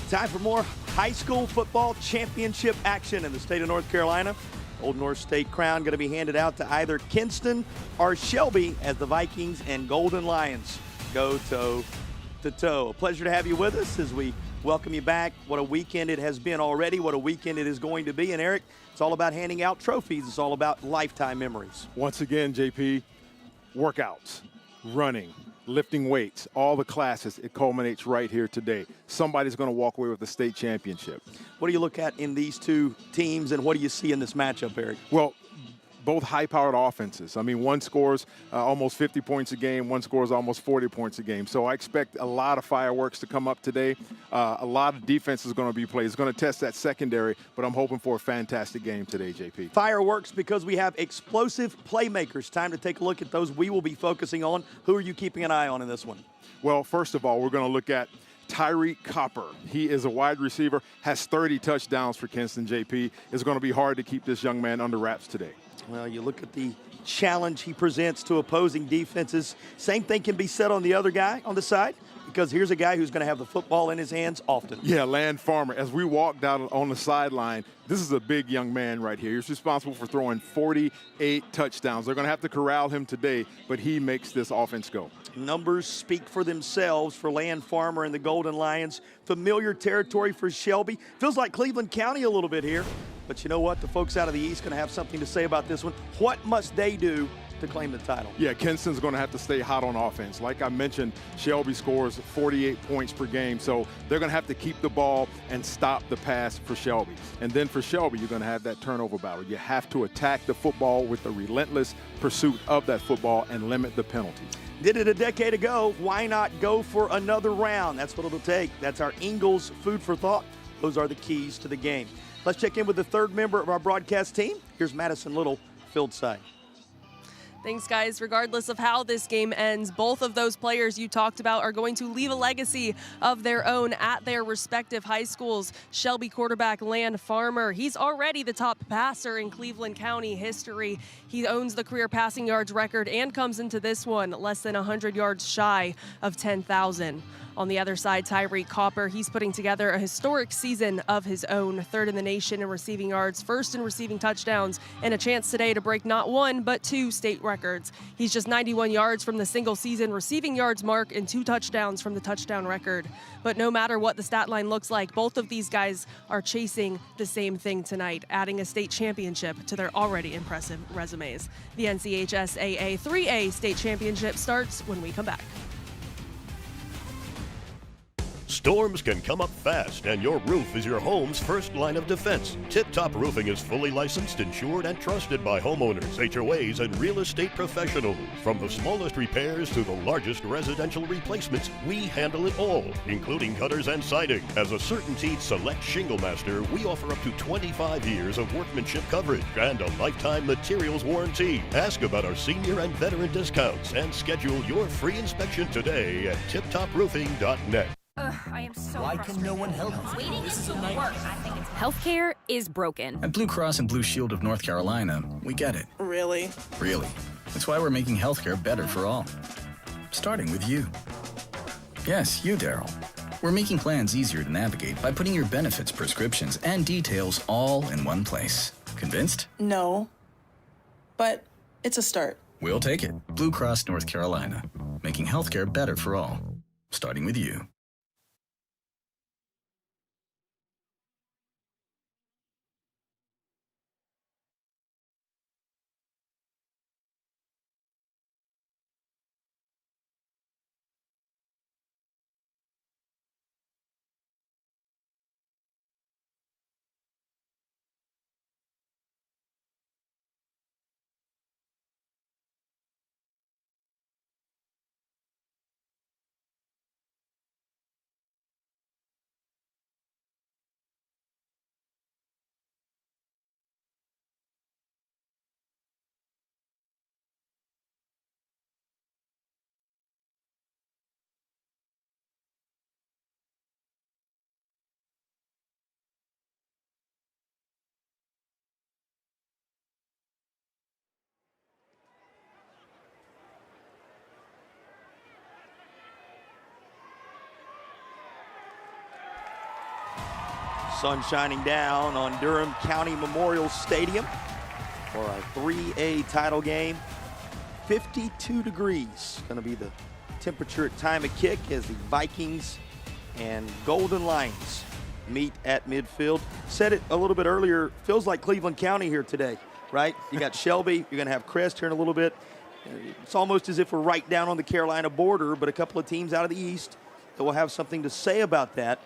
Time for more high school football championship action in the state of North Carolina. Old North State crown going to be handed out to either Kinston or Shelby as the Vikings and Golden Lions go toe to toe. A pleasure to have you with us as we welcome you back. What a weekend it has been already. What a weekend it is going to be. And Eric, it's all about handing out trophies. It's all about lifetime memories. Once again, JP, workouts, running, lifting weights, all the classes, it culminates right here today. Somebody's going to walk away with the state championship. What do you look at in these two teams, and what do you see in this matchup, Eric? Well, both high-powered offenses. I mean, one scores almost 50 points a game, one scores almost 40 points a game. So I expect a lot of fireworks to come up today. A lot of defense is going to be played. It's going to test that secondary, but I'm hoping for a fantastic game today, JP. Fireworks because we have explosive playmakers. Time to take a look at those we will be focusing on. Who are you keeping an eye on in this one? Well, first of all, we're going to look at Tyreek Copper. He is a wide receiver, has 30 touchdowns for Kinston, JP. It's going to be hard to keep this young man under wraps today. Well, you look at the challenge he presents to opposing defenses. Same thing can be said on the other guy on the side, because here's a guy who's going to have the football in his hands often. Yeah, Land Farmer. As we walk down on the sideline, this is a big young man right here. He's responsible for throwing 48 touchdowns. They're going to have to corral him today, but he makes this offense go. Numbers speak for themselves for Land Farmer and the Golden Lions. Familiar territory for Shelby. Feels like Cleveland County a little bit here. But you know what? The folks out of the East going to have something to say about this one. What must they do to claim the title? Yeah, Kinston's going to have to stay hot on offense. Like I mentioned, Shelby scores 48 points per game, so they're going to have to keep the ball and stop the pass for Shelby. And then for Shelby, you're going to have that turnover battle. You have to attack the football with a relentless pursuit of that football and limit the penalties. Did it a decade ago. Why not go for another round? That's what it'll take. That's our Ingles food for thought. Those are the keys to the game. Let's check in with the third member of our broadcast team. Here's Madison Little, field side. Thanks, guys. Regardless of how this game ends, both of those players you talked about are going to leave a legacy of their own at their respective high schools. Shelby quarterback Land Farmer, he's already the top passer in Cleveland County history. He owns the career passing yards record and comes into this one less than 100 yards shy of 10,000. On the other side, Tyreek Copper, he's putting together a historic season of his own, third in the nation in receiving yards, first in receiving touchdowns, and a chance today to break not one, but two state records. He's just 91 yards from the single season receiving yards mark and 2 touchdowns from the touchdown record. But no matter what the stat line looks like, both of these guys are chasing the same thing tonight, adding a state championship to their already impressive resumes. The NCHSAA 3A state championship starts when we come back. Storms can come up fast, and your roof is your home's first line of defense. Tip Top Roofing is fully licensed, insured, and trusted by homeowners, HOAs, and real estate professionals. From the smallest repairs to the largest residential replacements, we handle it all, including gutters and siding. As a CertainTeed Select Shingle Master, we offer up to 25 years of workmanship coverage and a lifetime materials warranty. Ask about our senior and veteran discounts and schedule your free inspection today at tiptoproofing.net. I am so Why can no one help me? Waiting is the worst. Healthcare is broken. At Blue Cross and Blue Shield of North Carolina, we get it. Really? Really. That's why we're making healthcare better for all. Starting with you. Yes, you, Daryl. We're making plans easier to navigate by putting your benefits, prescriptions, and details all in one place. Convinced? No. But it's a start. We'll take it. Blue Cross North Carolina. Making healthcare better for all. Starting with you. Sun shining down on Durham County Memorial Stadium for our 3A title game. 52 degrees going to be the temperature at time of kick as the Vikings and Golden Lions meet at midfield. Said it a little bit earlier, feels like Cleveland County here today, right? You got Shelby, you're going to have Crest here in a little bit. It's almost as if we're right down on the Carolina border, but a couple of teams out of the East that will have something to say about that.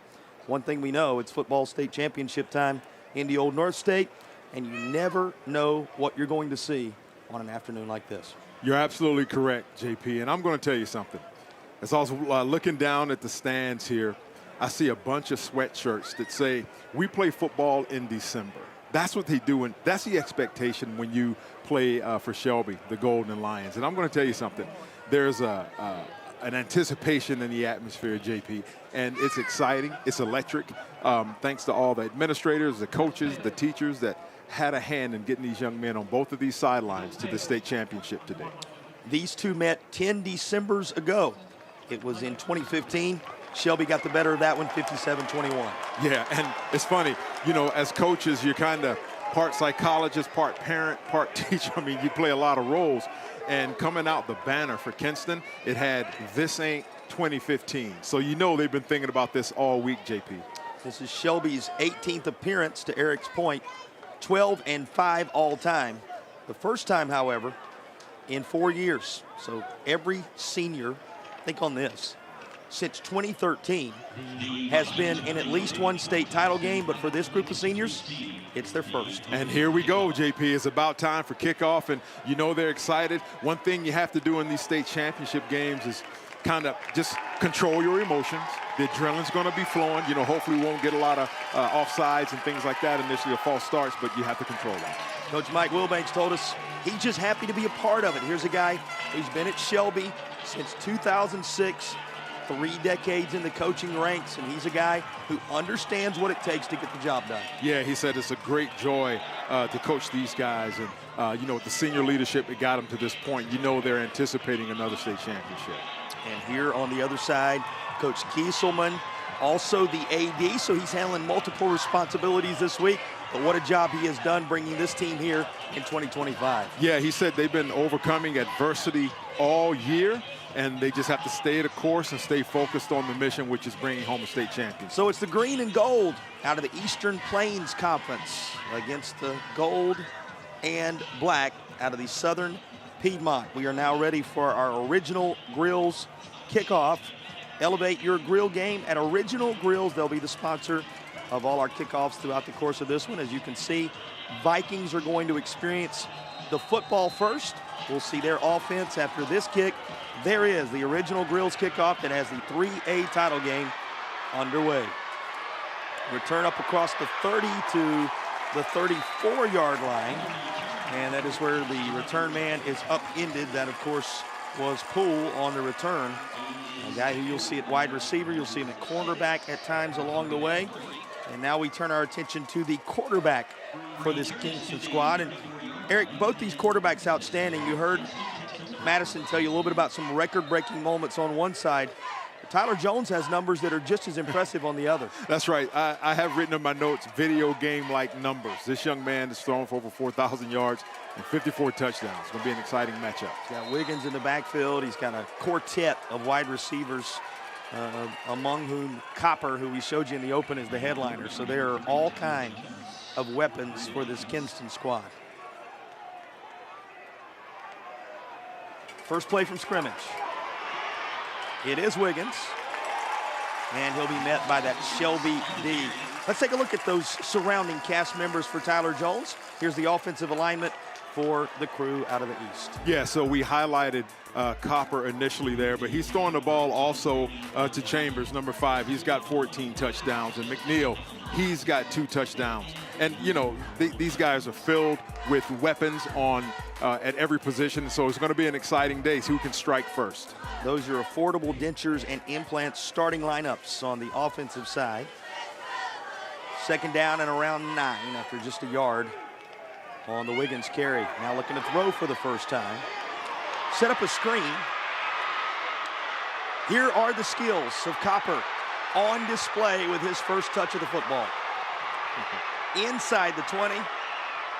One thing we know, it's football state championship time in the Old North State, and you never know what you're going to see on an afternoon like this. You're absolutely correct, JP, and I'm going to tell you something. As I was looking down at the stands here, I see a bunch of sweatshirts that say, "We play football in December." That's what they do, and that's the expectation when you play for Shelby, the Golden Lions. And I'm going to tell you something. There's an anticipation in the atmosphere, JP, and it's exciting. It's electric. Thanks to all the administrators, the coaches, the teachers that had a hand in getting these young men on both of these sidelines to the state championship today. These two met 10 Decembers ago. It was in 2015. Shelby got the better of that one, 57-21. Yeah, and it's funny, you know, as coaches, you're kind of part psychologist, part parent, part teacher. I mean, you play a lot of roles. And coming out the banner for Kinston, it had "This Ain't 2015." So you know they've been thinking about this all week, JP. This is Shelby's 18th appearance, to Eric's point, 12-5 all time. The first time, however, in 4 years. So every senior, think on this, since 2013 has been in at least one state title game, but for this group of seniors, it's their first. And here we go, JP. It's about time for kickoff, and you know they're excited. One thing you have to do in these state championship games is kind of just control your emotions. The adrenaline's going to be flowing. You know, hopefully we won't get a lot of offsides and things like that initially, or false starts, but you have to control that. Coach Mike Wilbanks told us he's just happy to be a part of it. Here's a guy who's been at Shelby since 2006. 3 decades in the coaching ranks, and he's a guy who understands what it takes to get the job done. Yeah, he said it's a great joy to coach these guys, and you know, with the senior leadership that got them to this point, you know they're anticipating another state championship. And here on the other side, Coach Kieselman, also the AD, so he's handling multiple responsibilities this week. But what a job he has done bringing this team here in 2025. Yeah, he said they've been overcoming adversity all year, and they just have to stay the course and stay focused on the mission, which is bringing home a state champion. So it's the green and gold out of the Eastern Plains Conference against the gold and black out of the Southern Piedmont. We are now ready for our Original Grills kickoff. Elevate your grill game at Original Grills. They'll be the sponsor of all our kickoffs throughout the course of this one. As you can see, Vikings are going to experience the football first. We'll see their offense after this kick. There is the Original Grills kickoff that has the 3A title game underway. Return up across the 30 to the 34-yard line. And that is where the return man is upended. That, of course, was Poole on the return. A guy who you'll see at wide receiver. You'll see him at cornerback at times along the way. And now we turn our attention to the quarterback for this Kinston squad. And Eric, both these quarterbacks outstanding. You heard Madison tell you a little bit about some record-breaking moments on one side. Tyler Jones has numbers that are just as impressive on the other. That's right. I have written in my notes, video game-like numbers. This young man is thrown for over 4,000 yards and 54 touchdowns. It's going to be an exciting matchup. He's got Wiggins in the backfield. He's got a quartet of wide receivers, among whom Copper, who we showed you in the open, is the headliner. So there are all kinds of weapons for this Kinston squad. First play from scrimmage. It is Wiggins, and he'll be met by that Shelby D. Let's take a look at those surrounding cast members for Tyler Jones. Here's the offensive alignment for the crew out of the East. Yeah, so we highlighted Copper initially there, but he's throwing the ball also to Chambers, number 5. He's got 14 touchdowns, and McNeil, he's got 2 touchdowns. And, you know, these guys are filled with weapons on at every position, so it's going to be an exciting day. See who can strike first. Those are affordable dentures and implants starting lineups on the offensive side. Second down and around 9 after just a yard on the Wiggins carry. Now looking to throw for the first time. Set up a screen. Here are the skills of Copper on display with his first touch of the football. inside the 20.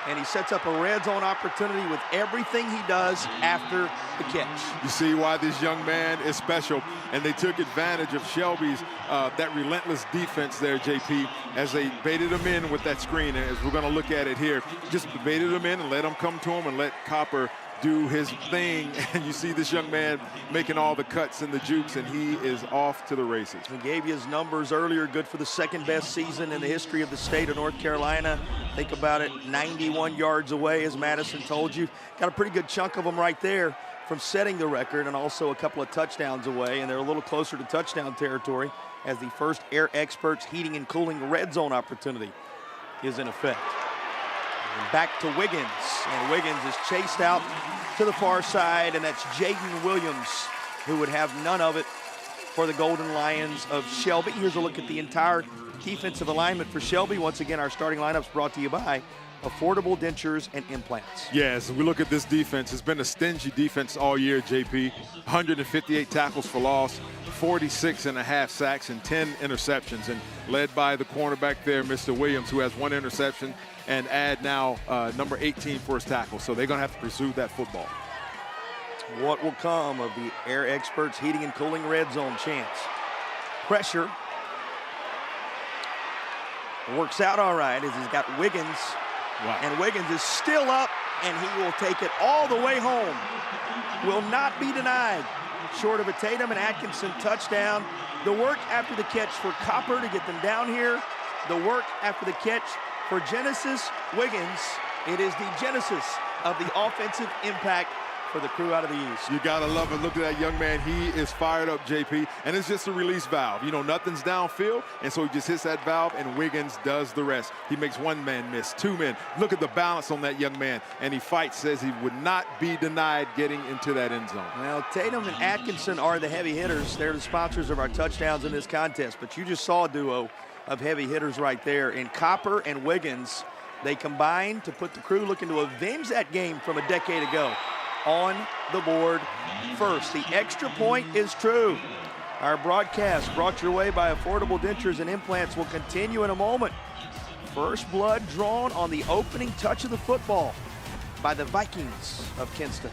And he sets up a red zone opportunity with everything he does after the catch. You see why this young man is special, and they took advantage of Shelby's that relentless defense there, JP, as they baited him in with that screen. And as we're going to look at it here, just baited him in and let him come to him and let Copper do his thing. And you see this young man making all the cuts and the jukes, and he is off to the races. We gave you his numbers earlier, good for the second best season in the history of the state of North Carolina. Think about it, 91 yards away, as Madison told you. Got a pretty good chunk of them right there from setting the record, and also a couple of touchdowns away, and they're a little closer to touchdown territory as the first Air Experts heating and cooling red zone opportunity is in effect. And back to Wiggins, and Wiggins is chased out to the far side, and that's Jaden Williams, who would have none of it for the Golden Lions of Shelby. Here's a look at the entire defensive alignment for Shelby. Once again, our starting lineup's brought to you by Affordable Dentures and Implants. Yes, we look at this defense. It's been a stingy defense all year, JP. 158 tackles for loss, 46.5 sacks, and 10 interceptions. And led by the cornerback there, Mr. Williams, who has 1 interception, and add now number 18 for his tackle. So they're going to have to pursue that football. What will come of the Air Experts heating and cooling red zone chance? Pressure. Works out all right as he's got Wiggins. Wow. And Wiggins is still up, and he will take it all the way home. Will not be denied. Short of a Tatum and Atkinson touchdown. The work after the catch for Copper to get them down here. The work after the catch for Genesis Wiggins. It is the genesis of the offensive impact for the crew out of the East. You gotta love it. Look at that young man. He is fired up, JP, and it's just a release valve. You know, nothing's downfield, and so he just hits that valve, and Wiggins does the rest. He makes 1 man miss, 2 men. Look at the balance on that young man, and he fights, says he would not be denied getting into that end zone. Well, Tatum and Atkinson are the heavy hitters. They're the sponsors of our touchdowns in this contest, but you just saw a duo of heavy hitters right there. In Copper and Wiggins, they combined to put the crew looking to avenge that game from a decade ago on the board first. The extra point is true. Our broadcast brought your way by Affordable Dentures and Implants will continue in a moment. First blood drawn on the opening touch of the football by the Vikings of Kinston.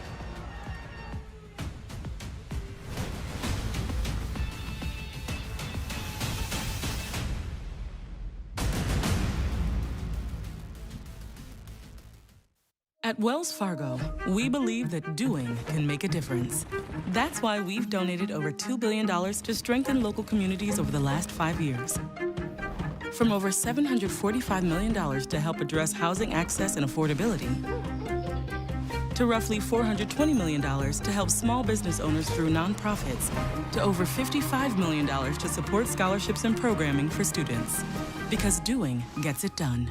At Wells Fargo, we believe that doing can make a difference. That's why we've donated over $2 billion to strengthen local communities over the last 5 years. From over $745 million to help address housing access and affordability, to roughly $420 million to help small business owners through nonprofits, to over $55 million to support scholarships and programming for students. Because doing gets it done.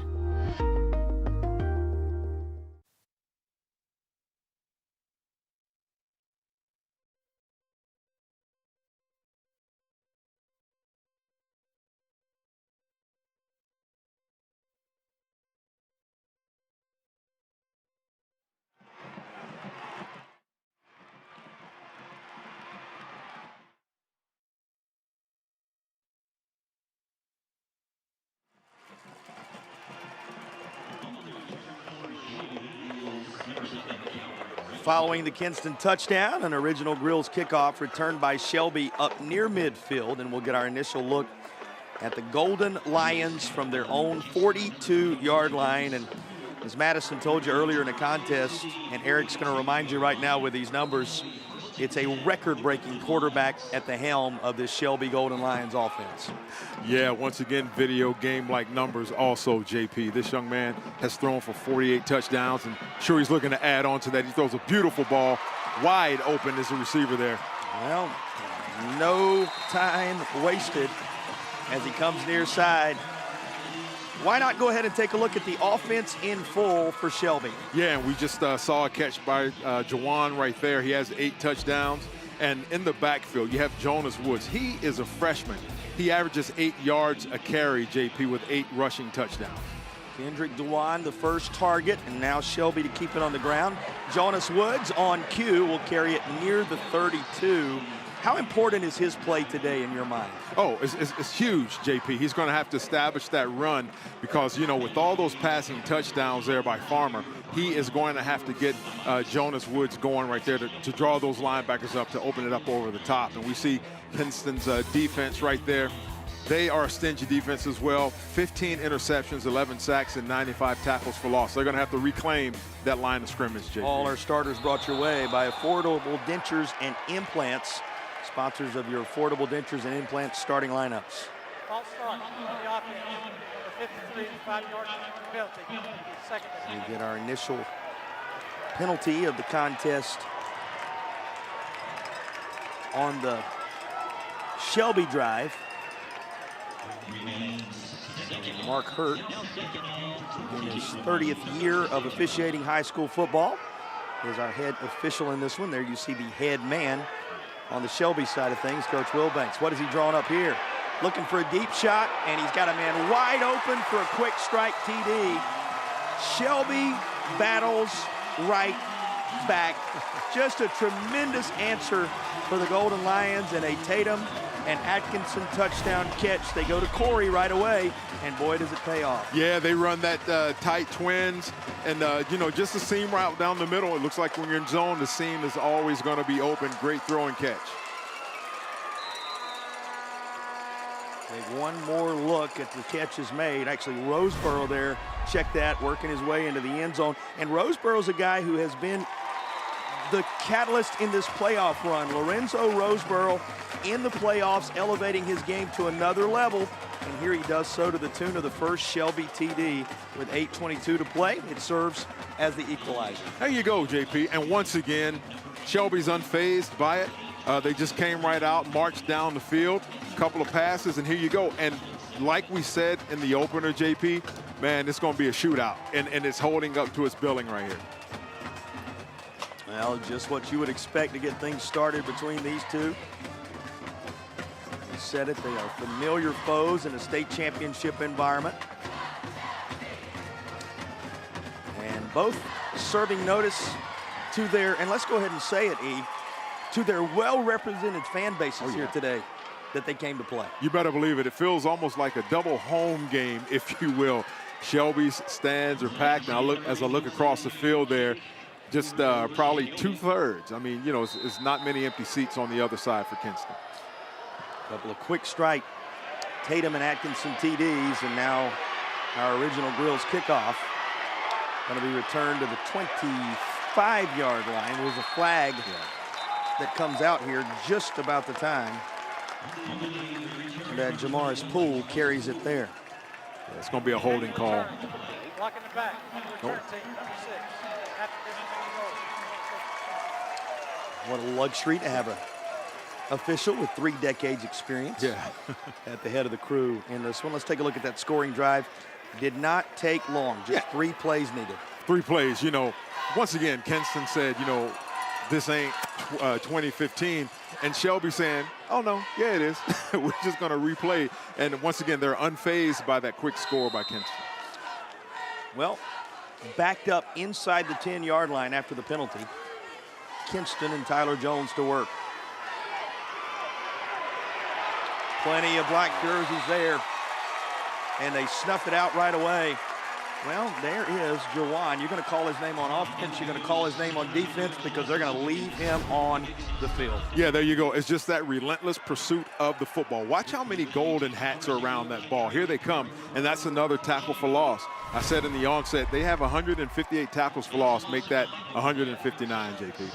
Following the Kinston touchdown, an original Grills kickoff returned by Shelby up near midfield, and we'll get our initial look at the Golden Lions from their own 42-yard line. And as Madison told you earlier in the contest, and Eric's going to remind you right now with these numbers, it's a record-breaking quarterback at the helm of this Shelby Golden Lions offense. Yeah, once again, video game-like numbers also, JP. This young man has thrown for 48 touchdowns, and sure he's looking to add on to that. He throws a beautiful ball, wide open as a receiver there. Well, no time wasted as he comes near side. Why not go ahead and take a look at the offense in full for Shelby? Yeah, and we just saw a catch by Jawan right there. He has 8 touchdowns. And in the backfield, you have Jonas Woods. He is a freshman. He averages 8 yards a carry, JP, with 8 rushing touchdowns. Kendrick Dewan, the first target, and now Shelby to keep it on the ground. Jonas Woods on cue will carry it near the 32. How important is his play today in your mind? Oh, it's huge, JP. He's going to have to establish that run because, you know, with all those passing touchdowns there by Farmer, he is going to have to get Jonas Woods going right there to draw those linebackers up, to open it up over the top. And we see Kinston's defense right there. They are a stingy defense as well. 15 interceptions, 11 sacks, and 95 tackles for loss. They're going to have to reclaim that line of scrimmage, JP. All our starters brought your way by Affordable Dentures and Implants, sponsors of your Affordable Dentures and Implants starting lineups. False start on the offense. Number 53, 5-yard penalty. Second. We get our initial penalty of the contest on the Shelby drive. Mark Hurt, in his 30th year of officiating high school football, is our head official in this one. There you see the head man on the Shelby side of things, Coach Wilbanks. What is he drawing up here? Looking for a deep shot, and he's got a man wide open for a quick strike TD. Shelby battles right back. Just a tremendous answer for the Golden Lions, and a Tatum and Atkinson touchdown catch. They go to Corey right away, and boy, does it pay off. Yeah, they run that tight twins, and you know, just the seam route down the middle. It looks like when you're in zone, the seam is always going to be open. Great throw and catch. Take one more look at the catches made. Actually, Roseboro there, check that, working his way into the end zone. And Roseboro's a guy who has been the catalyst in this playoff run. Lorenzo Roseboro in the playoffs, elevating his game to another level. And here he does so to the tune of the first Shelby TD with 8:22 to play. It serves as the equalizer. There you go, JP. And once again, Shelby's unfazed by it. They just came right out, marched down the field, a couple of passes, and here you go. And like we said in the opener, JP, man, it's going to be a shootout. And it's holding up to its billing right here. Well, just what you would expect to get things started between these two. We said it, they are familiar foes in a state championship environment. And both serving notice to their, and let's go ahead and say it, E, to their well-represented fan bases here today that they came to play. You better believe it. It feels almost like a double home game, if you will. Shelby's stands are packed. Now, as I look across the field there, just probably 2/3. I mean, you know, it's not many empty seats on the other side for Kinston. A couple of quick strike Tatum and Atkinson TDs, and now our original Grills kickoff going to be returned to the 25-yard line. There's a flag that comes out here just about the time that Jamaris Poole carries it there. Yeah, it's going to be a holding call. Blocking the back, number 13, number 6. What a luxury to have an official with 3 decades experience at the head of the crew in this one. Let's take a look at that scoring drive. Did not take long, just 3 plays needed. 3 plays, you know. Once again, Kinston said, you know, this ain't 2015. And Shelby saying, oh, no, yeah, it is. We're just going to replay. And once again, they're unfazed by that quick score by Kinston. Well, backed up inside the 10-yard line after the penalty. Kinston and Tyler Jones to work. Plenty of black jerseys there, and they snuff it out right away. Well, there is Jawan. You're going to call his name on offense. You're going to call his name on defense because they're going to leave him on the field. Yeah, there you go. It's just that relentless pursuit of the football. Watch how many golden hats are around that ball. Here they come, and that's another tackle for loss. I said in the onset, they have 158 tackles for loss. Make that 159, JP.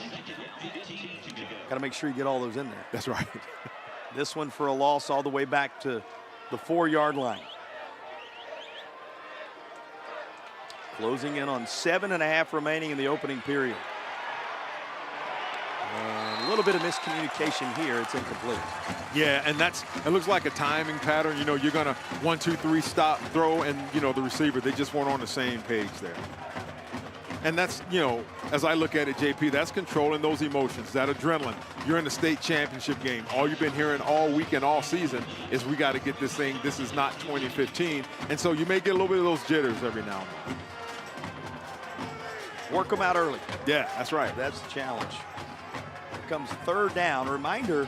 Got to make sure you get all those in there. That's right. This one for a loss all the way back to the 4-yard line. Closing in on 7.5 remaining in the opening period. And a little bit of miscommunication here. It's incomplete. Yeah, and it looks like a timing pattern. You know, you're going to 1, 2, 3 stop, throw, and, you know, the receiver, they just weren't on the same page there. And that's, you know, as I look at it, JP, that's controlling those emotions, that adrenaline. You're in the state championship game. All you've been hearing all week and all season is we got to get this thing. This is not 2015. And so you may get a little bit of those jitters every now and then. Work them out early. Yeah, that's right. That's the challenge. Here comes 3rd down. Reminder,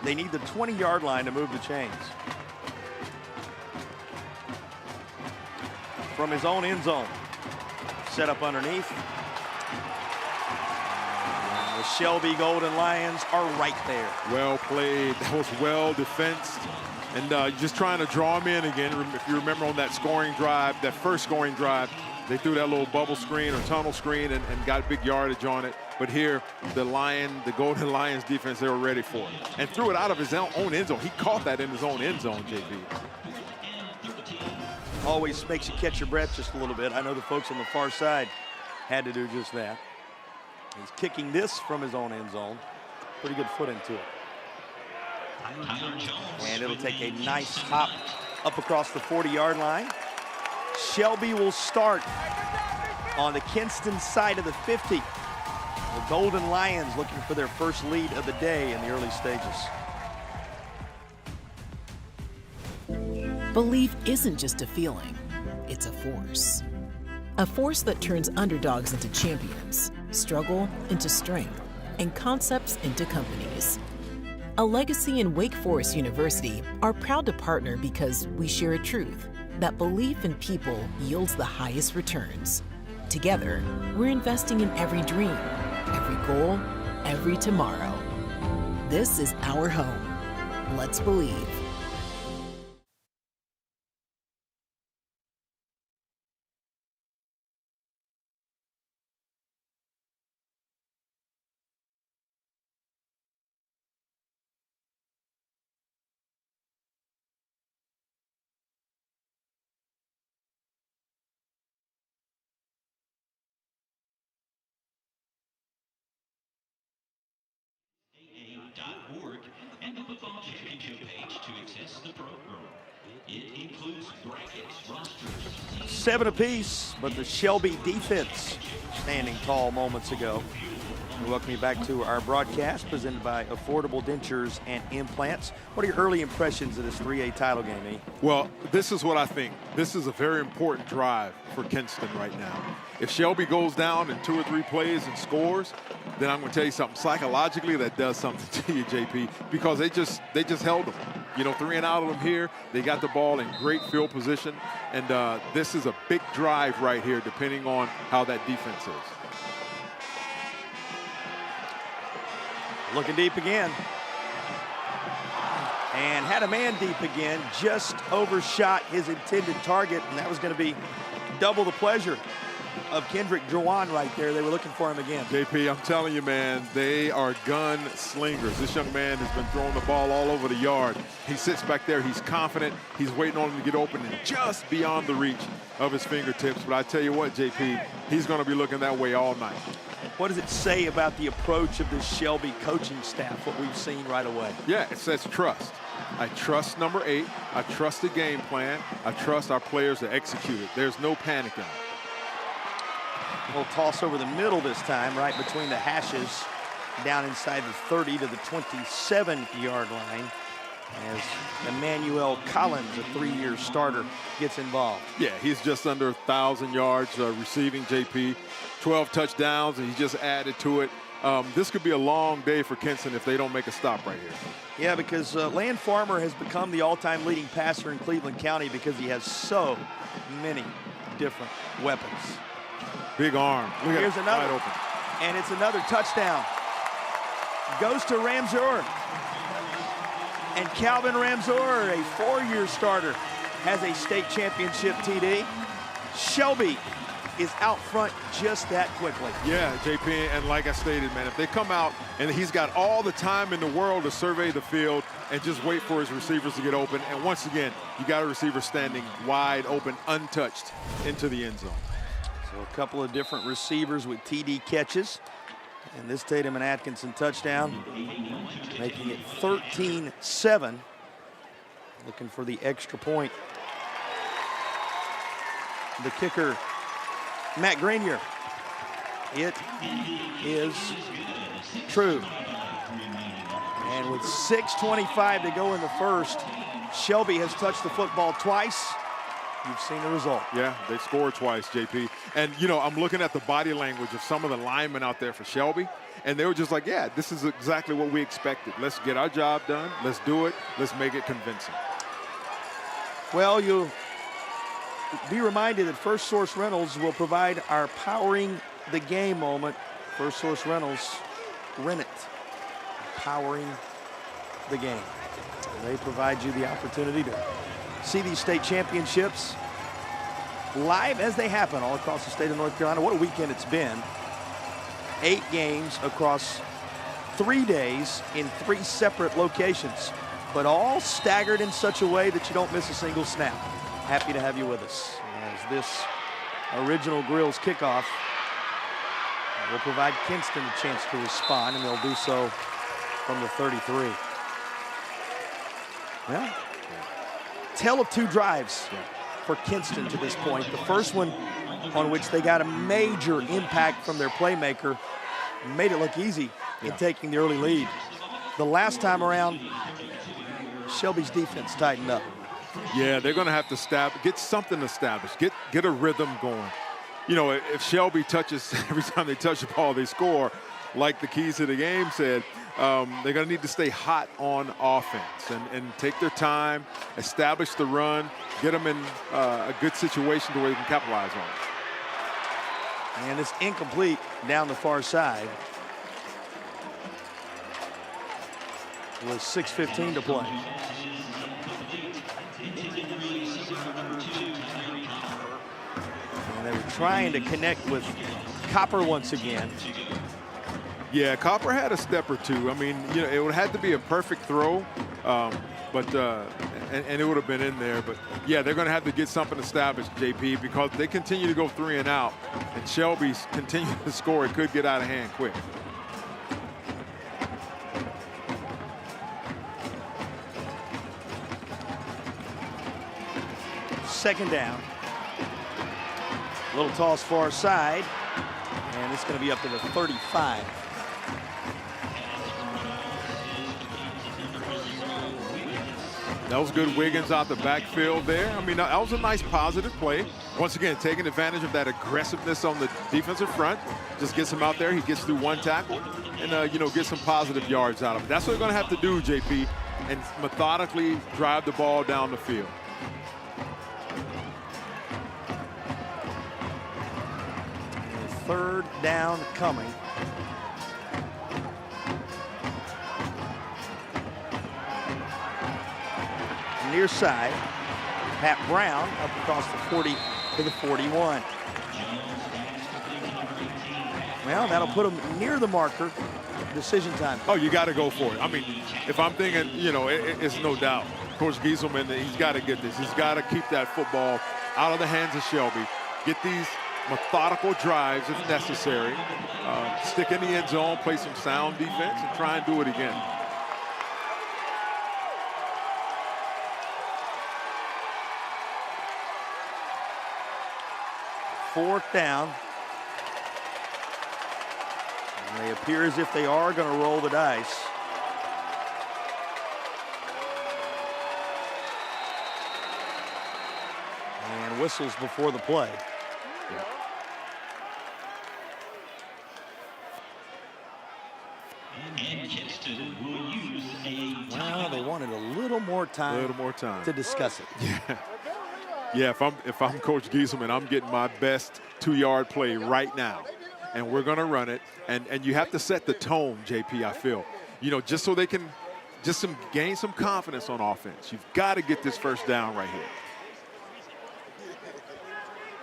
They need the 20-yard line to move the chains. From his own end zone. Set up underneath. And the Shelby Golden Lions are right there. Well played. That was well defensed. And just trying to draw him in again. If you remember on that scoring drive, that first scoring drive, they threw that little bubble screen or tunnel screen and got big yardage on it. But here, the Golden Lions defense, they were ready for it. And threw it out of his own end zone. He caught that in his own end zone, JP. Always makes you catch your breath just a little bit. I know the folks on the far side had to do just that. He's kicking this from his own end zone. Pretty good foot into it. And it'll take a nice hop up across the 40-yard line. Shelby will start on the Kinston side of the 50. The Golden Lions looking for their first lead of the day in the early stages. Belief isn't just a feeling, it's a force. A force that turns underdogs into champions, struggle into strength, and concepts into companies. A Legacy and Wake Forest University are proud to partner because we share a truth that belief in people yields the highest returns. Together, we're investing in every dream, every goal, every tomorrow. This is our home. Let's believe. NCHSAA.org and the football championship page to access the program. It includes brackets, rosters. 7 apiece, but the Shelby defense standing tall moments ago. We welcome you back to our broadcast presented by Affordable Dentures and Implants. What are your early impressions of this 3A title game, E? Well, this is what I think. This is a very important drive for Kinston right now. If Shelby goes down in 2 or 3 plays and scores, then I'm going to tell you something. Psychologically, that does something to you, JP, because they just held them. You know, 3 and out of them here. They got the ball in great field position, and this is a big drive right here, depending on how that defense is. Looking deep again. And had a man deep again, just overshot his intended target, and that was going to be double the pleasure of Kendrick Drawan right there. They were looking for him again. JP, I'm telling you, man, they are gun slingers. This young man has been throwing the ball all over the yard. He sits back there. He's confident. He's waiting on him to get open and just beyond the reach of his fingertips. But I tell you what, JP, he's going to be looking that way all night. What does it say about the approach of this Shelby coaching staff, what we've seen right away? Yeah, it says trust. I trust number 8. I trust the game plan. I trust our players to execute it. There's no panic in it. We'll toss over the middle this time, right between the hashes, down inside the 30 to the 27-yard line, as Emmanuel Collins, a 3-year starter, gets involved. Yeah, he's just under 1,000 yards receiving, JP. 12 touchdowns, and he just added to it. This could be a long day for Kinston if they don't make a stop right here. Yeah, because Land Farmer has become the all-time leading passer in Cleveland County because he has so many different weapons. Big arm. Here's another, wide open. And it's another touchdown. Goes to Ramseur. And Calvin Ramseur, a 4-year starter, has a state championship TD. Shelby is out front just that quickly. Yeah, JP, and like I stated, man, if they come out and he's got all the time in the world to survey the field and just wait for his receivers to get open, and once again, you got a receiver standing wide open, untouched into the end zone. So a couple of different receivers with TD catches. And this Tatum and Atkinson touchdown, making it 13-7. Looking for the extra point. The kicker, Matt Grenier. It is true. And with 6:25 to go in the first, Shelby has touched the football twice. You've seen the result. Yeah, they scored twice, JP. And, you know, I'm looking at the body language of some of the linemen out there for Shelby, and they were just like, yeah, this is exactly what we expected. Let's get our job done. Let's do it. Let's make it convincing. Well, you'll be reminded that First Source Rentals will provide our powering the game moment. First Source Rentals, rent it. Powering the game. They provide you the opportunity to see these state championships live as they happen all across the state of North Carolina. What a weekend it's been. 8 games across 3 days in 3 separate locations, but all staggered in such a way that you don't miss a single snap. Happy to have you with us as this Original Grills kickoff will provide Kinston a chance to respond, and they'll do so from the 33. Well, tale of 2 drives for Kinston to this point. The first one on which they got a major impact from their playmaker, made it look easy in taking the early lead. The last time around, Shelby's defense tightened up. Yeah, they're going to have to get something established, get a rhythm going. You know, if Shelby touches, every time they touch the ball, they score, like the keys to the game said, they're going to need to stay hot on offense and take their time, establish the run, get them in a good situation to where they can capitalize on it. And it's incomplete down the far side with 6:15 to play. And they were trying to connect with Copper once again. Yeah, Copper had a step or two. I mean, you know, it would have to be a perfect throw, but it would have been in there. But yeah, they're going to have to get something established, JP, because they continue to go 3 and out, and Shelby's continue to score. It could get out of hand quick. Second down. Little toss far side, and it's going to be up to the 35. That was good. Wiggins out the backfield there. I mean, that was a nice positive play. Once again, taking advantage of that aggressiveness on the defensive front. Just gets him out there. He gets through 1 tackle and, you know, get some positive yards out of it. That's what they're going to have to do, JP, and methodically drive the ball down the field. Third down coming. Near side, Pat Brown up across the 40 to the 41. Well, that'll put him near the marker. Decision time. Oh, you got to go for it. I mean, if I'm thinking, you know, it's no doubt. Coach Gieselman, he's got to get this. He's got to keep that football out of the hands of Shelby. Get these methodical drives if necessary. Stick in the end zone, play some sound defense, and try and do it again. Fourth down. And they appear as if they are going to roll the dice. And whistles before the play. Well, they wanted a little more time. To discuss it. Yeah. Yeah, if I'm Coach Gieselman, I'm getting my best 2-yard play right now. And we're going to run it. And you have to set the tone, JP, I feel. You know, just so they can gain some confidence on offense. You've got to get this first down right here.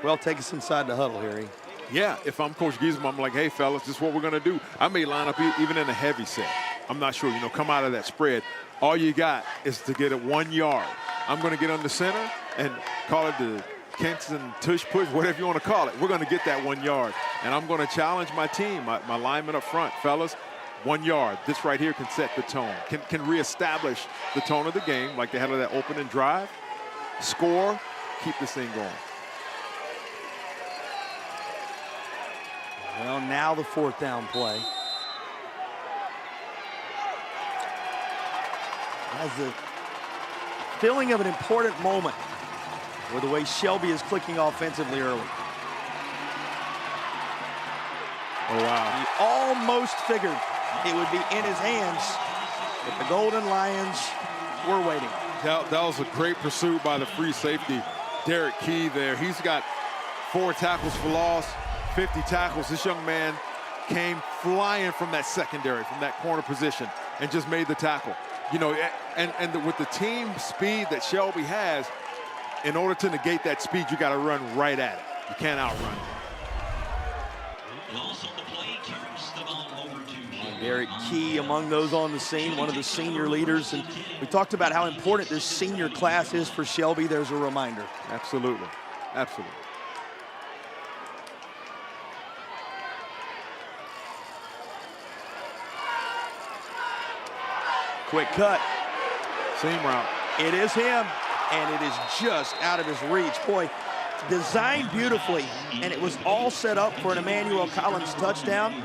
Well, take us inside the huddle, Harry. Yeah, if I'm Coach Gieselman, I'm like, hey, fellas, this is what we're going to do. I may line up even in a heavy set. I'm not sure, you know, come out of that spread. All you got is to get it 1 yard. I'm going to get on the center and call it the Kinston tush push, whatever you want to call it. We're going to get that 1 yard. And I'm going to challenge my team, my linemen up front. Fellas, 1 yard. This right here can set the tone, can reestablish the tone of the game like they had on that opening drive. Score, keep this thing going. Well, now the fourth down play. Has the feeling of an important moment with the way Shelby is clicking offensively early. Oh, wow. He almost figured it would be in his hands, but the Golden Lions were waiting. That was a great pursuit by the free safety, Derek Key there. He's got 4 tackles for loss, 50 tackles. This young man came flying from that secondary, from that corner position, and just made the tackle. You know, and with the team speed that Shelby has, in order to negate that speed, you got to run right at it. You can't outrun it. Derek Key among those on the scene, one of the senior leaders. And we talked about how important this senior class is for Shelby. There's a reminder. Absolutely. Absolutely. Quick cut. Seam route. It is him, and it is just out of his reach. Boy, designed beautifully, and it was all set up for an Emmanuel Collins touchdown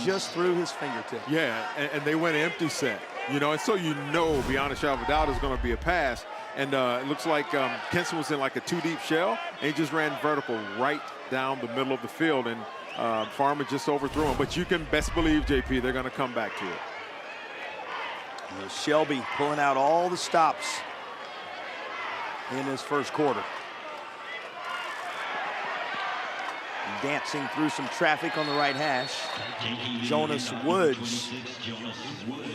just through his fingertip. Yeah, and they went empty set, you know, and so you know beyond a shadow of a doubt is going to be a pass. And it looks like Kinston was in like a 2-deep shell, and he just ran vertical right down the middle of the field, and Farmer just overthrew him. But you can best believe, JP, they're going to come back to it. Shelby pulling out all the stops in this first quarter. Dancing through some traffic on the right hash. Jonas Woods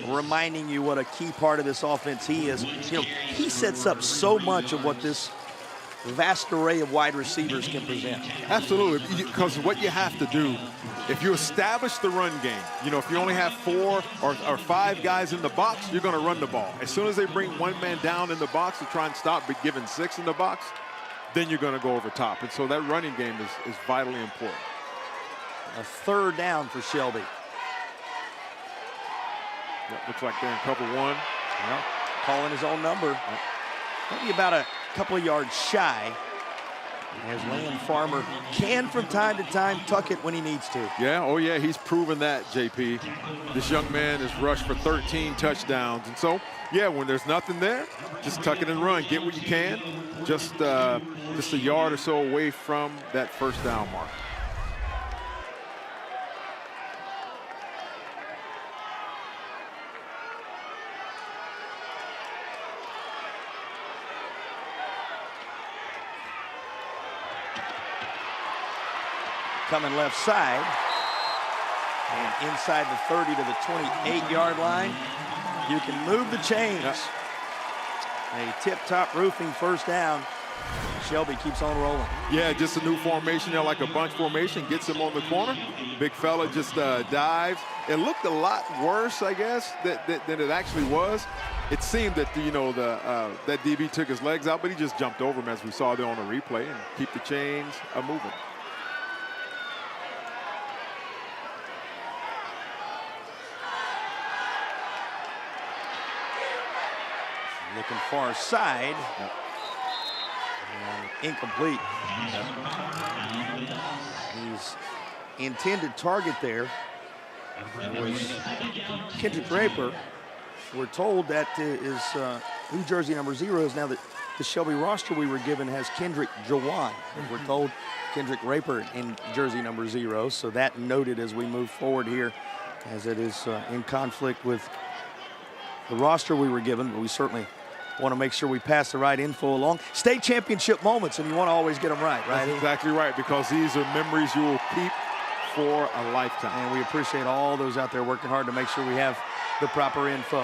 reminding you what a key part of this offense he is. You know, he sets up so much of what this vast array of wide receivers can present. Absolutely, because what you have to do, if you establish the run game, you know, if you only have 4 or 5 guys in the box, you're going to run the ball. As soon as they bring one man down in the box to try and stop, but giving 6 in the box, then you're going to go over top. And so that running game is vitally important. A third down for Shelby. That looks like they're in cover 1. Well, calling his own number. Maybe about a couple of yards shy. As Land Farmer can from time to time tuck it when he needs to. Yeah, oh yeah, he's proven that, JP. This young man has rushed for 13 touchdowns. And so, yeah, when there's nothing there, just tuck it and run. Get what you can. Just a yard or so away from that first down mark. Coming left side, and inside the 30 to the 28-yard line. You can move the chains. Yep. A tip-top roofing first down. Shelby keeps on rolling. Yeah, just a new formation there, like a bunch formation. Gets him on the corner. Big fella just dives. It looked a lot worse, I guess, than it actually was. It seemed that, you know, that DB took his legs out, but he just jumped over him, as we saw there on the replay, and keep the chains moving. Looking far side. Yep. Incomplete. His intended target there was Kendrick Draper. We're told that is who jersey number 0 is now. That the Shelby roster we were given has Kendrick Jawan. We're told Kendrick Draper in jersey number 0. So that noted as we move forward here, as it is in conflict with the roster we were given, but we certainly want to make sure we pass the right info along. State championship moments, and you want to always get them right, right? That's exactly right, because these are memories you will keep for a lifetime. And we appreciate all those out there working hard to make sure we have the proper info.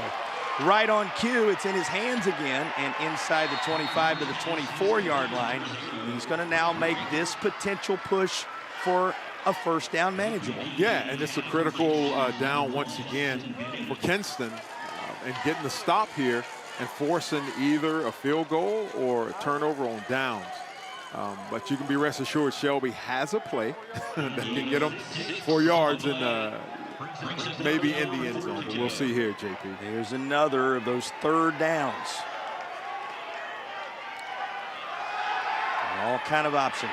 Right on cue, it's in his hands again, and inside the 25 to the 24-yard line. He's going to now make this potential push for a first down manageable. Yeah, and it's a critical down once again for Kinston, and getting the stop here and forcing either a field goal or a turnover on downs. But you can be rest assured Shelby has a play that can get them 4 yards and maybe in the end zone. But we'll see here, JP. Here's another of those third downs. All kind of options.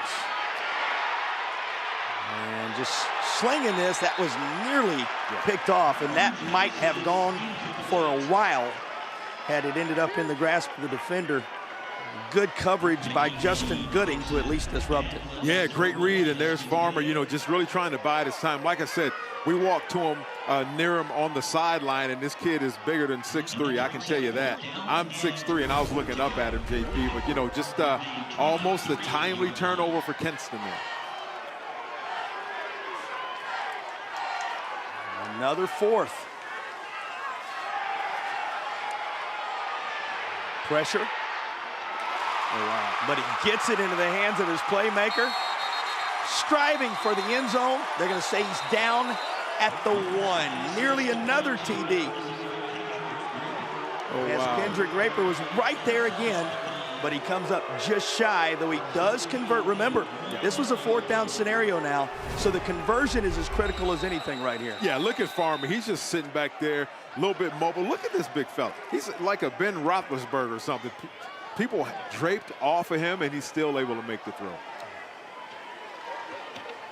And just slinging this, that was nearly picked off, and that might have gone for a while had it ended up in the grasp of the defender. Good coverage by Justin Gooding to at least disrupt it. Yeah, great read, and there's Farmer, you know, just really trying to bide his time. Like I said, we walked to him, near him on the sideline, and this kid is bigger than 6'3", I can tell you that. I'm 6'3", and I was looking up at him, JP, but, you know, just almost a timely turnover for Kinston there. Another fourth. Pressure. Oh, wow. But he gets it into the hands of his playmaker. Striving for the end zone. They're going to say he's down at the 1. Nearly another TD. Oh, as wow. Kendrick Raper was right there again, but he comes up just shy, though he does convert. Remember, this was a 4th down scenario now, so the conversion is as critical as anything right here. Yeah, look at Farmer. He's just sitting back there, a little bit mobile. Look at this big fella. He's like a Ben Roethlisberger or something. People draped off of him, and he's still able to make the throw.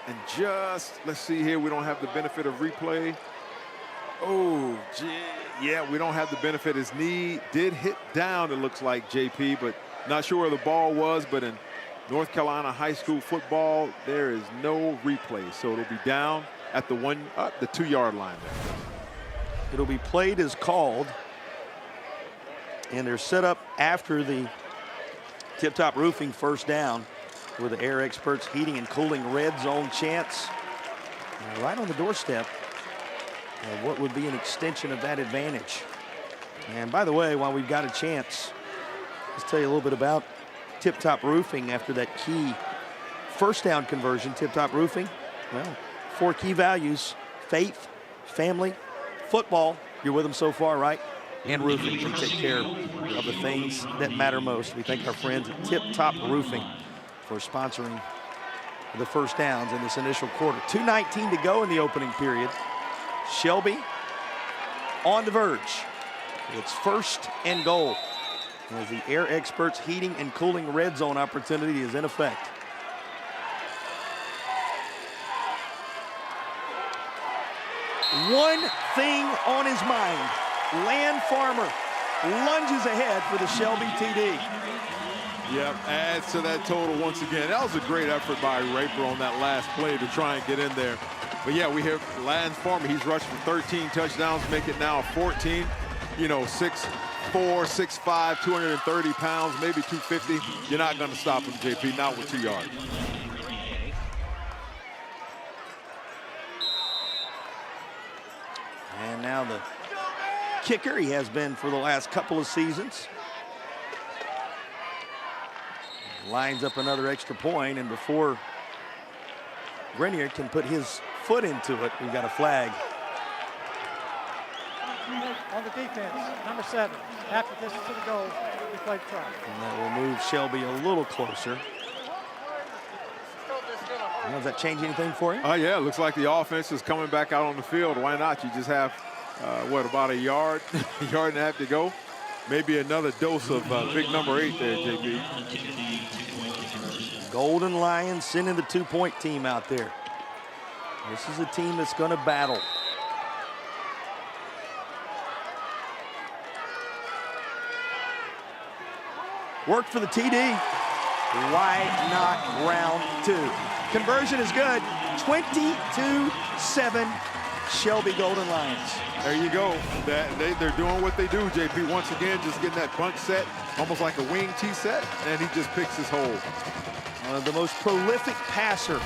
And just, let's see here, we don't have the benefit of replay. Oh, gee, yeah, we don't have the benefit. His knee did hit down, it looks like, JP, but not sure where the ball was. But in North Carolina high school football, there is no replay. So it'll be down at the 2-yard line there. It'll be played as called. And they're set up after the Tip Top Roofing first down with the Air Experts Heating and Cooling red zone chance. Right on the doorstep of what would be an extension of that advantage. And by the way, while we've got a chance, let's tell you a little bit about Tip Top Roofing after that key first down conversion. Tip Top Roofing, well, 4 key values: faith, family, football. You're with them so far, right? And roofing. They take care of the things that matter most. We thank our friends at Tip Top Roofing for sponsoring the first downs in this initial quarter. 2:19 to go in the opening period. Shelby on the verge. It's 1st and goal as the Air Experts Heating and Cooling red zone opportunity is in effect. One thing on his mind. Land Farmer lunges ahead for the Shelby TD. Yep, adds to that total once again. That was a great effort by Raper on that last play to try and get in there. But yeah, we have Land Farmer. He's rushed for 13 touchdowns, make it now 14. You know, 6'4", 6'5", 230 pounds, maybe 250. You're not going to stop him, JP, not with 2 yards. And now the kicker he has been for the last couple of seasons. Lines up another extra point, and before Grenier can put his foot into it, we've got a flag. On the defense, number 7. After this to the goal, we played try. And that will move Shelby a little closer. Well, does that change anything for you? Yeah, it looks like the offense is coming back out on the field. Why not? You just have, about a yard, yard and a half to go. Maybe another dose of big number 8 there, JP. Golden Lions sending the 2-point team out there. This is a team that's going to battle. Work for the TD. Why not round 2? Conversion is good. 22-7, Shelby Golden Lions. There you go. They're doing what they do, JP. Once again, just getting that bunch set, almost like a wing tee set, and he just picks his hole. The most prolific passer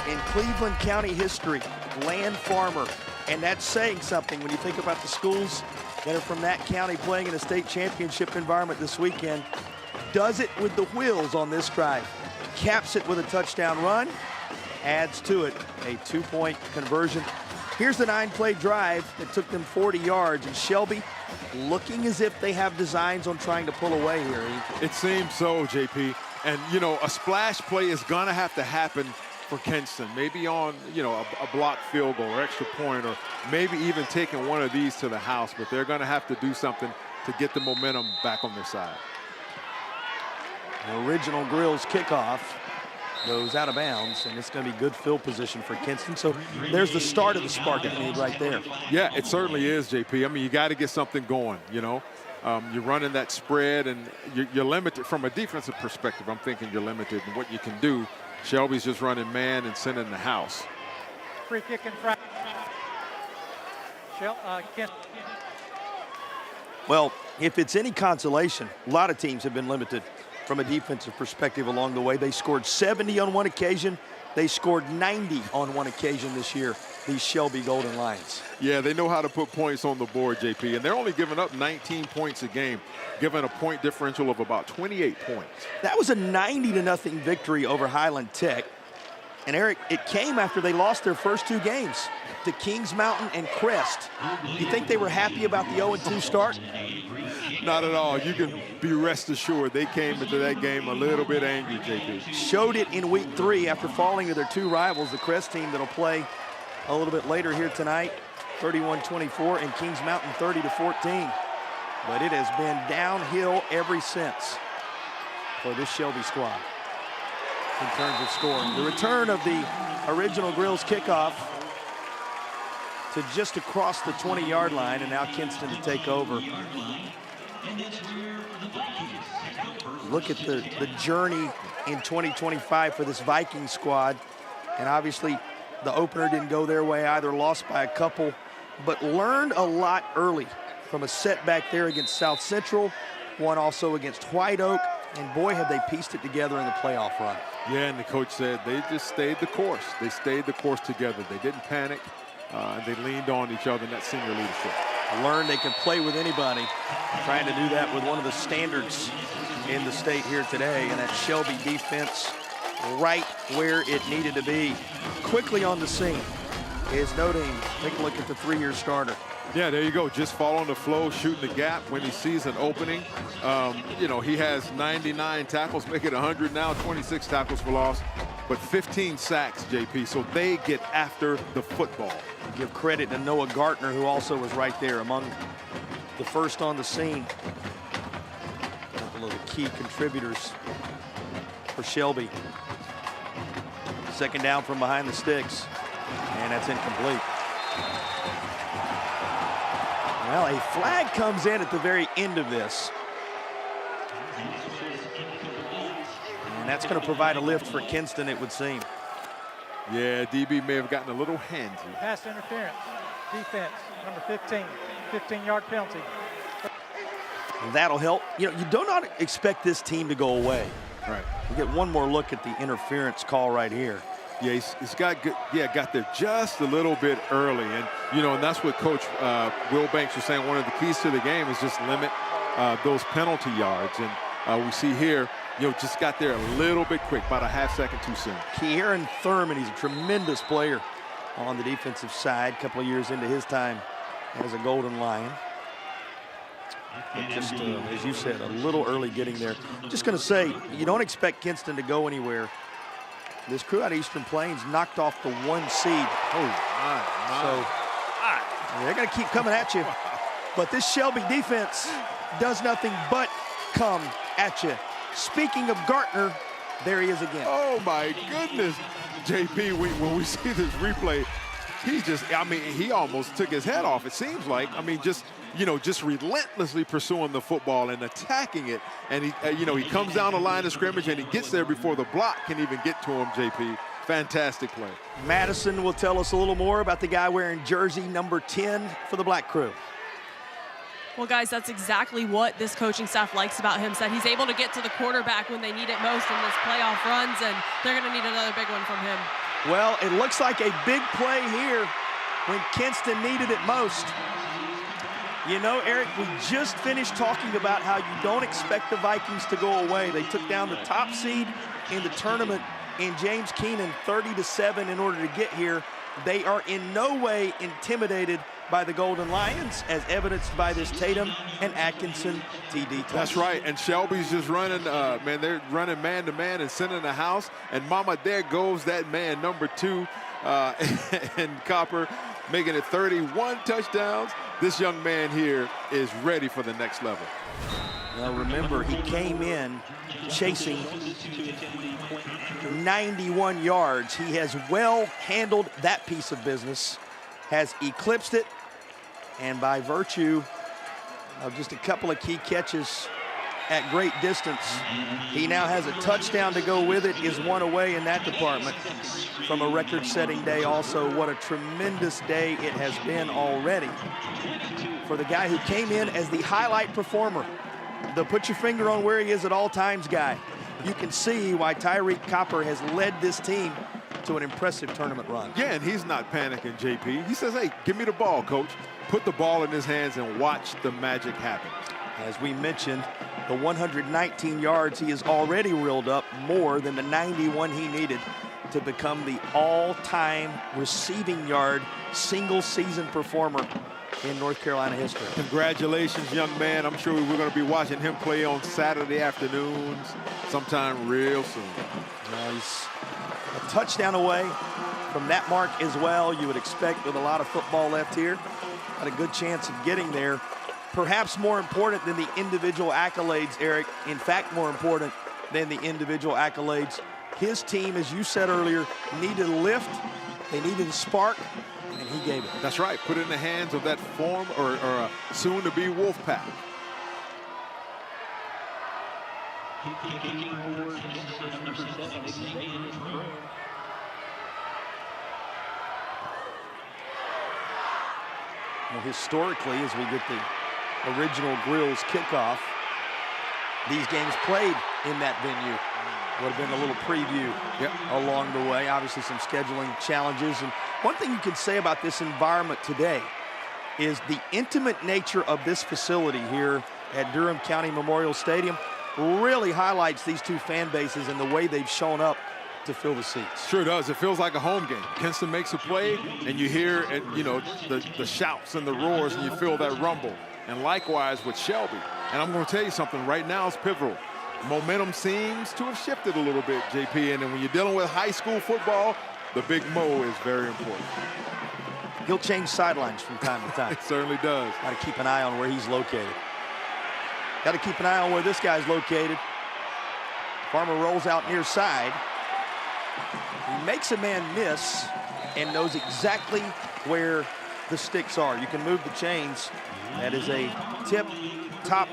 in Cleveland County history, Land Farmer. And that's saying something when you think about the schools that are from that county playing in a state championship environment this weekend. Does it with the wheels on this drive. Caps it with a touchdown run. Adds to it a 2-point conversion. Here's the 9-play drive that took them 40 yards. And Shelby looking as if they have designs on trying to pull away here. It seems so, JP. And, you know, a splash play is going to have to happen for Kinston. Maybe on, you know, a blocked field goal or extra point, or maybe even taking one of these to the house. But they're going to have to do something to get the momentum back on their side. The original Grills kickoff goes out of bounds, and it's going to be good field position for Kinston. So there's the start of the spark it need right there. Yeah, it certainly is, JP. I mean, you got to get something going, you know. You're running that spread, and you're limited from a defensive perspective. I'm thinking you're limited in what you can do. Shelby's just running man and sending the house. Free kick in front. Well, if it's any consolation, a lot of teams have been limited from a defensive perspective along the way. They scored 70 on one occasion. They scored 90 on one occasion this year, these Shelby Golden Lions. Yeah, they know how to put points on the board, JP, and they're only giving up 19 points a game, giving a point differential of about 28 points. That was a 90-0 victory over Highland Tech. And Eric, it came after they lost their first two games to Kings Mountain and Crest. You think they were happy about the 0-2 start? Not at all. You can be rest assured they came into that game a little bit angry, JP. Showed it in week 3 after falling to their two rivals, the Crest team that'll play a little bit later here tonight, 31-24, and Kings Mountain 30-14. But it has been downhill ever since for this Shelby squad in terms of scoring. The return of the original Grills kickoff to just across the 20-yard line, and now Kinston to take over. Look at the journey in 2025 for this Viking squad. And obviously, the opener didn't go their way either, lost by a couple, but learned a lot early from a setback there against South Central, one also against White Oak, and boy, have they pieced it together in the playoff run. Yeah, and the coach said they just stayed the course. They stayed the course together. They didn't panic, and they leaned on each other in that senior leadership. Learned they can play with anybody, trying to do that with one of the standards in the state here today, and that Shelby defense right where it needed to be. Quickly on the scene is No Dame. Take a look at the 3-year starter. Yeah, there you go. Just following the flow, shooting the gap when he sees an opening. You know, he has 99 tackles, make it 100 now, 26 tackles for loss, but 15 sacks, JP, so they get after the football. Give credit to Noah Gartner, who also was right there among the first on the scene. A couple of the key contributors for Shelby. Second down from behind the sticks, and that's incomplete. Well, a flag comes in at the very end of this. And that's going to provide a lift for Kinston, it would seem. Yeah, DB may have gotten a little handsy. Pass interference. Defense, number 15. 15-yard penalty. That'll help. You know, you do not expect this team to go away. Right. You get one more look at the interference call right here. Yeah, he's got good. Yeah, got there just a little bit early, and you know, and that's what Coach Will Banks was saying. One of the keys to the game is just limit those penalty yards, and we see here, you know, just got there a little bit quick, about a half second too soon. Kieran Thurman, he's a tremendous player on the defensive side. A couple of years into his time as a Golden Lion. But just, as you said, a little early getting there. Just going to say, you don't expect Kinston to go anywhere. This crew out of Eastern Plains knocked off the 1 seed. Oh, my. So they're going to keep coming at you. But this Shelby defense does nothing but come at you. Speaking of Gartner, there he is again. Oh, my goodness. JP, when we see this replay, he just, I mean, he almost took his head off, it seems like. I mean, just, you know, just relentlessly pursuing the football and attacking it. And he, you know, he comes down the line of scrimmage and he gets there before the block can even get to him, JP. Fantastic play. Madison will tell us a little more about the guy wearing jersey number 10 for the Black Crew. Well, guys, that's exactly what this coaching staff likes about him. Said he's able to get to the quarterback when they need it most in this playoff runs, and they're going to need another big one from him. Well, it looks like a big play here when Kinston needed it most. You know, Eric, we just finished talking about how you don't expect the Vikings to go away. They took down the top seed in the tournament in James Keenan 30-7 in order to get here. They are in no way intimidated by the Golden Lions, as evidenced by this Tatum and Atkinson TD touch. That's right, and Shelby's just running, man, they're running man-to-man and sending the house, and mama, there goes that man, number 2, and Copper, making it 31 touchdowns. This young man here is ready for the next level. Now remember, he came in chasing 91 yards. He has well handled that piece of business, has eclipsed it, and by virtue Just a couple of key catches at great distance. He now has a touchdown to go with it, is one away in that department from a record-setting day. Also, what a tremendous day it has been already for the guy who came in as the highlight performer, the put your finger on where he is at all times guy. You can see why Tyreek Copper has led this team to an impressive tournament run. Yeah, and he's not panicking, JP. He says, hey, give me the ball, coach. Put the ball in his hands and watch the magic happen. As we mentioned, the 119 yards he has already reeled up, more than the 91 he needed to become the all-time receiving yard single-season performer in North Carolina history. Congratulations, young man. I'm sure we're going to be watching him play on Saturday afternoons sometime real soon. He's a touchdown away from that mark as well. You would expect with a lot of football left here. Had a good chance of getting there. Perhaps more important than the individual accolades, Eric. In fact, more important than the individual accolades. His team, as you said earlier, needed a lift. They needed a spark, and he gave it. That's right. Put it in the hands of that or soon-to-be Wolf Pack. Well, historically, as we get the original Grills kickoff, these games played in that venue. Would have been a little preview along the way. Obviously, some scheduling challenges. And one thing you can say about this environment today is the intimate nature of this facility here at Durham County Memorial Stadium really highlights these two fan bases and the way they've shown up to fill the seats. Sure does. It feels like a home game. Kinston makes a play, and you hear, the shouts and the roars, and you feel that rumble. And likewise with Shelby. And I'm going to tell you something. Right now, it's pivotal. Momentum seems to have shifted a little bit, JP. And then when you're dealing with high school football, the big Mo is very important. He'll change sidelines from time to time. It certainly does. Got to keep an eye on where he's located. Got to keep an eye on where this guy's located. Farmer rolls out near side. He makes a man miss and knows exactly where the sticks are. You can move the chains. That is a tip-top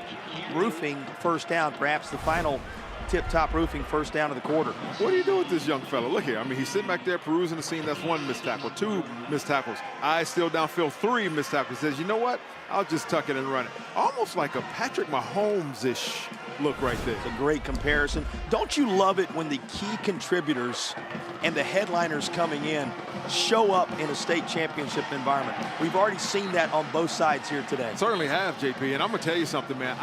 roofing first down, perhaps the final tip-top roofing first down of the quarter. What do you do with this young fella? Look here. I mean, he's sitting back there perusing the scene. That's one missed tackle, two missed tackles. Eyes still downfield, three missed tackles. He says, you know what? I'll just tuck it and run it. Almost like a Patrick Mahomes-ish look right there. It's a great comparison. Don't you love it when the key contributors and the headliners coming in show up in a state championship environment? We've already seen that on both sides here today. Certainly have, JP. And I'm going to tell you something, man.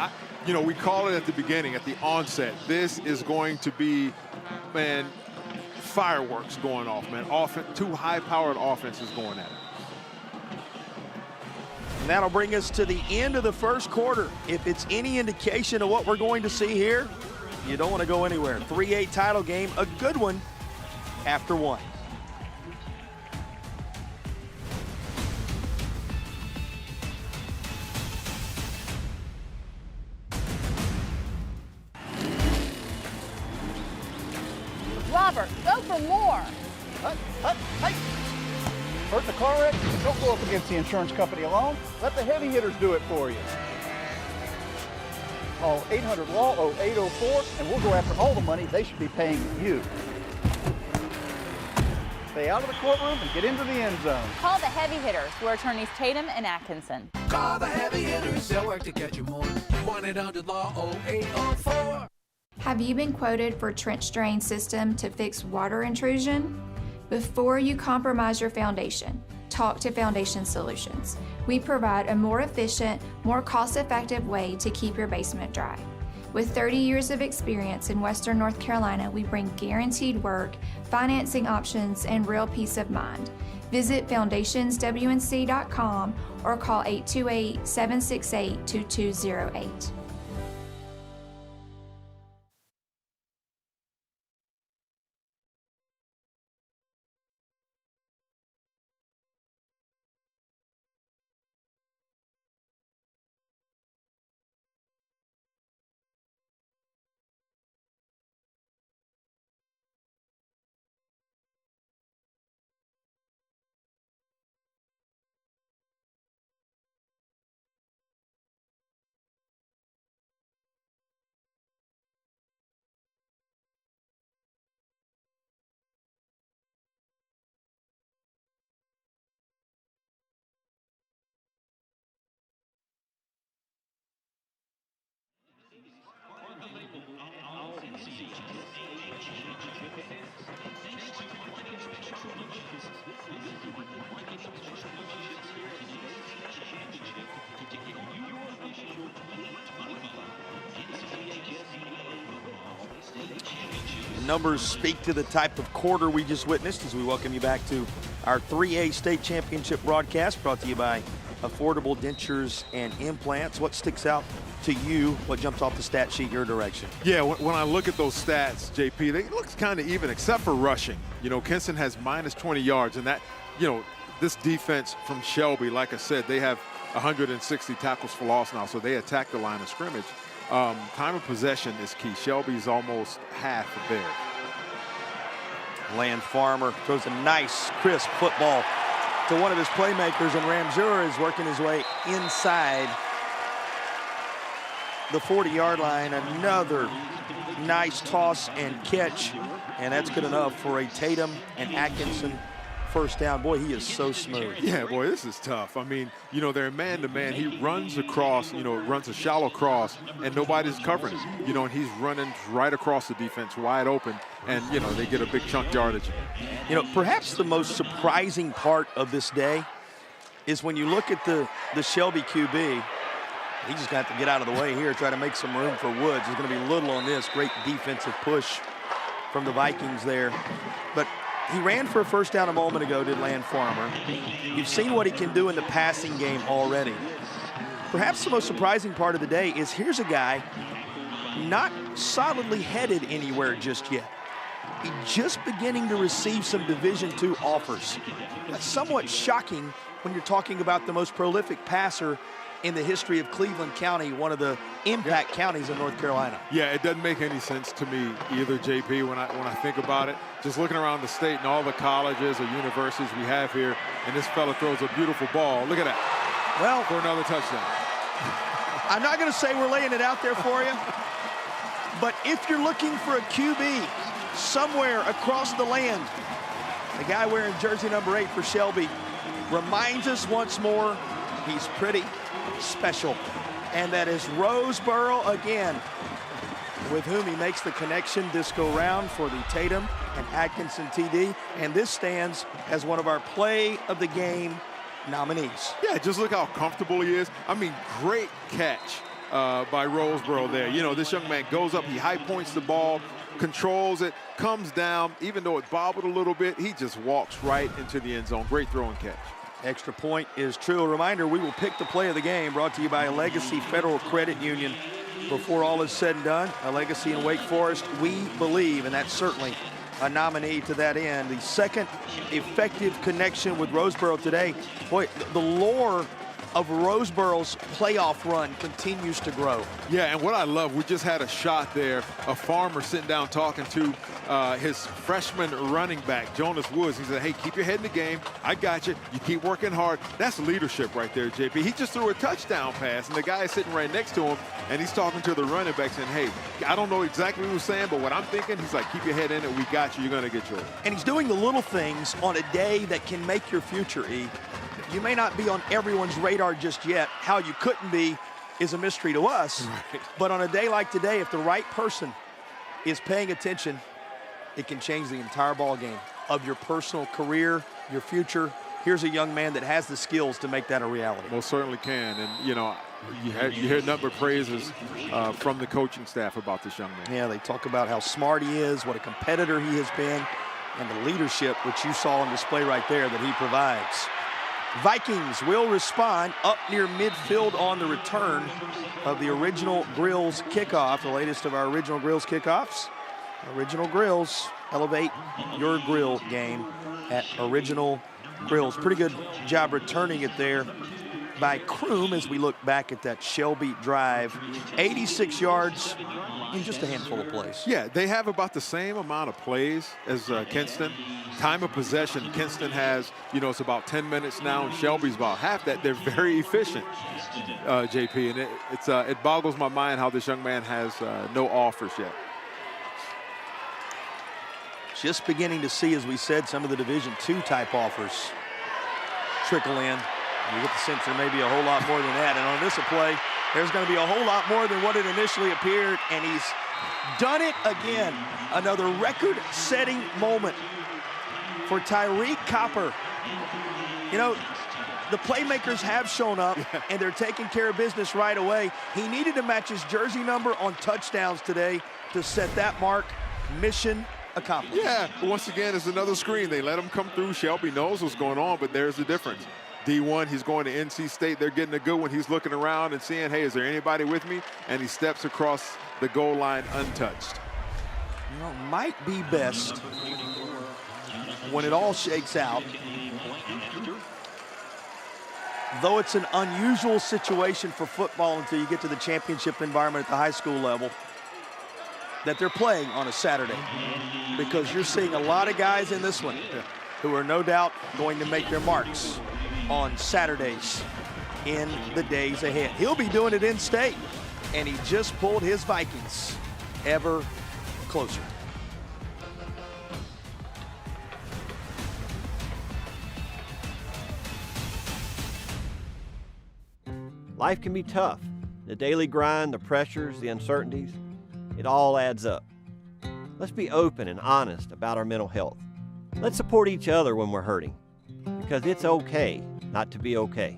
We call it at the beginning, at the onset. This is going to be, man, fireworks going off, man. Two high-powered offenses going at it. And that'll bring us to the end of the first quarter. If it's any indication of what we're going to see here, you don't want to go anywhere. 3-8 title game, a good one after one. Robert, go for more. Hey! Hurt in the car wreck? Don't go up against the insurance company alone. Let the heavy hitters do it for you. Call 800-LAW-0804, and we'll go after all the money they should be paying you. Stay out of the courtroom and get into the end zone. Call the heavy hitters. We're attorneys Tatum and Atkinson. Call the heavy hitters. They'll work to get you more. 1-800-LAW-0804. Have you been quoted for trench drain system to fix water intrusion? Before you compromise your foundation, talk to Foundation Solutions. We provide a more efficient, more cost-effective way to keep your basement dry. With 30 years of experience in Western North Carolina, we bring guaranteed work, financing options, and real peace of mind. Visit foundationswnc.com or call 828-768-2208. numbers speak to the type of quarter we just witnessed as we welcome you back to our 3A state championship broadcast, brought to you by Affordable Dentures and Implants. What sticks out to you? What jumps off the stat sheet your direction? Yeah, when I look at those stats, JP, they look kind of even except for rushing. You know, Kinston has minus 20 yards, and that, you know, this defense from Shelby, like I said, they have 160 tackles for loss now, so they attack the line of scrimmage. Time of possession is key. Shelby's almost half there. Land Farmer throws a nice, crisp football to one of his playmakers, and Ramseur is working his way inside the 40-yard line. Another nice toss and catch, and that's good enough for a Tatum and Atkinson first down. Boy, he is so smooth. Yeah, boy, this is tough. I mean, you know, they're man-to-man. He runs across, you know, runs a shallow cross, and nobody's covering him. You know, and he's running right across the defense, wide open, and, you know, they get a big chunk yardage. You know, perhaps the most surprising part of this day is when you look at the Shelby QB, he just got to get out of the way here, try to make some room for Woods. There's going to be little on this. Great defensive push from the Vikings there. But he ran for a first down a moment ago, did Land Farmer. You've seen what he can do in the passing game already. Perhaps the most surprising part of the day is here's a guy not solidly headed anywhere just yet. He's just beginning to receive some Division II offers. That's somewhat shocking when you're talking about the most prolific passer in the history of Cleveland County, one of the impact counties in North Carolina. Yeah, it doesn't make any sense to me either, JP, when I think about it. Just looking around the state and all the colleges or universities we have here, and this fella throws a beautiful ball. Look at that. Well, for another touchdown. I'm not going to say we're laying it out there for you, but if you're looking for a QB somewhere across the land, the guy wearing jersey number 8 for Shelby reminds us once more he's pretty special, and that is Roseboro again, with whom he makes the connection this go round for the Tatum and Atkinson TD, and this stands as one of our play of the game nominees. Yeah, just look how comfortable he is. I mean, great catch by Roseboro there. You know, this young man goes up, he high points the ball, controls it, comes down, even though it bobbled a little bit, he just walks right into the end zone. Great throw and catch. Extra point is true. A reminder, we will pick the play of the game, brought to you by Legacy Federal Credit Union. Before all is said and done, a Legacy in Wake Forest, we believe, and that's certainly a nominee to that end. The second effective connection with Roseboro today. Boy, the lore of Roseboro's playoff run continues to grow. Yeah, and what I love, we just had a shot there, a farmer sitting down talking to his freshman running back, Jonas Woods. He said, hey, keep your head in the game. I got you. You keep working hard. That's leadership right there, JP. He just threw a touchdown pass, and the guy is sitting right next to him, and he's talking to the running back saying, hey, I don't know exactly what he was saying, but what I'm thinking, he's like, keep your head in it. We got you. You're going to get yours. And he's doing the little things on a day that can make your future, E. You may not be on everyone's radar just yet. How you couldn't be is a mystery to us. Right. But on a day like today, if the right person is paying attention, it can change the entire ball game of your personal career, your future. Here's a young man that has the skills to make that a reality. Most certainly can. And, you know, you hear nothing but praises from the coaching staff about this young man. Yeah, they talk about how smart he is, what a competitor he has been, and the leadership, which you saw on display right there, that he provides. Vikings will respond up near midfield on the return of the Original Grills kickoff, the latest of our Original Grills kickoffs. Original Grills, elevate your grill game at Original Grills. Pretty good job returning it there by Kroom as we look back at that Shelby drive. 86 yards in just a handful of plays. Yeah, they have about the same amount of plays as Kinston. Time of possession, Kinston has, you know, it's about 10 minutes now, and Shelby's about half that. They're very efficient, JP, and it boggles my mind how this young man has no offers yet. Just beginning to see, as we said, some of the Division II type offers trickle in. You get the sense there may be a whole lot more than that. And on this play, there's going to be a whole lot more than what it initially appeared. And he's done it again. Another record-setting moment for Tyreek Copper. You know, the playmakers have shown up, and they're taking care of business right away. He needed to match his jersey number on touchdowns today to set that mark. Mission accomplished. Yeah, once again, it's another screen. They let him come through. Shelby knows what's going on, but there's the difference. D1, he's going to NC State. They're getting a good one. He's looking around and seeing, hey, is there anybody with me? And he steps across the goal line untouched. You know, might be best when it all shakes out. Though it's an unusual situation for football until you get to the championship environment at the high school level, that they're playing on a Saturday, because you're seeing a lot of guys in this one who are no doubt going to make their marks on Saturdays in the days ahead. He'll be doing it in state, and he just pulled his Vikings ever closer. Life can be tough. The daily grind, the pressures, the uncertainties, it all adds up. Let's be open and honest about our mental health. Let's support each other when we're hurting, because it's okay not to be okay.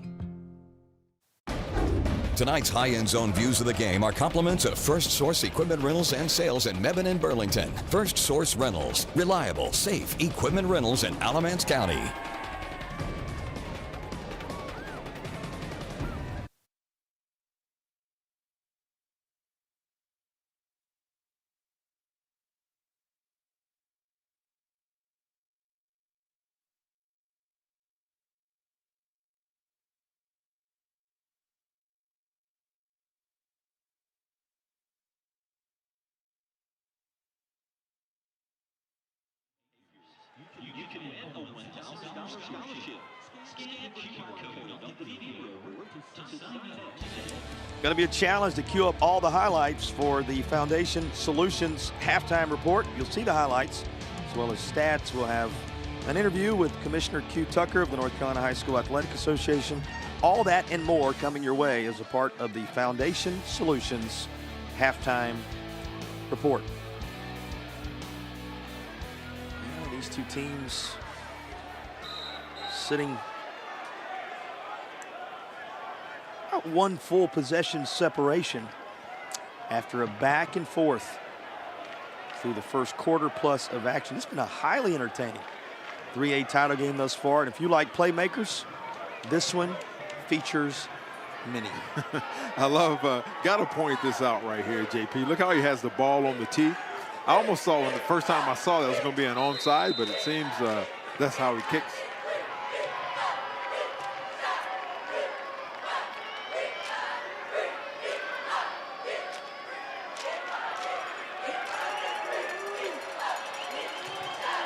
Tonight's high-end zone views of the game are compliments of First Source Equipment Rentals and Sales in Mebane and Burlington. First Source Rentals, reliable, safe equipment rentals in Alamance County. You can win a $1,000 scholarship. Scan QR code on the video to sign up today. Going to be a challenge to queue up all the highlights for the Foundation Solutions halftime report. You'll see the highlights as well as stats. We'll have an interview with Commissioner Q. Tucker of the North Carolina High School Athletic Association. All that and more coming your way as a part of the Foundation Solutions halftime report. These two teams sitting about one full possession separation after a back and forth through the first quarter plus of action. It's been a highly entertaining 3A title game thus far, and if you like playmakers, this one features many. I love, got to point this out right here, JP. Look how he has the ball on the tee. I almost saw when the first time I saw that it was going to be an onside, but it seems that's how he kicks.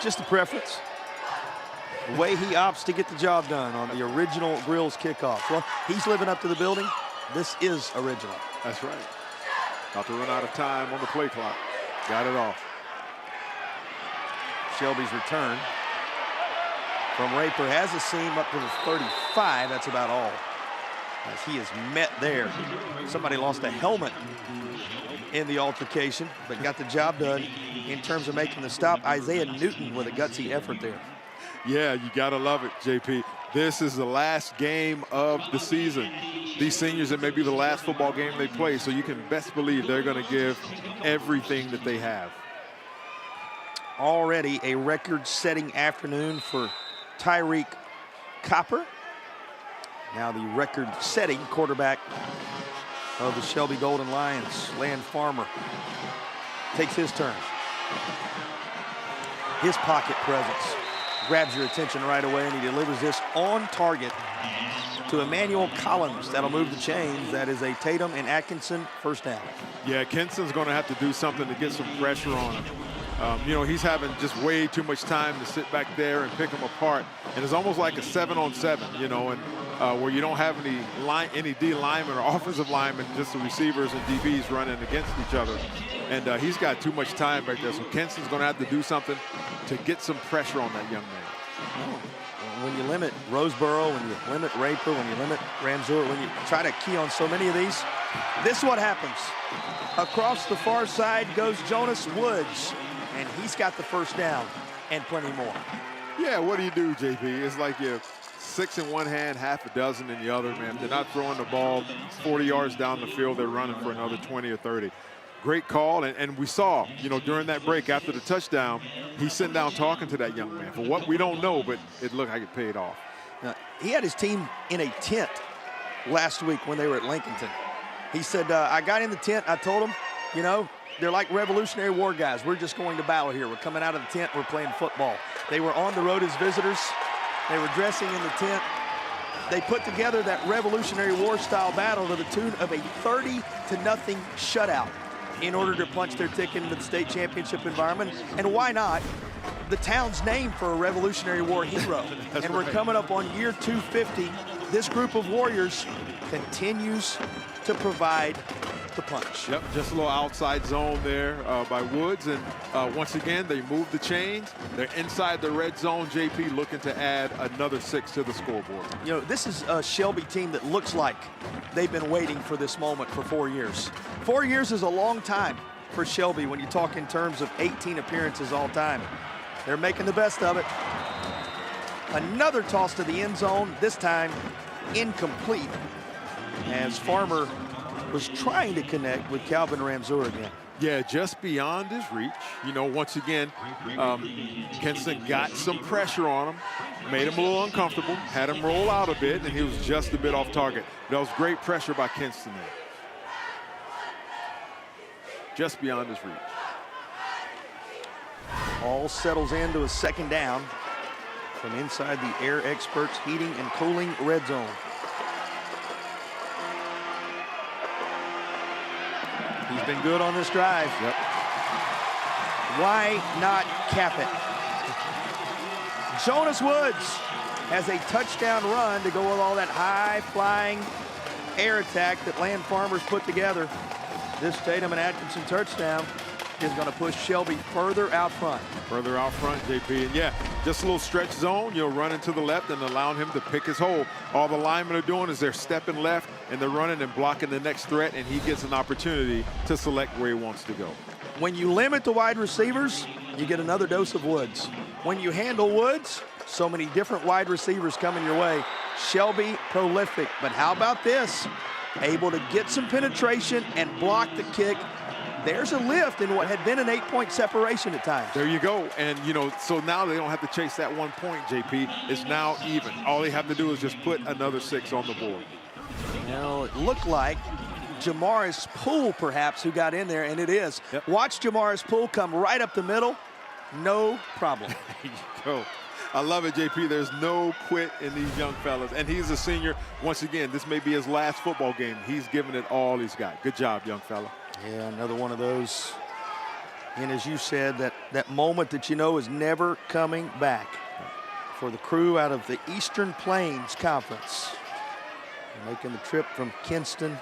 Just a preference. The way he opts to get the job done on the original Grills kickoff. Well, he's living up to the building. This is original. That's right. About to run out of time on the play clock. Got it off. Shelby's return from Raper has a seam up to the 35. That's about all, as he is met there. Somebody lost a helmet in the altercation, but got the job done in terms of making the stop. Isaiah Newton with a gutsy effort there. Yeah, you got to love it, JP. This is the last game of the season. These seniors, it may be the last football game they play, so you can best believe they're going to give everything that they have. Already a record-setting afternoon for Tyreek Copper. Now the record-setting quarterback of the Shelby Golden Lions, Land Farmer, takes his turn. His pocket presence grabs your attention right away, and he delivers this on target to Emmanuel Collins. That'll move the chains. That is a Tatum and Atkinson first down. Yeah, Kinston's going to have to do something to get some pressure on him. You know, he's having just way too much time to sit back there and pick them apart. And it's almost like a 7-on-7, you know, and where you don't have any D linemen or offensive linemen, just the receivers and DBs running against each other. And he's got too much time back there. So Kinston's going to have to do something to get some pressure on that young man. When you limit Roseboro, when you limit Raper, when you limit Ramseur, when you try to key on so many of these, this is what happens. Across the far side goes Jonas Woods, and he's got the first down and plenty more. Yeah, what do you do, JP? It's like you have 6 in one hand, half a dozen in the other, man. They're not throwing the ball 40 yards down the field. They're running for another 20 or 30. great call. And we saw, you know, during that break after the touchdown, he's sitting down talking to that young man. For what we don't know, but it looked like it paid off. Now, he had his team in a tent last week when they were at Lincolnton. He said, I got in the tent, I told them, you know, they're like Revolutionary War guys. We're just going to battle here. We're coming out of the tent, we're playing football. They were on the road as visitors. They were dressing in the tent. They put together that Revolutionary War style battle to the tune of a 30-0 shutout in order to punch their ticket into the state championship environment. And why not? The town's named for a Revolutionary War hero. And we're coming up on year 250. This group of warriors continues to provide the punch. Yep, just a little outside zone there by Woods. And once again, they move the chains. They're inside the red zone. JP looking to add another 6 to the scoreboard. You know, this is a Shelby team that looks like they've been waiting for this moment for 4 years. 4 years is a long time for Shelby when you talk in terms of 18 appearances all time. They're making the best of it. Another toss to the end zone, this time incomplete, as Farmer was trying to connect with Calvin Ramsur again. Yeah, just beyond his reach. You know, once again, Kinston got some pressure on him, made him a little uncomfortable, had him roll out a bit, and he was just a bit off target. That was great pressure by Kinston there. Just beyond his reach. All settles into a second down from inside the Air Experts Heating and Cooling red zone. He's been good on this drive. Yep. Why not cap it? Jonas Woods has a touchdown run to go with all that high-flying air attack that Land Farmers put together. This Tatum and Atkinson touchdown is going to push Shelby further out front. Further out front, JP. And yeah, just a little stretch zone. You'll run into the left and allowing him to pick his hole. All the linemen are doing is they're stepping left and they're running and blocking the next threat, and he gets an opportunity to select where he wants to go. When you limit the wide receivers, you get another dose of Woods. When you handle Woods, so many different wide receivers coming your way. Shelby prolific, but how about this? Able to get some penetration and block the kick. There's a lift in what had been an 8-point separation at times. There you go. And, you know, so now they don't have to chase that 1 point, JP. It's now even. All they have to do is just put another 6 on the board. Now, it looked like Jamaris Poole, perhaps, who got in there, and it is. Yep. Watch Jamaris Poole come right up the middle. No problem. There you go. I love it, JP. There's no quit in these young fellas. And he's a senior. Once again, this may be his last football game. He's giving it all he's got. Good job, young fella. Yeah, another one of those. And as you said, that moment that you know is never coming back for the crew out of the Eastern Plains Conference. Making the trip from Kinston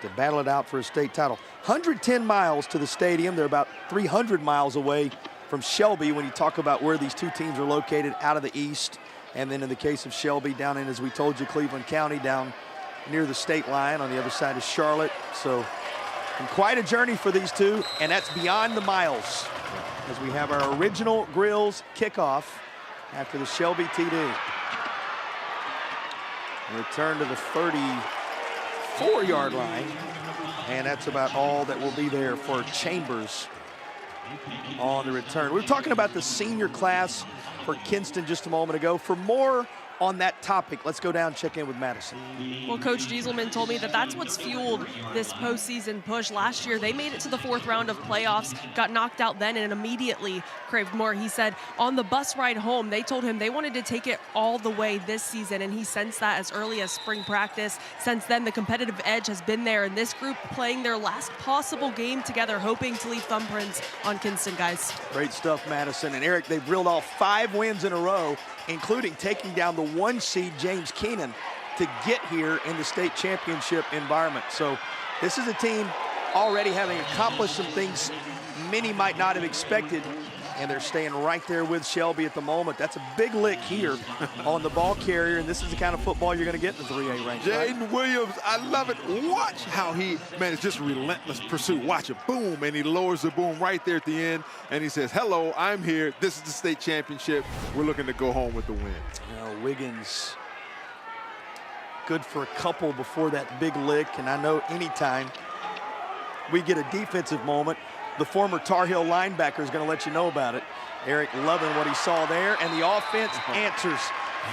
to battle it out for a state title. 110 miles to the stadium. They're about 300 miles away from Shelby when you talk about where these two teams are located out of the East. And then in the case of Shelby, down in, as we told you, Cleveland County, down near the state line on the other side of Charlotte. So, and quite a journey for these two, and that's beyond the miles as we have our original Grills kickoff after the Shelby TD. Return to the 34-yard line, and that's about all that will be there for Chambers on the return. We were talking about the senior class for Kinston just a moment ago. For more on that topic, let's go down and check in with Madison. Well, Coach Gieselman told me that that's what's fueled this postseason push. Last year, they made it to the 4th round of playoffs, got knocked out then, and immediately craved more. He said on the bus ride home, they told him they wanted to take it all the way this season, and he sensed that as early as spring practice. Since then, the competitive edge has been there, and this group playing their last possible game together, hoping to leave thumbprints on Kinston, guys. Great stuff, Madison. And Eric, they've reeled off 5 wins in a row, including taking down the 1 seed James Keenan to get here in the state championship environment. So this is a team already having accomplished some things many might not have expected, and they're staying right there with Shelby at the moment. That's a big lick here on the ball carrier, and this is the kind of football you're going to get in the 3A range. Jaden right? Williams, I love it. Watch how he, man, it's just relentless pursuit. Watch it, boom, and he lowers the boom right there at the end, and he says, hello, I'm here. This is the state championship. We're looking to go home with the win. You know, Wiggins, good for a couple before that big lick, and I know anytime we get a defensive moment, the former Tar Heel linebacker is going to let you know about it. Eric loving what he saw there, and the offense answers.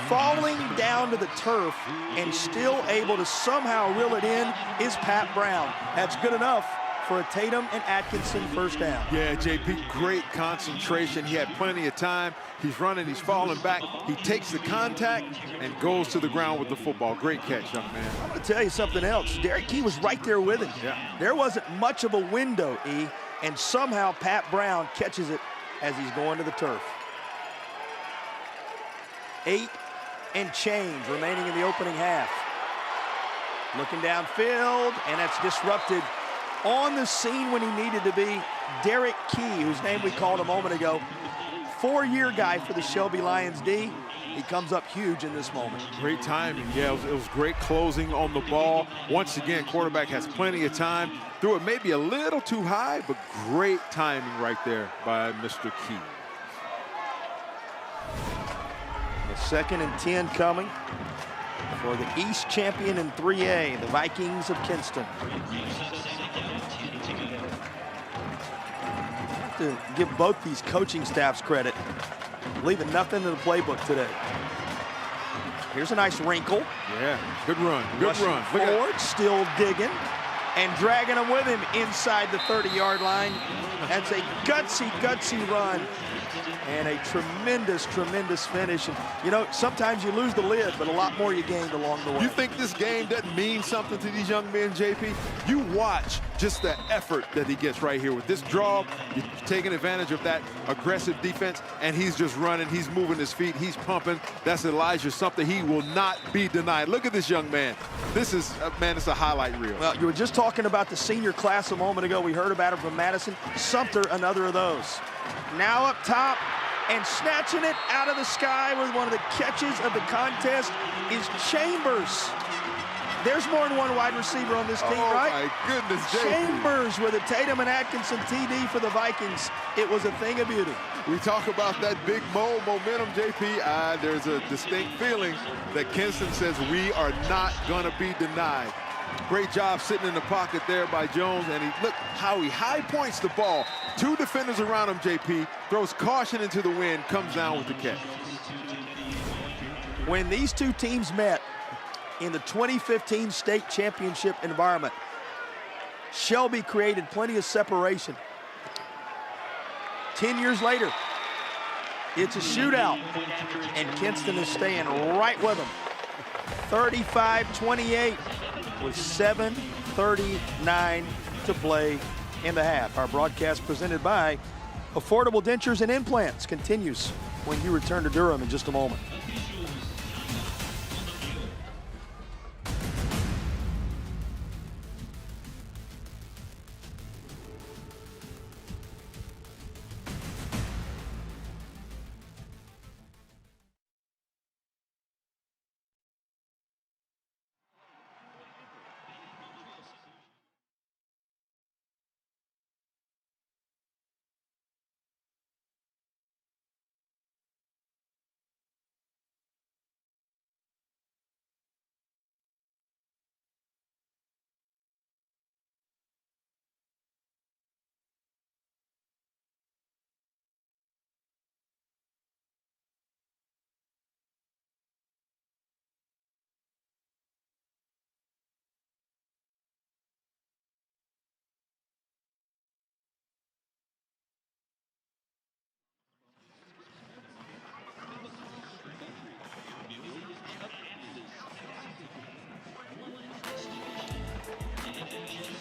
Falling down to the turf and still able to somehow reel it in is Pat Brown. That's good enough for a Tatum and Atkinson first down. Yeah, JP, great concentration. He had plenty of time. He's running, he's falling back. He takes the contact and goes to the ground with the football. Great catch, young man. I'm going to tell you something else. Derek Key was right there with him. Yeah. There wasn't much of a window, E, and somehow Pat Brown catches it as he's going to the turf. 8 and change remaining in the opening half. Looking downfield, and that's disrupted on the scene when he needed to be. Derek Key, whose name we called a moment ago, 4-year guy for the Shelby Lions D. He comes up huge in this moment. Great timing. Yeah, it was great closing on the ball. Once again, quarterback has plenty of time. Threw it maybe a little too high, but great timing right there by Mr. Key. The 2nd and 10 coming for the East champion in 3A, the Vikings of Kinston. Have to give both these coaching staffs credit, leaving nothing in the playbook today. Here's a nice wrinkle. Yeah, good run, good run. Forward, still digging and dragging him with him inside the 30-yard line. That's a gutsy, gutsy run. And a tremendous, tremendous finish. And, you know, sometimes you lose the lid, but a lot more you gained along the way. You think this game doesn't mean something to these young men, JP? You watch just the effort that he gets right here with this draw. You're taking advantage of that aggressive defense, and he's just running. He's moving his feet. He's pumping. That's Elijah, something he will not be denied. Look at this young man. This is, man, it's a highlight reel. Well, you were just talking about the senior class a moment ago. We heard about it from Madison. Sumter, another of those. Now up top and snatching it out of the sky with one of the catches of the contest is Chambers. There's more than one wide receiver on this team, right? Oh, my goodness, JP. Chambers with a Tatum and Atkinson TD for the Vikings. It was a thing of beauty. We talk about that big momentum, JP. There's a distinct feeling that Kinston says we are not going to be denied. Great job sitting in the pocket there by Jones, and look how he high points the ball. 2 defenders around him, JP, throws caution into the wind, comes down with the catch. When these two teams met in the 2015 state championship environment, Shelby created plenty of separation. 10 years later, it's a shootout, and Kinston is staying right with them. 35-28 with 7:39 to play in the half. Our broadcast presented by Affordable Dentures and Implants continues when you return to Durham in just a moment.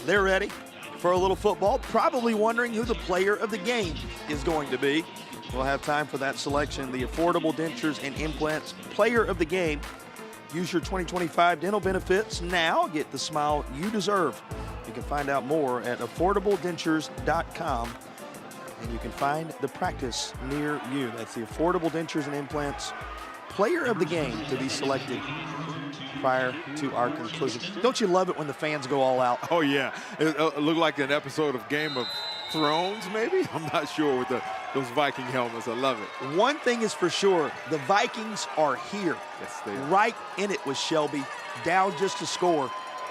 They're ready for a little football, probably wondering who the player of the game is going to be. We'll have time for that selection. The Affordable Dentures and Implants Player of the Game. Use your 2025 dental benefits now. Get the smile you deserve. You can find out more at affordabledentures.com, and you can find the practice near you. That's the Affordable Dentures and Implants Player of the Game to be selected prior to our conclusion. Don't you love it when the fans go all out? Oh, yeah. It looked like an episode of Game of Thrones, maybe? I'm not sure with those Viking helmets. I love it. One thing is for sure, the Vikings are here. Yes, they are. Right in it with Shelby, down just to score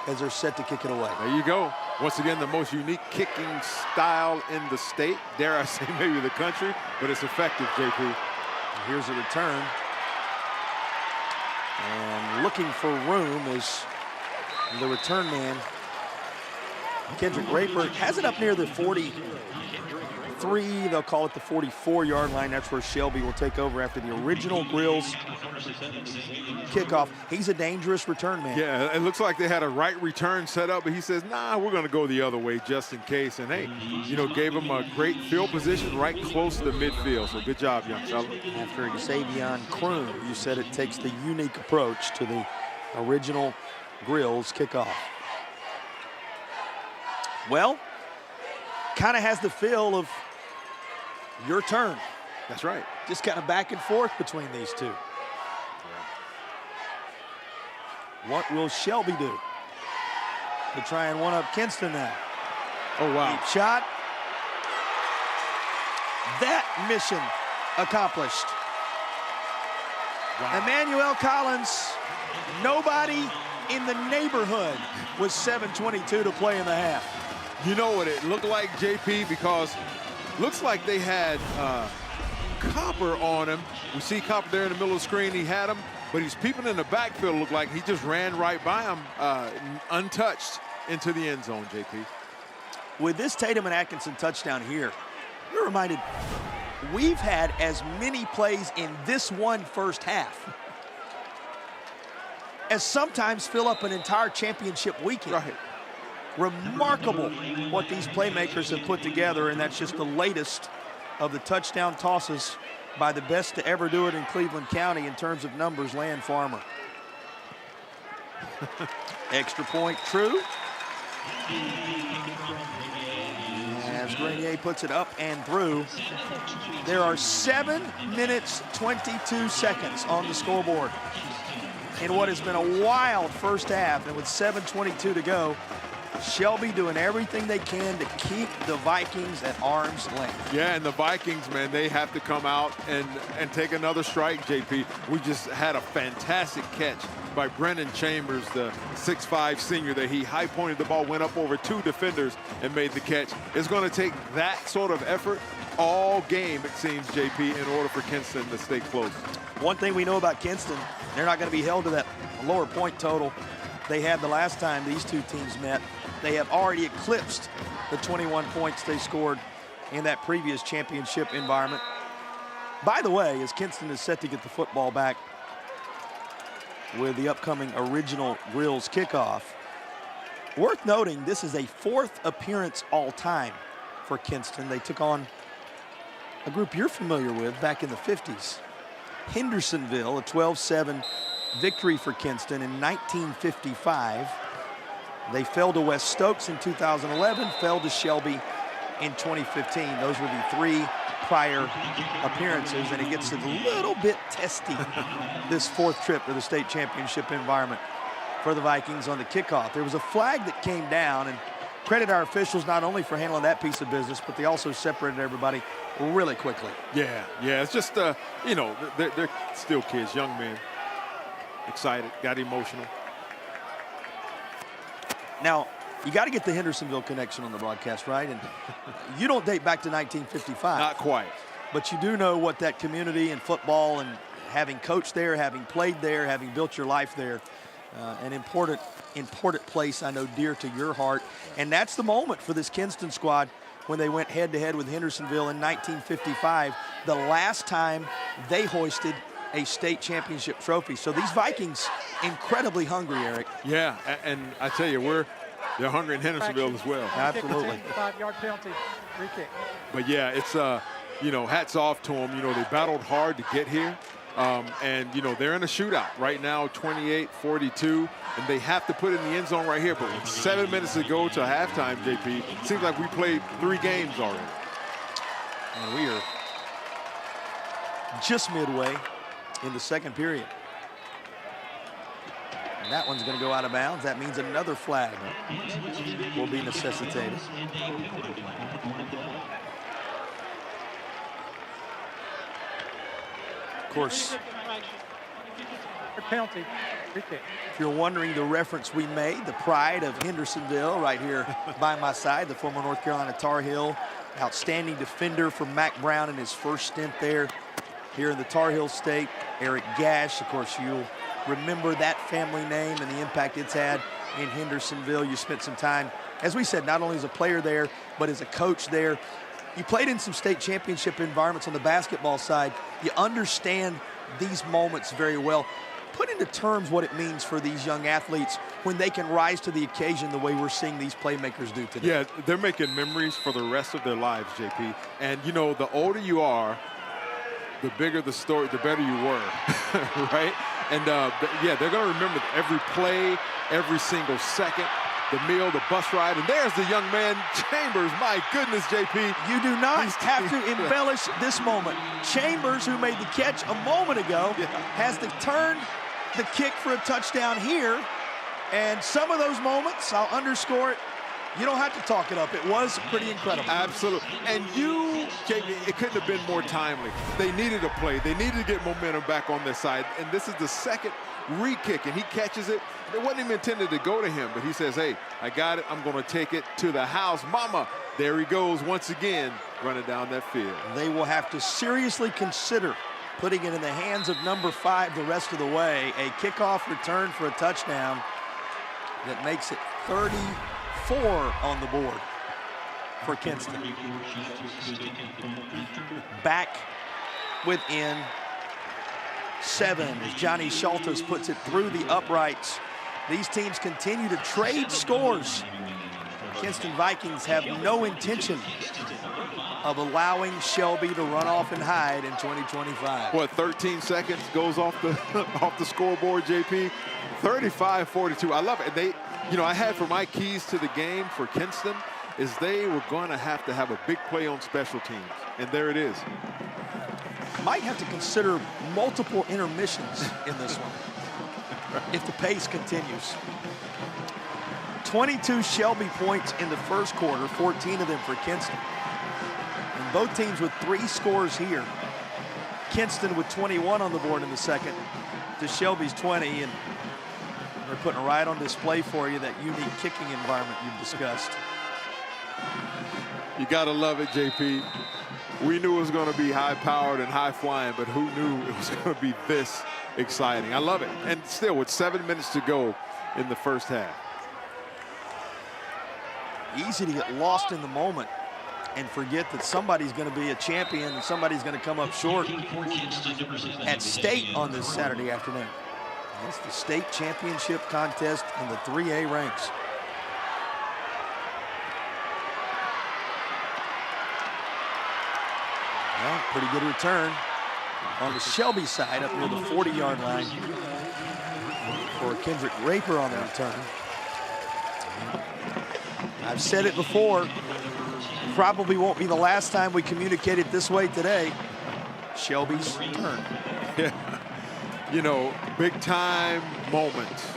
as they're set to kick it away. There you go. Once again, the most unique kicking style in the state, dare I say maybe the country, but it's effective, JP. Here's a return. And looking for room is the return man, Kendrick Raper. Has it up near the 43, they'll call it the 44-yard line. That's where Shelby will take over after the original Grills kickoff. He's a dangerous return man. Yeah, it looks like they had a right return set up, but he says, nah, we're going to go the other way just in case. And, hey, gave him a great field position right close to the midfield. So good job, young fella. After Xavier Kroon, you said it takes the unique approach to the original Grills kickoff. Well, kind of has the feel of your turn. That's right. Just kind of back and forth between these two. What will Shelby do to try and one-up Kinston now? Oh, wow. Deep shot. That mission accomplished. Wow. Emmanuel Collins, nobody in the neighborhood with 7:22 to play in the half. You know what it looked like, JP, because looks like they had Copper on him. We see Copper there in the middle of the screen. He had him, but he's peeping in the backfield. Looked like he just ran right by him, untouched, into the end zone, JP. With this Tatum and Atkinson touchdown here, you're reminded we've had as many plays in this one first half as sometimes fill up an entire championship weekend. Right. Remarkable what these playmakers have put together, and that's just the latest of the touchdown tosses by the best to ever do it in Cleveland County in terms of numbers, Land Farmer. Extra point, true. As Grenier puts it up and through. There are 7 minutes, 22 seconds on the scoreboard in what has been a wild first half, and with 7:22 to go, Shelby doing everything they can to keep the Vikings at arm's length. Yeah, and the Vikings, man, they have to come out and take another strike, JP. We just had a fantastic catch by Brennan Chambers, the 6'5" senior, that he high-pointed the ball, went up over 2 defenders and made the catch. It's going to take that sort of effort all game, it seems, JP, in order for Kinston to stay close. One thing we know about Kinston, they're not going to be held to that lower point total they had the last time these two teams met. They have already eclipsed the 21 points they scored in that previous championship environment. By the way, as Kinston is set to get the football back with the upcoming original Grills kickoff, worth noting this is a 4th appearance all-time for Kinston. They took on a group you're familiar with back in the 50s. Hendersonville, a 12-7 victory for Kinston in 1955. They fell to West Stokes in 2011, fell to Shelby in 2015. Those were the 3 prior appearances, and it gets a little bit testy this 4th trip to the state championship environment for the Vikings on the kickoff. There was a flag that came down, and credit our officials not only for handling that piece of business, but they also separated everybody really quickly. Yeah, it's just, they're still kids, young men. Excited, got emotional. Now, you got to get the Hendersonville connection on the broadcast, right? And you don't date back to 1955. Not quite. But you do know what that community and football, and having coached there, having played there, having built your life there, an important place, I know, dear to your heart. And that's the moment for this Kinston squad when they went head-to-head with Hendersonville in 1955, the last time they hoisted a state championship trophy. So these Vikings, incredibly hungry, Eric. Yeah, and I tell you, they're hungry in Hendersonville as well. Absolutely. 5-yard penalty, free kick. But yeah, it's hats off to them. They battled hard to get here, and they're in a shootout right now, 28-42, and they have to put it in the end zone right here. But with 7 minutes to go to halftime, JP, it seems like we played 3 games already. And we are just midway in the second period. And that one's going to go out of bounds. That means another flag will be necessitated. Of course, Penalty. Free kick. If you're wondering the reference we made, the pride of Hendersonville right here by my side, the former North Carolina Tar Heel, outstanding defender for Mac Brown in his first stint there here in the Tar Heel State. Eric Gash, of course, you'll remember that family name and the impact it's had in Hendersonville. You spent some time, as we said, not only as a player there, but as a coach there. You played in some state championship environments on the basketball side. You understand these moments very well. Put into terms what it means for these young athletes when they can rise to the occasion the way we're seeing these playmakers do today. Yeah, they're making memories for the rest of their lives, JP. And, you know, the older you are, the bigger the story, the better you were, right? And, yeah, they're going to remember every play, every single second, the meal, the bus ride. And there's the young man, Chambers. My goodness, JP. You do not have to embellish this moment. Chambers, who made the catch a moment ago, has to turn the kick for a touchdown here. And some of those moments, I'll underscore it, you don't have to talk it up. It was pretty incredible. Absolutely. And you, JP, it couldn't have been more timely. They needed a play. They needed to get momentum back on their side. And this is the second re-kick, and he catches it. It wasn't even intended to go to him, but he says, hey, I got it. I'm going to take it to the house. Mama, there he goes once again, running down that field. They will have to seriously consider putting it in the hands of number 5 the rest of the way. A kickoff return for a touchdown that makes it 34 on the board for Kinston. Back within 7 as Johnny Schultes puts it through the uprights. These teams continue to trade scores. Kinston Vikings have no intention of allowing Shelby to run off and hide in 2025. What, 13 seconds goes off the off the scoreboard, JP? 35-42. I love it. And they, you know, I had for my keys to the game for Kinston is they were going to have a big play on special teams. And there it is. Might have to consider multiple intermissions in this one if the pace continues. 22 Shelby points in the first quarter, 14 of them for Kinston. And both teams with 3 scores here. Kinston with 21 on the board in the second to Shelby's 20, and they're putting right on display for you that unique kicking environment you've discussed. You gotta love it, JP. We knew it was going to be high-powered and high-flying, but who knew it was going to be this exciting? I love it. And still, with 7 minutes to go in the first half. Easy to get lost in the moment and forget that somebody's going to be a champion and somebody's going to come up short at state on this Saturday afternoon. It's the state championship contest in the 3A ranks. Well, pretty good return on the Shelby side up near the 40-yard line for Kendrick Raper on the return. I've said it before, probably won't be the last time we communicate it this way today. Shelby's turn. Yeah. You know, big-time moments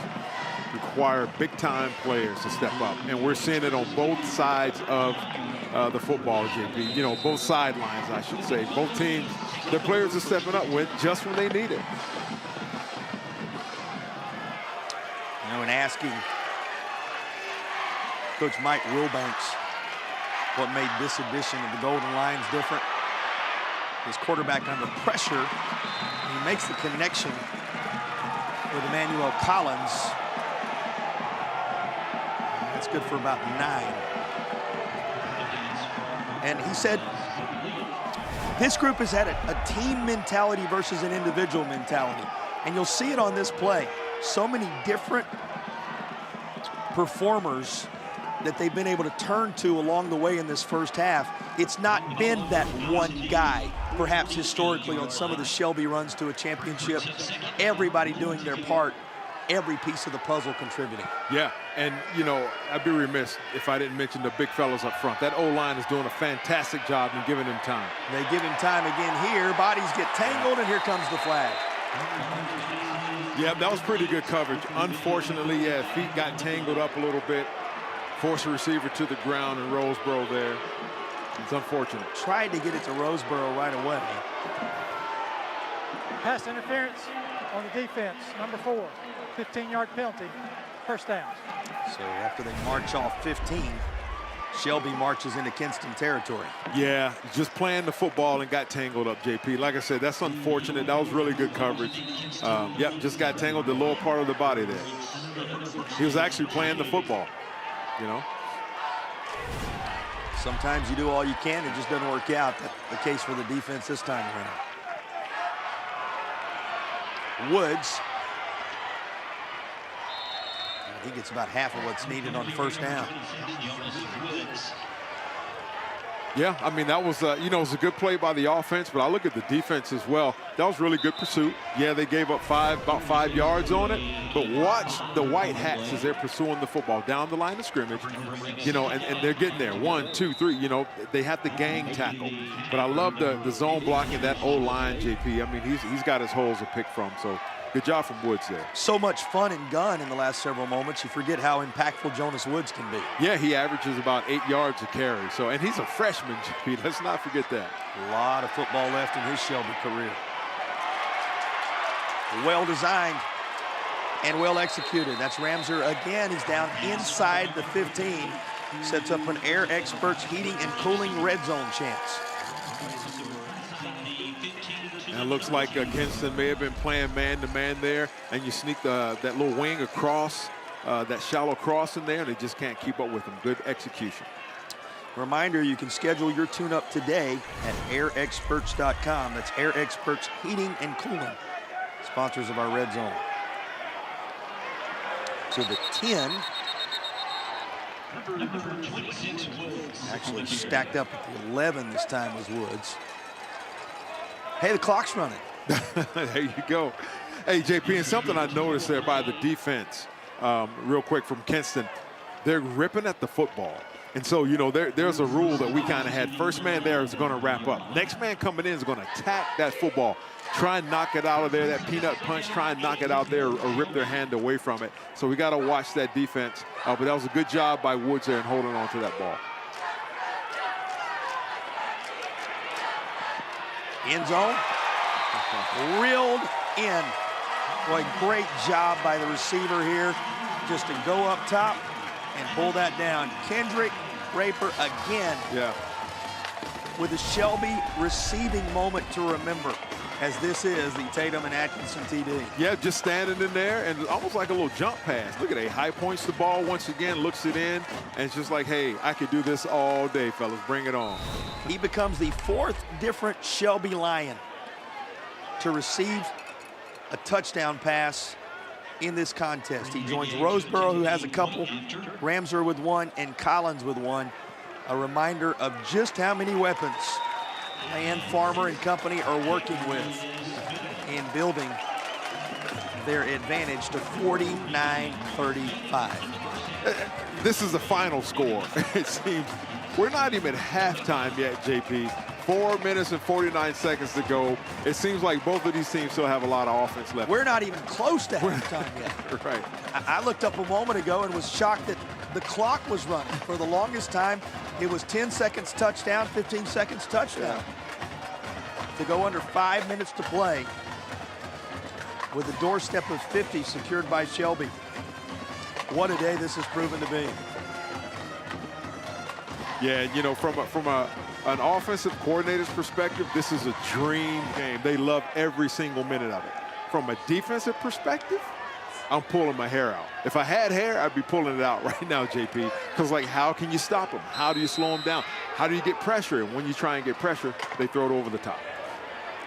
require big-time players to step up. And we're seeing it on both sides of the football, JP. You know, both sidelines, I should say. Both teams, their players are stepping up just when they need it. You know, and asking Coach Mike Wilbanks what made this edition of the Golden Lions different. His quarterback under pressure. He makes the connection with Emmanuel Collins. That's good for about 9. And he said this group has had a team mentality versus an individual mentality. And you'll see it on this play. So many different performers that they've been able to turn to along the way in this first half. It's not been that one guy, perhaps historically on some of the Shelby runs to a championship. Everybody doing their part, every piece of the puzzle contributing. Yeah, and you know, I'd be remiss if I didn't mention the big fellas up front. That O-line is doing a fantastic job in giving him time. They give him time again here. Bodies get tangled, and here comes the flag. Yeah, that was pretty good coverage. Unfortunately, yeah, feet got tangled up a little bit. Forced the receiver to the ground in Roseboro there. It's unfortunate. Tried to get it to Roseboro right away. Pass interference. on the defense, number 4, 15-yard penalty, first down. So after they march off 15, Shelby marches into Kinston territory. Yeah, just playing the football and got tangled up, JP. Like I said, that's unfortunate. That was really good coverage. Yep, just got tangled the lower part of the body there. He was actually playing the football, you know. Sometimes you do all you can, it just doesn't work out. That's the case for the defense this time around. Woods. He gets about half of what's needed on first down. Yeah, I mean, that was, you know, it was a good play by the offense, but I look at the defense as well. That was really good pursuit. Yeah, they gave up about 5 yards on it, but watch the white hats as they're pursuing the football down the line of scrimmage, you know, and they're getting there. 1, 2, 3, you know, they have the gang tackle. But I love the zone blocking that O-line, JP. I mean, he's got his holes to pick from, so good job from Woods there. So much fun and gun in the last several moments. You forget how impactful Jonas Woods can be. Yeah, he averages about 8 yards a carry. So, and he's a freshman, JP. Let's not forget that. A lot of football left in his Shelby career. Well designed and well executed. That's Ramser again. He's down inside the 15. Sets up an Air Experts heating and cooling red zone chance. And it looks like Kinston may have been playing man-to-man there, and you sneak that little wing across, that shallow cross in there, and they just can't keep up with him. Good execution. Reminder, you can schedule your tune-up today at airexperts.com. That's Air Experts Heating and Cooling, sponsors of our red zone. To the 10. Actually stacked up at the 11 this time was Woods. Hey, the clock's running. There you go. Hey, JP, and something I noticed there by the defense, real quick from Kinston, they're ripping at the football. And so, you know, there's a rule that we kind of had. First man there is going to wrap up. Next man coming in is going to attack that football, try and knock it out of there, that peanut punch, try and knock it out there or rip their hand away from it. So we got to watch that defense. But that was a good job by Woods there in holding on to that ball. End zone, reeled in. Boy, great job by the receiver here, just to go up top and pull that down. Kendrick Raper again. Yeah. With a Shelby receiving moment to remember, as this is the Tatum and Atkinson TD. Yeah, just standing in there and almost like a little jump pass. Look at it, high points the ball once again, looks it in, and it's just like, hey, I could do this all day, fellas. Bring it on. He becomes the 4th different Shelby Lion to receive a touchdown pass in this contest. He joins Roseboro, who has a couple, Ramser with 1, and Collins with 1. A reminder of just how many weapons Land, Farmer, and company are working with in building their advantage to 49-35. This is the final score. It seems we're not even at halftime yet, JP. 4 minutes and 49 seconds to go. It seems like both of these teams still have a lot of offense left. We're not even close to halftime yet. Right. I looked up a moment ago and was shocked that the clock was running. For the longest time, it was 10 seconds touchdown, 15 seconds touchdown. To go under 5 minutes to play with a doorstep of 50 secured by Shelby. What a day this has proven to be. Yeah, you know, from an offensive coordinator's perspective, this is a dream game. They love every single minute of it. From a defensive perspective, I'm pulling my hair out. If I had hair, I'd be pulling it out right now, JP. Because, like, how can you stop them? How do you slow them down? How do you get pressure? And when you try and get pressure, they throw it over the top.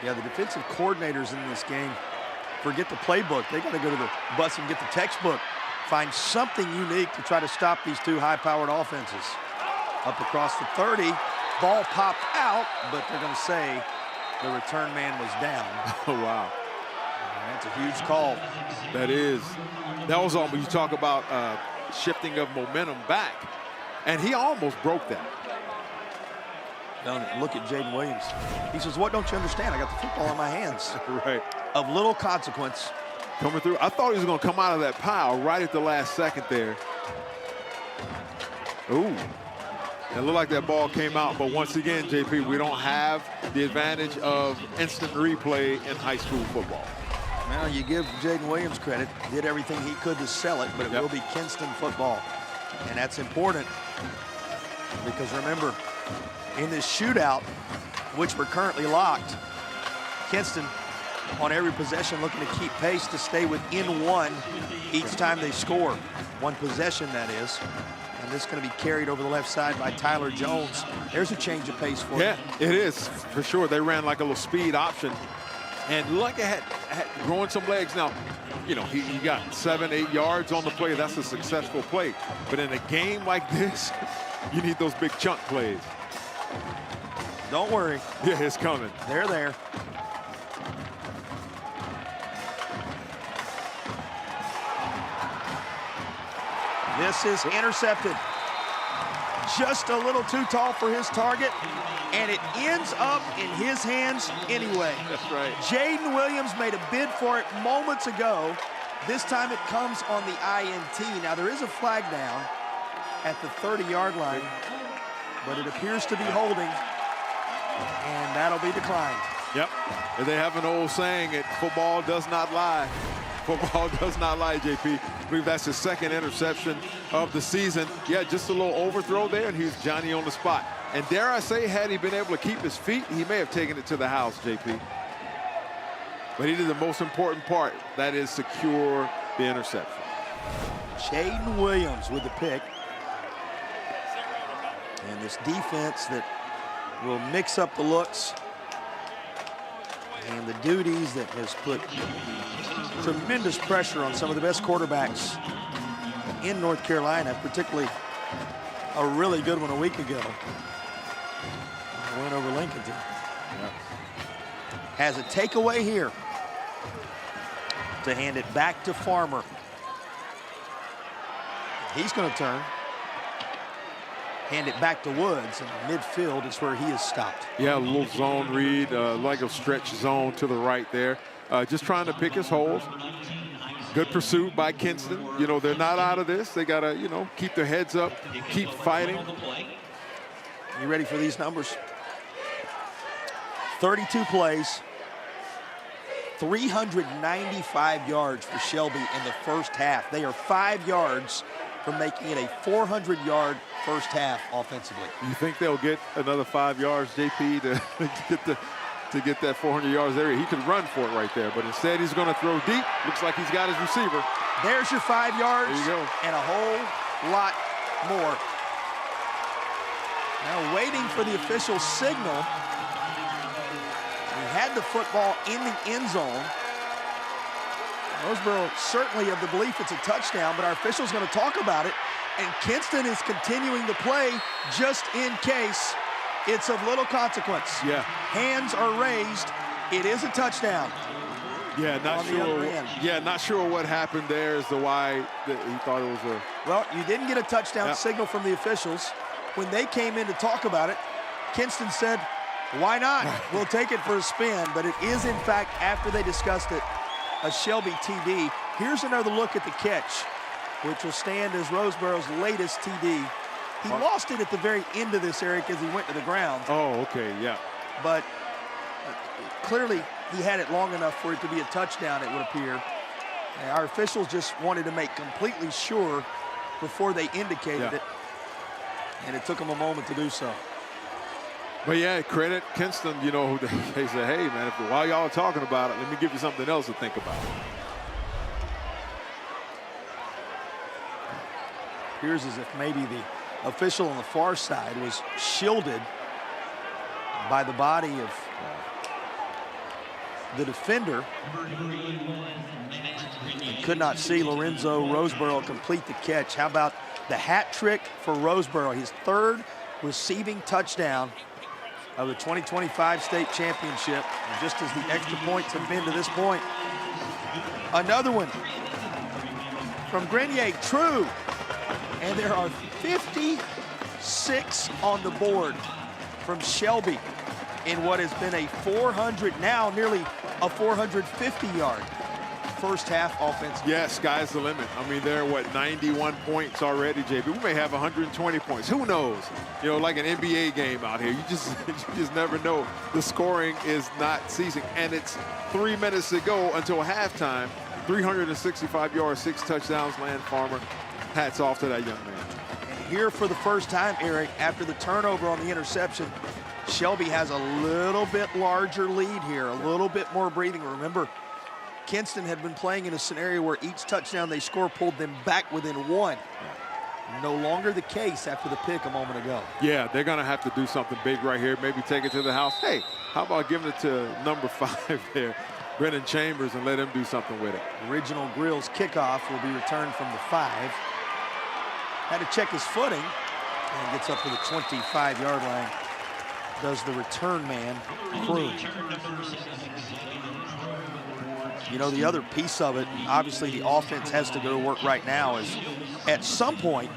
Yeah, the defensive coordinators in this game, forget the playbook. They got to go to the bus and get the textbook. Find something unique to try to stop these two high-powered offenses. Up across the 30, ball popped out, but they're going to say the return man was down. Oh, wow. And that's a huge call. That is. That was when you talk about shifting of momentum back. And he almost broke that. Look at Jaden Williams. He says, what don't you understand? I got the football in my hands. Right. Of little consequence. Coming through. I thought he was going to come out of that pile right at the last second there. Ooh. It looked like that ball came out, but once again, JP, we don't have the advantage of instant replay in high school football. Well, you give Jaden Williams credit. Did everything he could to sell it, but it will be Kinston football. And that's important because remember, in this shootout, which we're currently locked, Kinston on every possession looking to keep pace to stay within one each time they score. One possession, that is. And this is going to be carried over the left side by Tyler Jones. There's a change of pace for Yeah, him. it is, for sure. They ran like a little speed option. And Luck had growing some legs. Now, you know, he got 7, 8 yards on the play. That's a successful play. But in a game like this, you need those big chunk plays. Don't worry. Yeah, it's coming. They're there. This is intercepted. Just a little too tall for his target, and it ends up in his hands anyway. That's right. Jaden Williams made a bid for it moments ago. This time it comes on the INT. Now there is a flag down at the 30-yard line, but it appears to be holding, and that'll be declined. Yep. And they have an old saying, football does not lie. Football does not lie, JP. I believe that's his second interception of the season. Yeah, just a little overthrow there, and he's Johnny on the spot. And dare I say, had he been able to keep his feet, he may have taken it to the house, JP. But he did the most important part, that is secure the interception. Jaden Williams with the pick. And this defense that will mix up the looks and the duties that has put tremendous pressure on some of the best quarterbacks in North Carolina, particularly a really good one a week ago. Win over Lincolnton. Yeah. Has a takeaway here to hand it back to Farmer. He's going to turn. Hand it back to Woods, and midfield is where he is stopped. Yeah, a little zone read, like a stretch zone to the right there. Just trying to pick his holes. Good pursuit by Kinston. You know, they're not out of this. They got to, you know, keep their heads up, keep fighting. You ready for these numbers? 32 plays, 395 yards for Shelby in the first half. They are 5 yards from making it a 400-yard first half offensively. You think they'll get another 5 yards, JP, to get that 400 yards there? He could run for it right there, but instead he's going to throw deep. Looks like he's got his receiver. There's your 5 yards. There you go. And a whole lot more. Now waiting for the official signal. He had the football in the end zone. Roseboro certainly of the belief it's a touchdown, but our official's going to talk about it. And Kinston is continuing to play just in case it's of little consequence. Yeah. Hands are raised. It is a touchdown. Yeah, not sure. Yeah, not sure what happened there as to why he thought it was a. Well, you didn't get a touchdown signal from the officials. When they came in to talk about it, Kinston said, why not? We'll take it for a spin. But it is, in fact, after they discussed it, a Shelby TD. Here's another look at the catch, which will stand as Roseboro's latest TD. He lost it at the very end of this, Eric, as he went to the ground. Oh, okay, yeah. But clearly he had it long enough for it to be a touchdown, it would appear. And our officials just wanted to make completely sure before they indicated it. And it took them a moment to do so. But yeah, credit Kinston, you know, they said, hey, man, while y'all are talking about it, let me give you something else to think about. Appears as if maybe the official on the far side was shielded by the body of the defender. And could not see Lorenzo Roseboro complete the catch. How about the hat trick for Roseboro? His third receiving touchdown of the 2025 state championship, and just as the extra points have been to this point. Another one from Grenier, true. And there are 56 on the board from Shelby in what has been a 400, now nearly a 450-yard first half offense? Yeah, sky's the limit. I mean, they're, what, 91 points already, JB. We may have 120 points. Who knows? You know, like an NBA game out here. You just never know. The scoring is not ceasing. And it's 3 minutes to go until halftime. 365 yards, 6 touchdowns, Land Farmer. Hats off to that young man. And here for the first time, Eric, after the turnover on the interception, Shelby has a little bit larger lead here, a little bit more breathing. Remember, Kinston had been playing in a scenario where each touchdown they score pulled them back within 1. No longer the case after the pick a moment ago. Yeah, they're going to have to do something big right here. Maybe take it to the house. Hey, how about giving it to number 5 there, Brennan Chambers, and let him do something with it. Original Grill's kickoff will be returned from the 5. Had to check his footing and gets up to the 25-yard line. Does the return man croon. You know, the other piece of it, obviously the offense has to go to work right now, is at some point,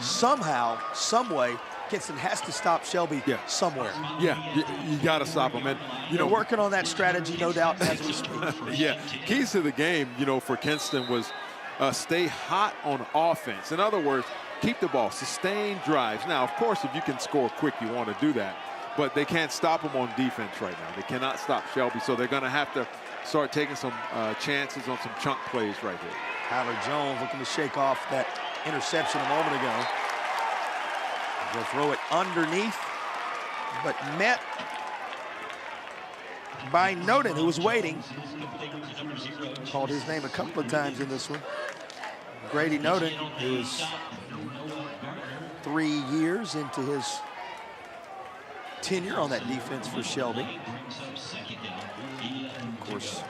somehow, some way, Kinston has to stop Shelby somewhere. Yeah, you got to stop him. And, you know, working on that strategy, no doubt, as we speak. Yeah, keys to the game, you know, for Kinston was stay hot on offense. In other words, keep the ball, sustain drives. Now, of course, if you can score quick, you want to do that. But they can't stop him on defense right now. They cannot stop Shelby, so they're going to have to start taking some chances on some chunk plays right here. Tyler Jones looking to shake off that interception a moment ago. They'll throw it underneath, but met by Noden, who was waiting. Called his name a couple of times in this one. Grady Noden, who is 3 years into his tenure on that defense for Shelby. Of course,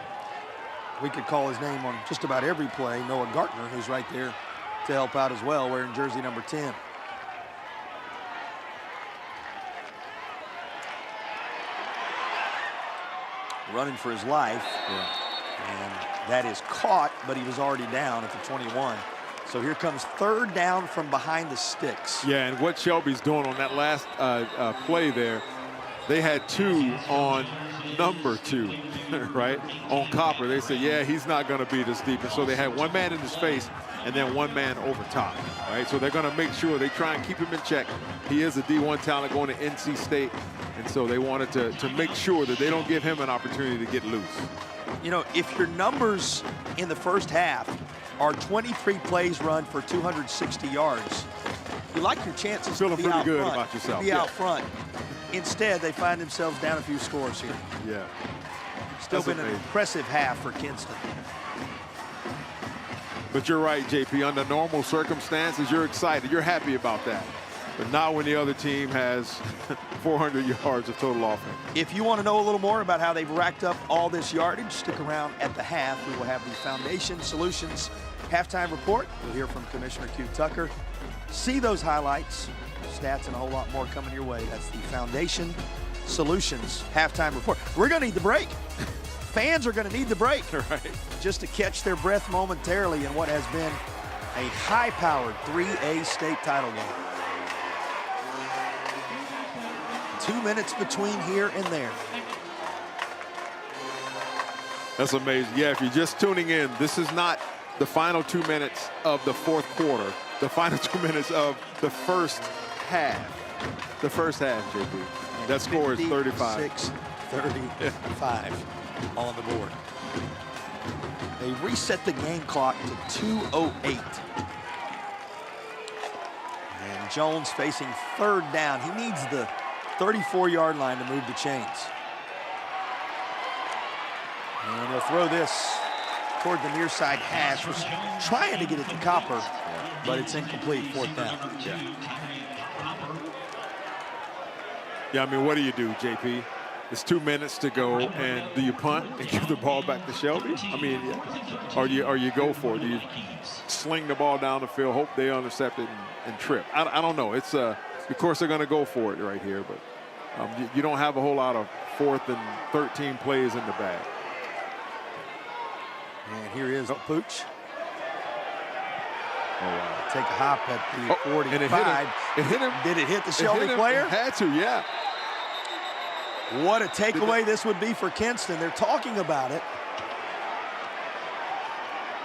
we could call his name on just about every play. Noah Gartner, who's right there to help out as well, wearing jersey number 10. Running for his life, and that is caught, but he was already down at the 21. So here comes 3rd down from behind the sticks. Yeah, and what Shelby's doing on that last play there, they had 2 on number 2, right? On Copper, they said, yeah, he's not going to beat us deep. And so they had 1 man in his face and then 1 man over top, right? So they're going to make sure they try and keep him in check. He is a D1 talent going to NC State, and so they wanted to make sure that they don't give him an opportunity to get loose. You know, if your numbers in the first half are 23 plays run for 260 yards, you like your chances Feeling to be pretty out good front, about yourself. to be out front. Instead, they find themselves down a few scores here. Yeah. Still been an impressive half for Kinston. But you're right, JP. Under normal circumstances, you're excited. You're happy about that. But not when the other team has 400 yards of total offense. If you want to know a little more about how they've racked up all this yardage, stick around at the half. We will have the Foundation Solutions halftime report. We'll hear from Commissioner Q. Tucker. See those highlights, stats, and a whole lot more coming your way. That's the Foundation Solutions halftime report. We're going to need the break. Fans are going to need the break, right, just to catch their breath momentarily in what has been a high-powered 3A state title game. 2 minutes between here and there. That's amazing. Yeah, if you're just tuning in, this is not the final 2 minutes of the 4th quarter. The final 2 minutes of the first half. The first half, JP. That score is 35. 6:35 on the board. They reset the game clock to 2:08. And Jones facing 3rd down. He needs the 34-yard line to move the chains. And he'll throw this toward the near side hash. Was trying to get it to Copper, but it's incomplete. 4th down. Yeah, I mean, what do you do, JP? It's 2 minutes to go, and do you punt and give the ball back to Shelby? I mean, or you go for it? Do you sling the ball down the field, hope they intercept it and trip? I don't know. It's of course they're going to go for it right here, but you don't have a whole lot of 4th and 13 plays in the bag. And here is Pooch. Oh, wow. Take a hop at the 45. And it hit him. Did it hit the Shelby player? It had to, yeah. What a takeaway this would be for Kinston. They're talking about it.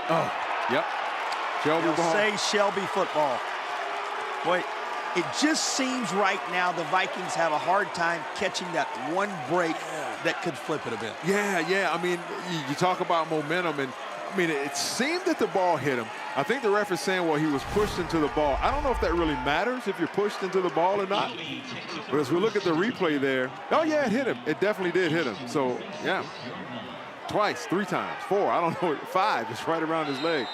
Oh, yep. Shelby They'll ball. say Shelby football. Boy, it just seems right now the Vikings have a hard time catching that one break that could flip it a bit. Yeah. I mean, you talk about momentum, and I mean, it seemed that the ball hit him. I think the ref is saying, well, he was pushed into the ball. I don't know if that really matters if you're pushed into the ball or not. But as we look at the replay there, oh, yeah, it hit him. It definitely did hit him. So, yeah, twice, 3 times, 4, I don't know, 5. It's right around his leg.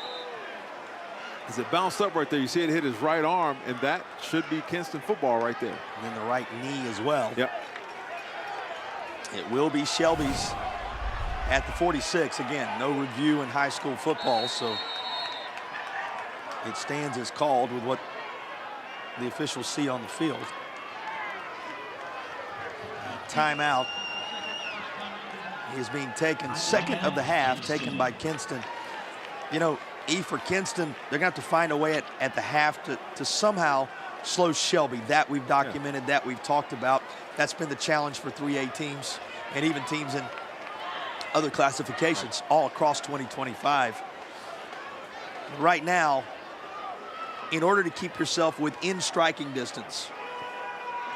As it bounced up right there, you see it hit his right arm, and that should be Kinston football right there. And then the right knee as well. Yep. It will be Shelby's at the 46. Again, no review in high school football, so it stands as called with what the officials see on the field. Timeout is being taken. Second of the half taken by Kinston. You know, for Kinston, they're going to have to find a way at the half to somehow slow Shelby. That we've documented, that we've talked about. That's been the challenge for 3A teams and even teams in other classifications all across 2025. Right now, in order to keep yourself within striking distance,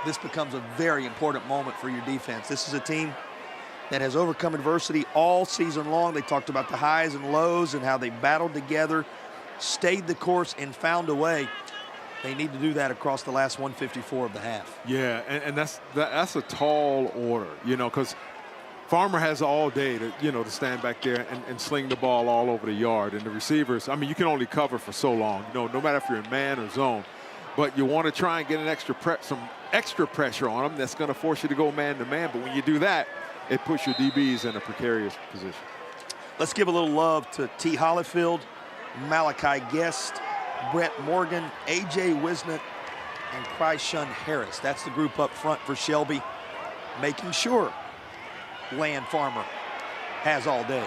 this becomes a very important moment for your defense. This is a team that has overcome adversity all season long. They talked about the highs and lows and how they battled together, stayed the course, and found a way. They need to do that across the last 154 of the half. Yeah, and that's a tall order, you know, because Farmer has all day to, to stand back there and sling the ball all over the yard. And the receivers, I mean, you can only cover for so long, no matter if you're in man or zone. But you want to try and get some extra pressure on them that's going to force you to go man-to-man. But when you do that, it puts your DBs in a precarious position. Let's give a little love to T. Hollifield, Malachi Guest, Brett Morgan, A.J. Wisnett, and Kryshun Harris. That's the group up front for Shelby, making sure Land Farmer has all day.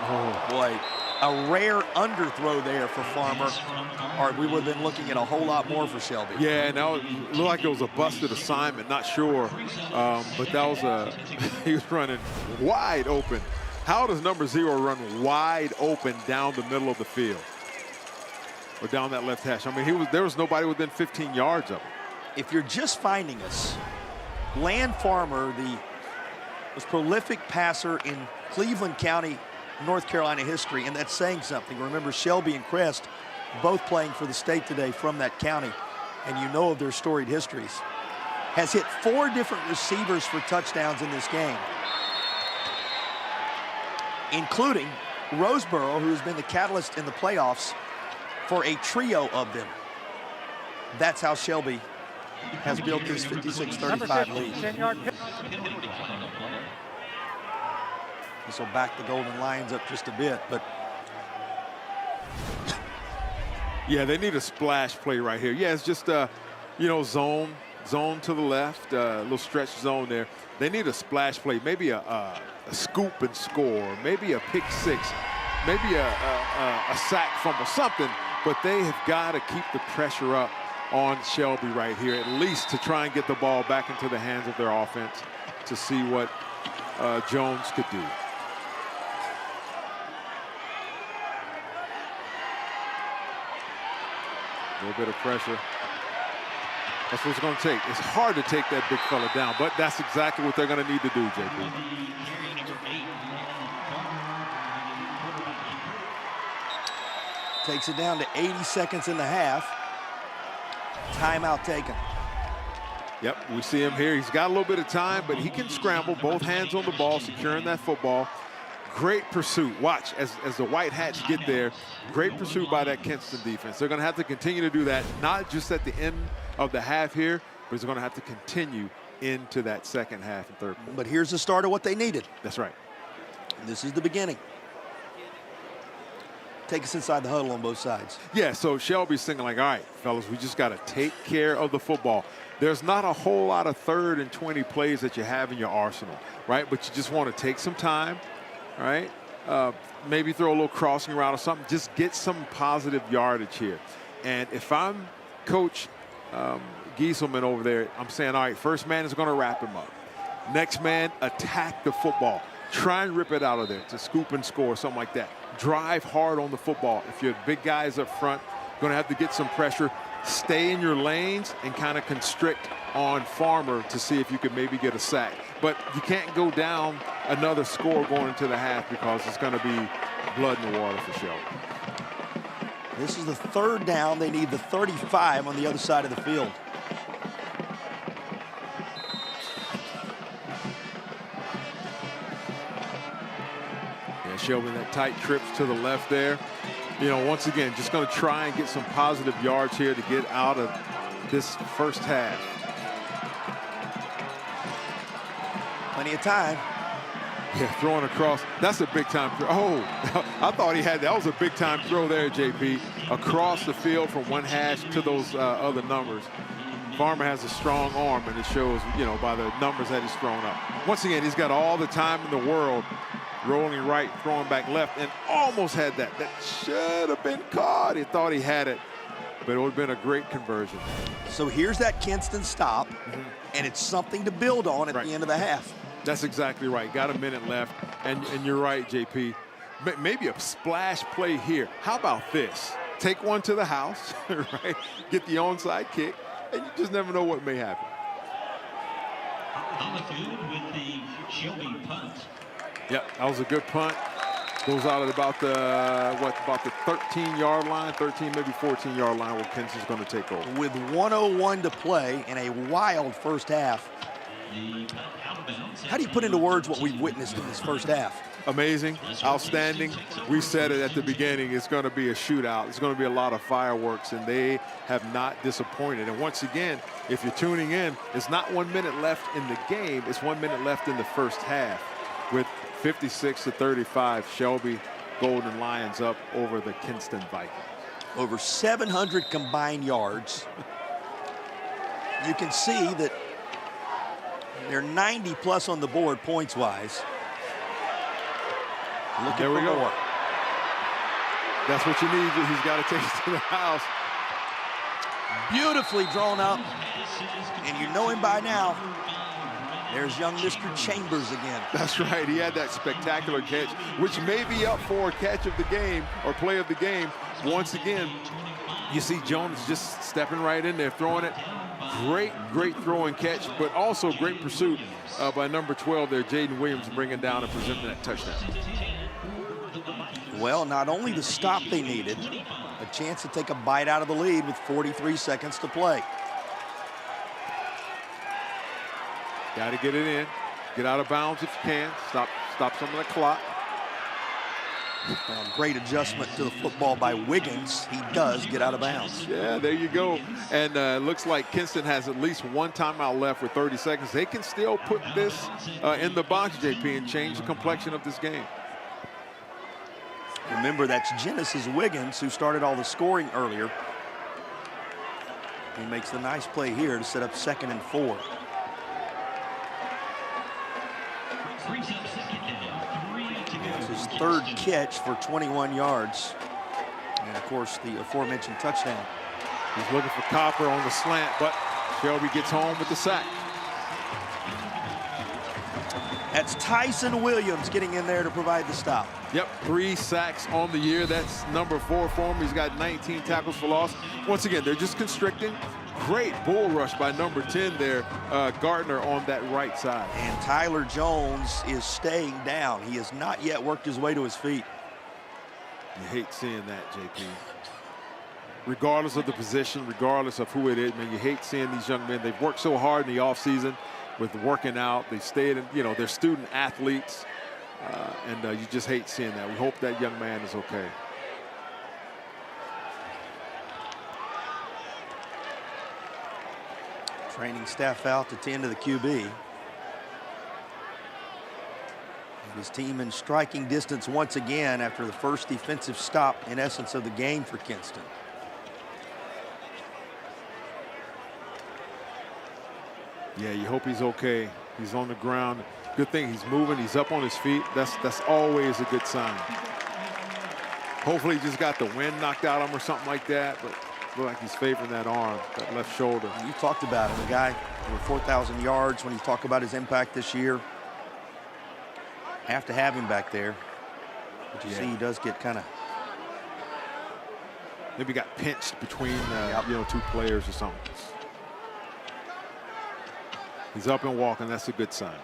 Oh, boy. A rare underthrow there for Farmer, or we would have been looking at a whole lot more for Shelby. Yeah, and it looked like it was a busted assignment, not sure. But that was he was running wide open. How does number 0 run wide open down the middle of the field? Or down that left hash? I mean, there was nobody within 15 yards of him. If you're just finding us, Land Farmer, the most prolific passer in Cleveland County, North Carolina history, and that's saying something. Remember, Shelby and Crest both playing for the state today from that county, and you know of their storied histories. Has hit 4 different receivers for touchdowns in this game, including Roseboro, who has been the catalyst in the playoffs for a trio of them. That's how Shelby has built this 56-35 lead. 10-yard This will back the Golden Lions up just a bit, but yeah, they need a splash play right here. Yeah, it's just zone to the left, little stretch zone there. They need a splash play, maybe a scoop and score, maybe a pick 6, maybe a sack fumble, something. But they have got to keep the pressure up on Shelby right here, at least to try and get the ball back into the hands of their offense to see what Jones could do. A little bit of pressure. That's what it's going to take. It's hard to take that big fella down, but that's exactly what they're going to need to do, JP. Takes it down to 80 seconds in the half. Timeout taken. Yep, we see him here. He's got a little bit of time, but he can scramble, both hands on the ball, securing that football. Great pursuit. Watch as the White Hats get there. Great pursuit by that Kinston defense. They're going to have to continue to do that, not just at the end of the half here, but they're going to have to continue into that second half and third. But here's the start of what they needed. That's right. This is the beginning. Take us inside the huddle on both sides. Yeah, so Shelby's thinking like, all right, fellas, we just got to take care of the football. There's not a whole lot of 3rd and 20 plays that you have in your arsenal, right? But you just want to take some time, right? Maybe throw a little crossing route or something. Just get some positive yardage here. And if I'm Coach Gieselman over there, I'm saying, all right, first man is going to wrap him up. Next man, attack the football. Try and rip it out of there to scoop and score, something like that. drive hard on the football. If you're big guys up front, going to have to get some pressure. Stay in your lanes and kind of constrict on Farmer to see if you could maybe get a sack. But you can't go down another score going into the half because it's going to be blood in the water for Shelby. This is the third down. They need the 35 on the other side of the field. Yeah, Shelby, that tight trips to the left there. You know, once again, just going to try and get some positive yards here to get out of this first half. Plenty of time. Yeah, throwing across. That's a big-time throw. Oh, I thought he had that. That was a big-time throw there, JP. Across the field from one hash to those other numbers. Farmer has a strong arm, and it shows, you know, by the numbers that he's thrown up. Once again, he's got all the time in the world. Rolling right, throwing back left, and almost had that. That should have been caught. He thought he had it, but it would have been a great conversion. So here's that Kinston stop, and it's something to build on at the end of the half. That's exactly right. Got a minute left, and you're right, JP. Maybe a splash play here. How about this? Take one to the house, right? Get the onside kick, and you just never know what may happen. On the field with the Shelby punt. Yep, that was a good punt. Goes out at about the 13-yard line, 13, maybe 14-yard line where Kinston's going to take over. With 1:01 to play in a wild first half. How do you put into words what we've witnessed in this first half? Amazing, outstanding. We said it at the beginning, it's going to be a shootout. It's going to be a lot of fireworks, and they have not disappointed. And once again, if you're tuning in, it's not 1 minute left in the game. It's 1 minute left in the first half. With 56-35, Shelby Golden Lions up over the Kinston Vikings. Over 700 combined yards. You can see that they're 90+ on the board points-wise. Looking for more. That's what you need. He's got to take it to the house. Beautifully drawn up. And you know him by now. There's young Mr. Chambers again. That's right. He had that spectacular catch, which may be up for a catch of the game or play of the game. Once again, you see Jones just stepping right in there, throwing it. Great throw and catch, but also great pursuit by number 12 there, Jaden Williams, bringing down and presenting that touchdown. Well, not only the stop they needed, a chance to take a bite out of the lead with 43 seconds to play. Got to get it in. Get out of bounds if you can. Stop some of the clock. Great adjustment to the football by Wiggins. He does get out of bounds. Yeah, there you go. And looks like Kinston has at least one timeout left with 30 seconds. They can still put this in the box, JP, and change the complexion of this game. Remember, that's Genesis Wiggins who started all the scoring earlier. He makes the nice play here to set up 2nd and 4. It's his third catch for 21 yards. And, of course, the aforementioned touchdown. He's looking for Copper on the slant, but Shelby gets home with the sack. That's Tyson Williams getting in there to provide the stop. Yep, 3 sacks on the year. That's number 4 for him. He's got 19 tackles for loss. Once again, they're just constricting. Great bull rush by number 10 there, Gardner on that right side. And Tyler Jones is staying down. He has not yet worked his way to his feet. You hate seeing that, JP. Regardless of the position, regardless of who it is, man, you hate seeing these young men. They've worked so hard in the offseason with working out. They stayed in, you know, they're student athletes. And you just hate seeing that. We hope that young man is okay. Training staff out to tend to the QB. And his team in striking distance once again after the first defensive stop, in essence, of the game for Kinston. Yeah, you hope he's okay. He's on the ground. Good thing he's moving. He's up on his feet. That's always a good sign. Hopefully he just got the wind knocked out of him or something like that, but look like he's favoring that arm, that left shoulder. You talked about him, a guy over 4,000 yards. When you talk about his impact this year, have to have him back there. But you see he does get kind of. Maybe got pinched between two players or something. He's up and walking. That's a good sign.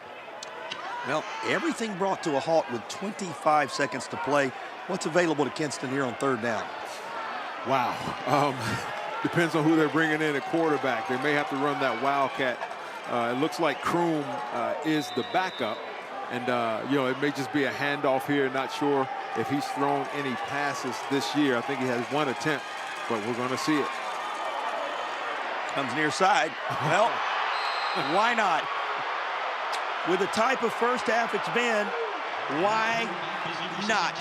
Well, everything brought to a halt with 25 seconds to play. What's available to Kinston here on 3rd down? Wow. Depends on who they're bringing in at quarterback. They may have to run that wildcat. It looks like Kroom is the backup. And, it may just be a handoff here. Not sure if he's thrown any passes this year. I think he has 1 attempt, but we're going to see it. Comes near side. Well, why not? With the type of first half it's been, why not?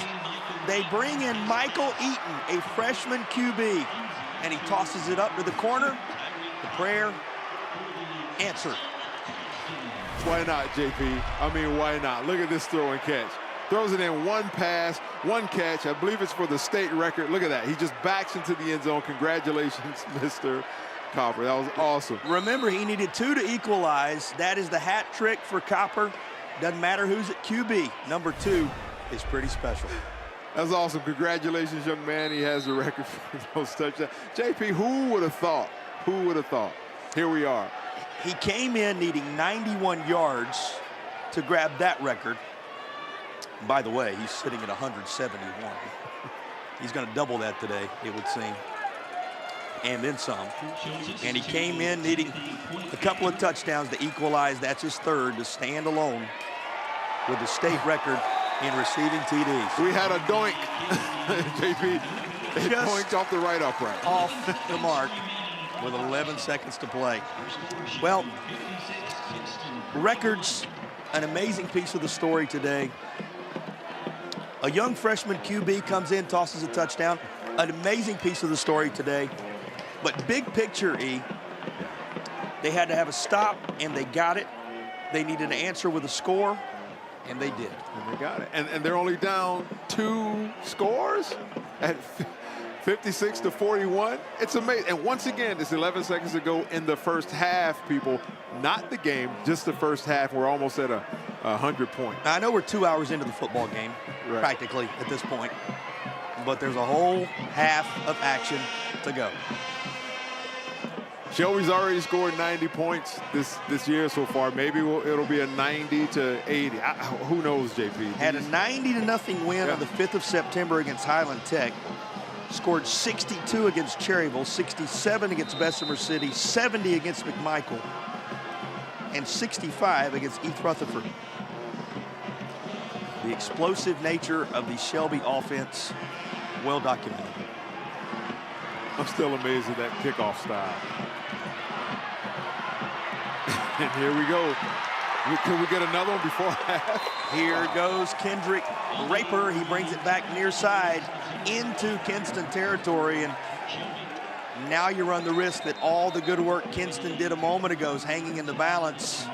They bring in Michael Eaton, a freshman QB, and he tosses it up to the corner. The prayer answered. Why not, JP? I mean, why not? Look at this throw and catch. Throws it in 1 pass, 1 catch. I believe it's for the state record. Look at that. He just backs into the end zone. Congratulations, Mr. Copper. That was awesome. Remember, he needed 2 to equalize. That is the hat trick for Copper. Doesn't matter who's at QB. Number 2 is pretty special. That's awesome. Congratulations, young man. He has the record for those touchdowns. JP, who would have thought? Who would have thought? Here we are. He came in needing 91 yards to grab that record. By the way, he's sitting at 171. He's going to double that today, it would seem. And then some. And he came in needing a couple of touchdowns to equalize. That's his 3rd, to stand alone with the state record in receiving TDs. We had a doink. JP, it doinked off the right upright. Off the mark with 11 seconds to play. Well, records, an amazing piece of the story today. A young freshman QB comes in, tosses a touchdown. An amazing piece of the story today. But big picture, E, they had to have a stop, and they got it. They needed an answer with a score, and they did. And they got it. And they're only down 2 scores at 56-41. It's amazing. And once again, it's 11 seconds to go in the first half, people. Not the game, just the first half. We're almost at 100 points. Now, I know we're 2 hours into the football game, practically, at this point. But there's a whole half of action to go. Shelby's already scored 90 points this year so far. Maybe it'll be a 90-80. Who knows, JP? Had a 90-0 win on the 5th of September against Highland Tech. Scored 62 against Cherryville, 67 against Bessemer City, 70 against McMichael, and 65 against East Rutherford. The explosive nature of the Shelby offense, well documented. I'm still amazed at that kickoff style. And here we go. Can we get another one before half? Here goes Kendrick Raper. He brings it back near side into Kinston territory. And now you run the risk that all the good work Kinston did a moment ago is hanging in the balance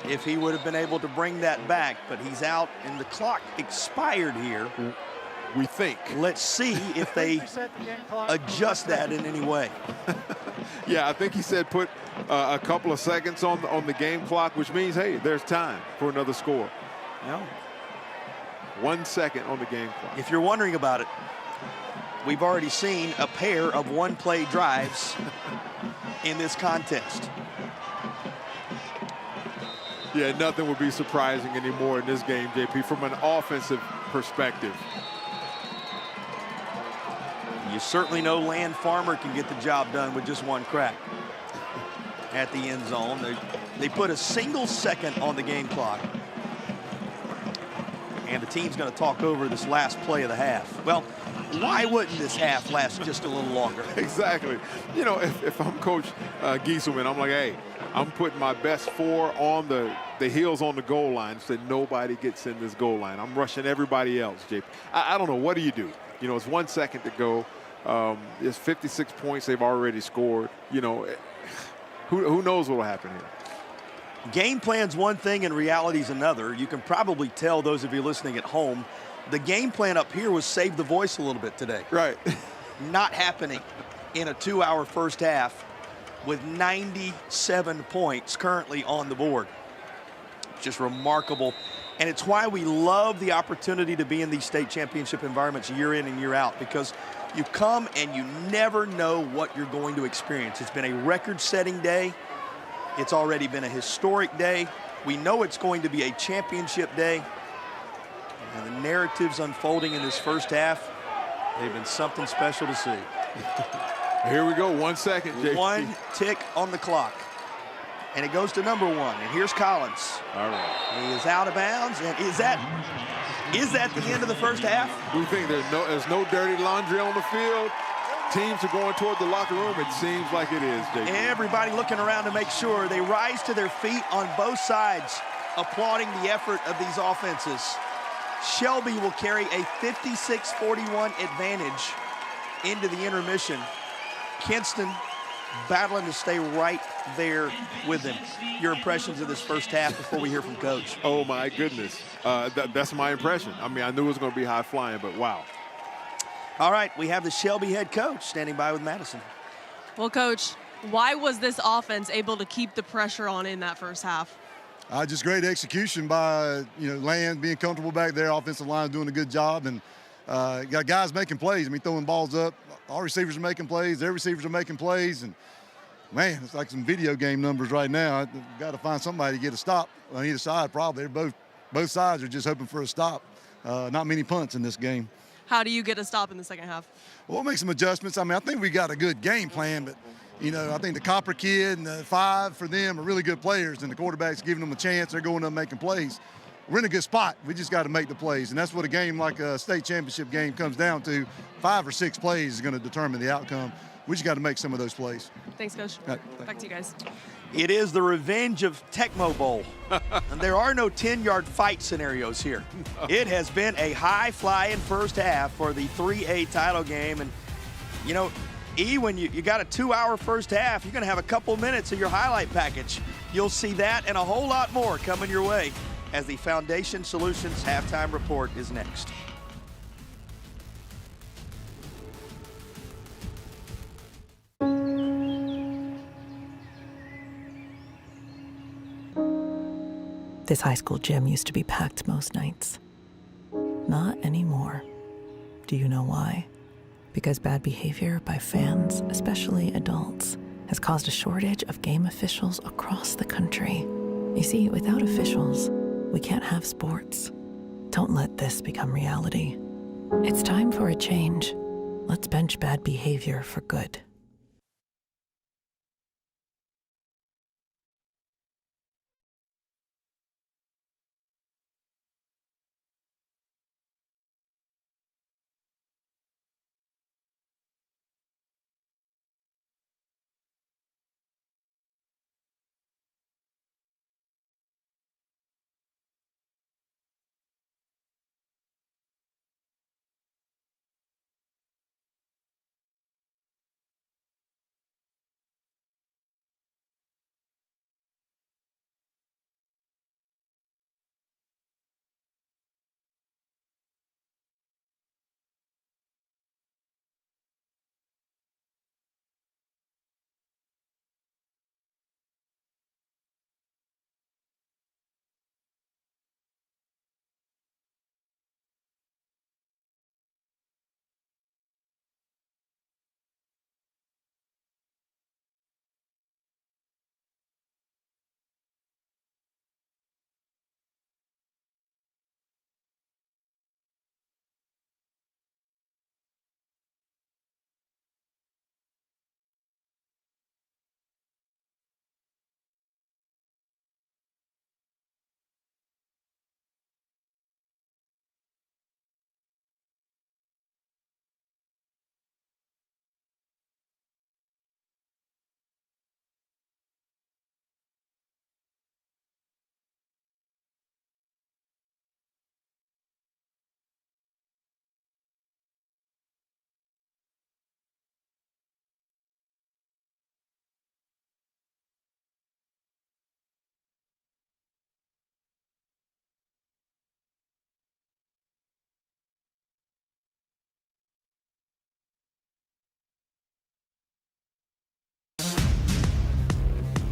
if he would have been able to bring that back. But he's out, and the clock expired here. We think. Let's see if they adjust that in any way. Yeah, I think he said put a couple of seconds on the game clock, which means, hey, there's time for another score. No. 1 second on the game clock. If you're wondering about it, we've already seen a pair of one-play drives in this contest. Yeah, nothing would be surprising anymore in this game, JP, from an offensive perspective. You certainly know Land Farmer can get the job done with just one crack at the end zone. They put a single second on the game clock. And the team's going to talk over this last play of the half. Well, why wouldn't this half last just a little longer? Exactly. You know, if I'm Coach Gieselman, I'm like, hey, I'm putting my best 4 on the heels on the goal line so that nobody gets in this goal line. I'm rushing everybody else, JP. I don't know. What do? You know, it's 1 second to go. There's 56 points they've already scored. You know, who knows what will happen here? Game plan's one thing and reality's another. You can probably tell, those of you listening at home, the game plan up here was save the voice a little bit today. Right. Not happening in a 2-hour first half with 97 points currently on the board. Just remarkable And it's why we love the opportunity to be in these state championship environments year in and year out, because you come and you never know what you're going to experience. It's been a record-setting day. It's already been a historic day. We know it's going to be a championship day. And the narratives unfolding in this first half, they've been something special to see. Here we go, 1 second, JP. 1 tick on the clock. And it goes to number 1. And here's Collins. All right. He is out of bounds. And is that the end of the first half? We think there's no dirty laundry on the field. Teams are going toward the locker room. It seems like it is, JP. Everybody looking around to make sure. They rise to their feet on both sides, applauding the effort of these offenses. Shelby will carry a 56-41 advantage into the intermission. Kinston battling to stay right there with him. Your impressions of this first half before we hear from Coach? Oh, my goodness. That's my impression. I mean, I knew it was going to be high flying, but wow. All right, we have the Shelby head coach standing by with Madison. Well, Coach, why was this offense able to keep the pressure on in that first half? Just great execution by, Land being comfortable back there. Offensive line doing a good job. And got guys making plays. I mean, throwing balls up. Our receivers are making plays. Their receivers are making plays. And, man, it's like some video game numbers right now. I've got to find somebody to get a stop on either side probably. Both sides are just hoping for a stop. Not many punts in this game. How do you get a stop in the second half? Well, we'll make some adjustments. I mean, I think we got a good game plan, but, I think the Copper kid and the 5 for them are really good players, and the quarterback's giving them a chance. They're going up making plays. We're in a good spot. We just got to make the plays, and that's what a game like a state championship game comes down to. 5 or 6 plays is going to determine the outcome. We just got to make some of those plays. Thanks, Coach. Back to you guys. It is the revenge of Tecmo Bowl. And there are no 10-yard fight scenarios here. It has been a high-flying first half for the 3A title game. And, when you got a 2-hour first half, you're going to have a couple minutes of your highlight package. You'll see that and a whole lot more coming your way as the Foundation Solutions Halftime Report is next. This high school gym used to be packed most nights. Not anymore. Do you know why? Because bad behavior by fans, especially adults, has caused a shortage of game officials across the country. You see, without officials, we can't have sports. Don't let this become reality. It's time for a change. Let's bench bad behavior for good.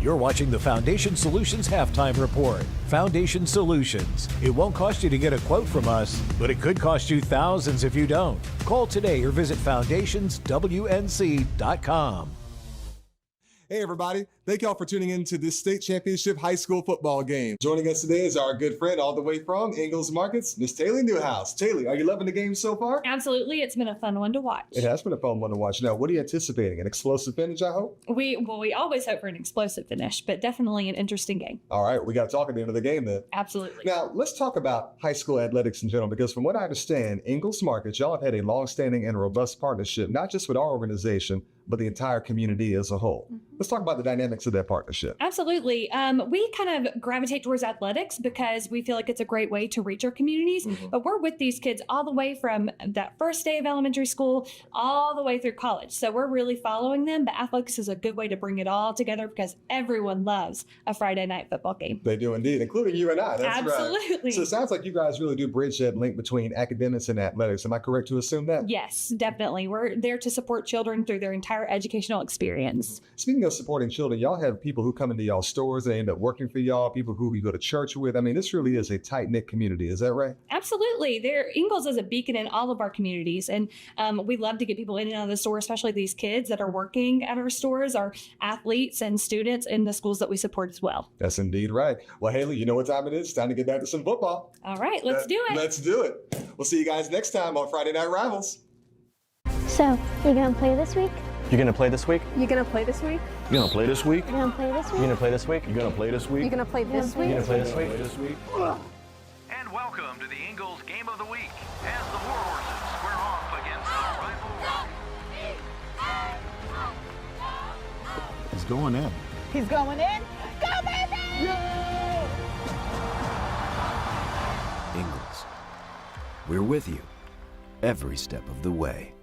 You're watching the Foundation Solutions Halftime Report. Foundation Solutions. It won't cost you to get a quote from us, but it could cost you thousands if you don't. Call today or visit foundationswnc.com. Hey everybody, thank y'all for tuning in to this state championship high school football game. Joining us today is our good friend all the way from Ingalls Markets, Miss Taylor Newhouse. Taylor, are you loving the game so far? Absolutely, it's been a fun one to watch. It has been a fun one to watch. Now, what are you anticipating? An explosive finish, I hope? We always hope for an explosive finish, but definitely an interesting game. All right, we got to talk at the end of the game then. Absolutely. Now, let's talk about high school athletics in general, because from what I understand, Ingalls Markets, y'all have had a long-standing and robust partnership, not just with our organization, but the entire community as a whole. Let's talk about the dynamics of that partnership. Absolutely. We kind of gravitate towards athletics because we feel like it's a great way to reach our communities. But we're with these kids all the way from that first day of elementary school all the way through college. So we're really following them. But athletics is a good way to bring it all together because everyone loves a Friday night football game. They do indeed, including you and I. That's Absolutely. Right. So it sounds like you guys really do bridge that link between academics and athletics. Am I correct to assume that? Yes, definitely. We're there to support children through their entire educational experience. Speaking of supporting children, y'all have people who come into y'all stores, they end up working for y'all, people who you go to church with. I mean, this really is a tight-knit community. Is that right? Absolutely. Ingalls is a beacon in all of our communities, and we love to get people in and out of the store, especially these kids that are working at our stores, our athletes and students in the schools that we support as well. That's indeed right. Well, Haley, you know what time it is. It's time to get back to some football. All right, let's do it. Let's do it. We'll see you guys next time on Friday Night Rivals. So, you gonna play this week? You're gonna play this week? You gonna play this week? You're gonna play this week? You gonna play this week? You're gonna play this week? You're gonna play this week? You gonna play this week? You're gonna play this week? And welcome to the Ingalls Game of the Week as the War Horses square off against the rival. He's going in. He's going in. Go, baby! Ingalls, we're with you every step of the way.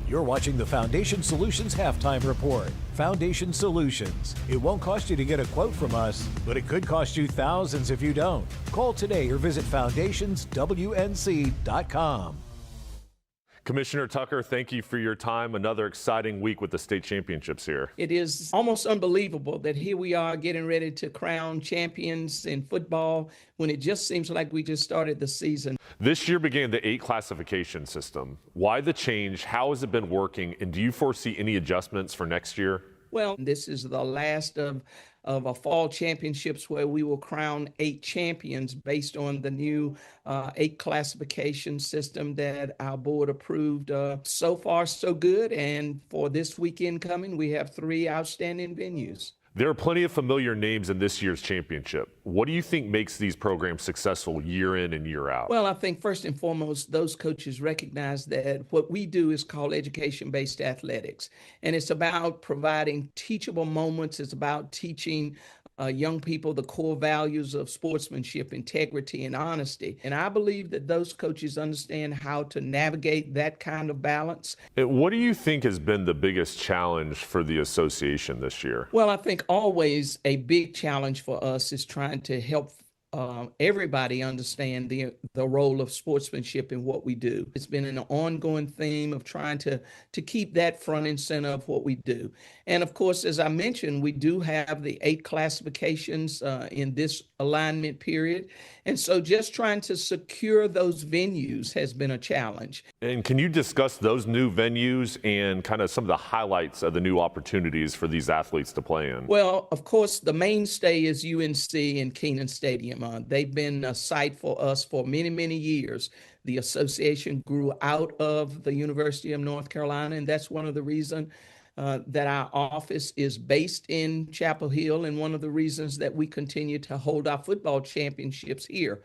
You're watching the Foundation Solutions Halftime Report. Foundation Solutions. It won't cost you to get a quote from us, but it could cost you thousands if you don't. Call today or visit foundationswnc.com. Commissioner Tucker, thank you for your time. Another exciting week with the state championships here. It is almost unbelievable that here we are getting ready to crown champions in football when it just seems like we just started the season. This year began the 8 classification system. Why the change? How has it been working? And do you foresee any adjustments for next year? Well, this is the last of a fall championships where we will crown 8 champions based on the new 8 classification system that our board approved. So far, so good. And for this weekend coming, we have 3 outstanding venues. There are plenty of familiar names in this year's championship. What do you think makes these programs successful year in and year out? Well, I think first and foremost, those coaches recognize that what we do is called education-based athletics. And it's about providing teachable moments. It's about teaching young people the core values of sportsmanship, integrity, and honesty. And I believe that those coaches understand how to navigate that kind of balance. What do you think has been the biggest challenge for the association this year? Well, I think always a big challenge for us is trying to help everybody understand the role of sportsmanship in what we do. It's been an ongoing theme of trying to keep that front and center of what we do. And of course, as I mentioned, we do have the 8 classifications in this alignment period. And so just trying to secure those venues has been a challenge. And can you discuss those new venues and kind of some of the highlights of the new opportunities for these athletes to play in? Well, of course, the mainstay is UNC and Kenan Stadium. They've been a site for us for many, many years. The association grew out of the University of North Carolina, and that's one of the reasons that our office is based in Chapel Hill, and one of the reasons that we continue to hold our football championships here.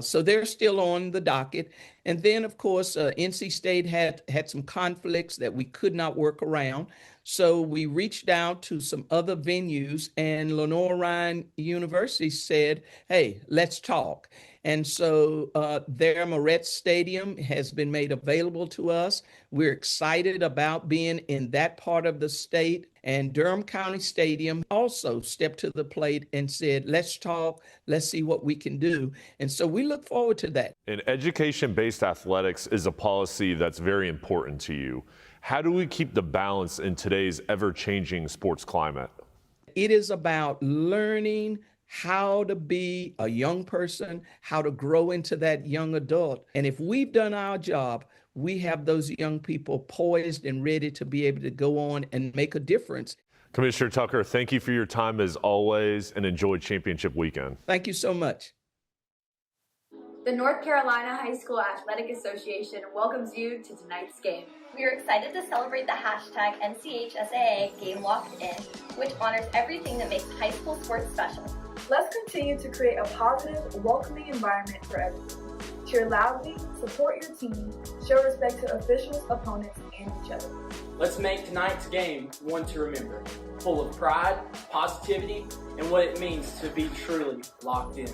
So they're still on the docket. And then, of course, NC State had some conflicts that we could not work around. So we reached out to some other venues, and Lenore Ryan University said, hey, let's talk. And so their Moretz Stadium has been made available to us. We're excited about being in that part of the state. And Durham County Stadium also stepped to the plate and said, let's talk, let's see what we can do. And so we look forward to that. And education-based athletics is a policy that's very important to you. How do we keep the balance in today's ever-changing sports climate? It is about learning how to be a young person, how to grow into that young adult. And if we've done our job, we have those young people poised and ready to be able to go on and make a difference. Commissioner Tucker, thank you for your time as always, and enjoy championship weekend. Thank you so much. The North Carolina High School Athletic Association welcomes you to tonight's game. We are excited to celebrate the hashtag NCHSAA Game Locked In, which honors everything that makes high school sports special. Let's continue to create a positive, welcoming environment for everyone. Cheer loudly, support your team, show respect to officials, opponents, and each other. Let's make tonight's game one to remember, full of pride, positivity, and what it means to be truly locked in.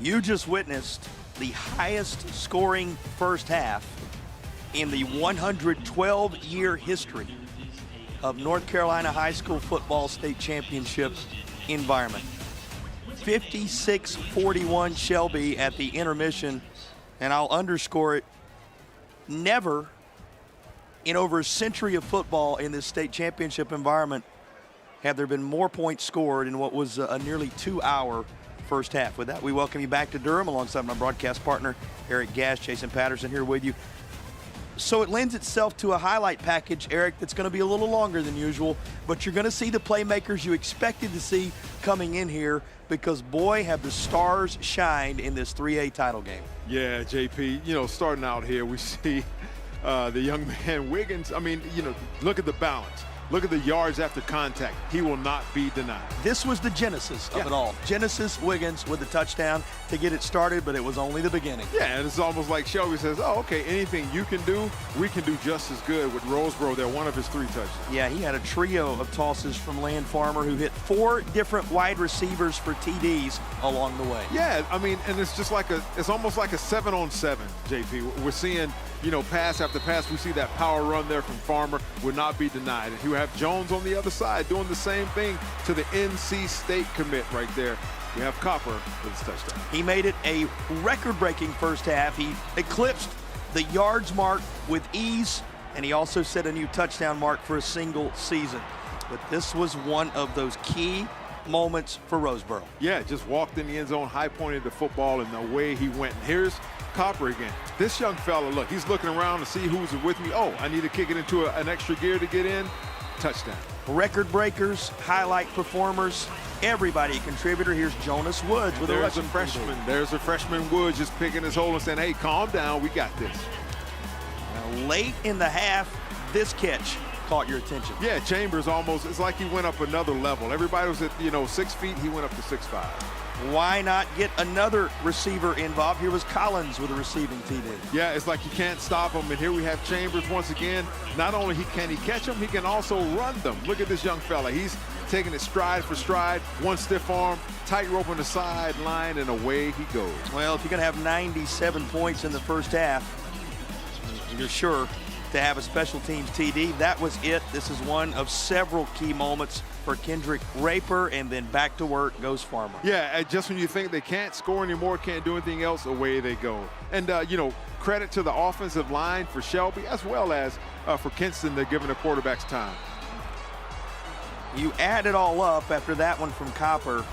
You just witnessed the highest scoring first half in the 112-year history of North Carolina high school football state championship environment. 56-41 Shelby at the intermission, and I'll underscore it, never in over a century of football in this state championship environment have there been more points scored in what was a nearly 2-hour first half. With that, we welcome you back to Durham alongside my broadcast partner, Eric Gass, Jason Patterson here with you. So it lends itself to a highlight package, Eric, that's going to be a little longer than usual, but you're going to see the playmakers you expected to see coming in here because, boy, have the stars shined in this 3A title game. Yeah, JP, you know, starting out here, we see the young man Wiggins. I mean, you know, look at the balance. Look at the yards after contact. He will not be denied. This was the genesis of it all. Genesis Wiggins with the touchdown to get it started, but it was only the beginning. Yeah, and it's almost like Shelby says, oh, okay, anything you can do, we can do just as good with Roseboro. They're one of his 3 touchdowns. Yeah, he had a trio of tosses from Land Farmer, who hit 4 different wide receivers for TDs along the way. Yeah, I mean, and it's just like it's almost like a 7-on-7, JP. We're seeing, you know, pass after pass. We see that power run there from Farmer would not be denied. And you have Jones on the other side doing the same thing to the NC State commit right there. We have Copper with his touchdown. He made it a record-breaking first half. He eclipsed the yards mark with ease, and he also set a new touchdown mark for a single season. But this was one of those key moments for Roseboro. Yeah, just walked in the end zone, high-pointed the football, and the way he went. And here's Copper again. This young fella, look, he's looking around to see who's with me. Oh, I need to kick it into an extra gear to get in. Touchdown. Record breakers, highlight performers, everybody a contributor. Here's Jonas Woods with There's a freshman. There's a freshman Woods just picking his hole and saying, hey, calm down, we got this. Now, late in the half, this catch caught your attention. Yeah, Chambers almost, it's like he went up another level. Everybody was at, 6 feet, he went up to 6'5". Why not get another receiver involved? Here was Collins with a receiving TD. Yeah, it's like you can't stop him. And here we have Chambers once again. Not only can he catch them, he can also run them. Look at this young fella. He's taking it stride for stride, one stiff arm, tightrope on the sideline, and away he goes. Well, if you're going to have 97 points in the first half, you're sure to have a special teams TD. That was it. This is one of several key moments for Kendrick Raper, and then back to work goes Farmer. Yeah, just when you think they can't score anymore, can't do anything else, away they go. And, credit to the offensive line for Shelby, as well as for Kinston. They're giving the quarterbacks time. You add it all up after that one from Copper.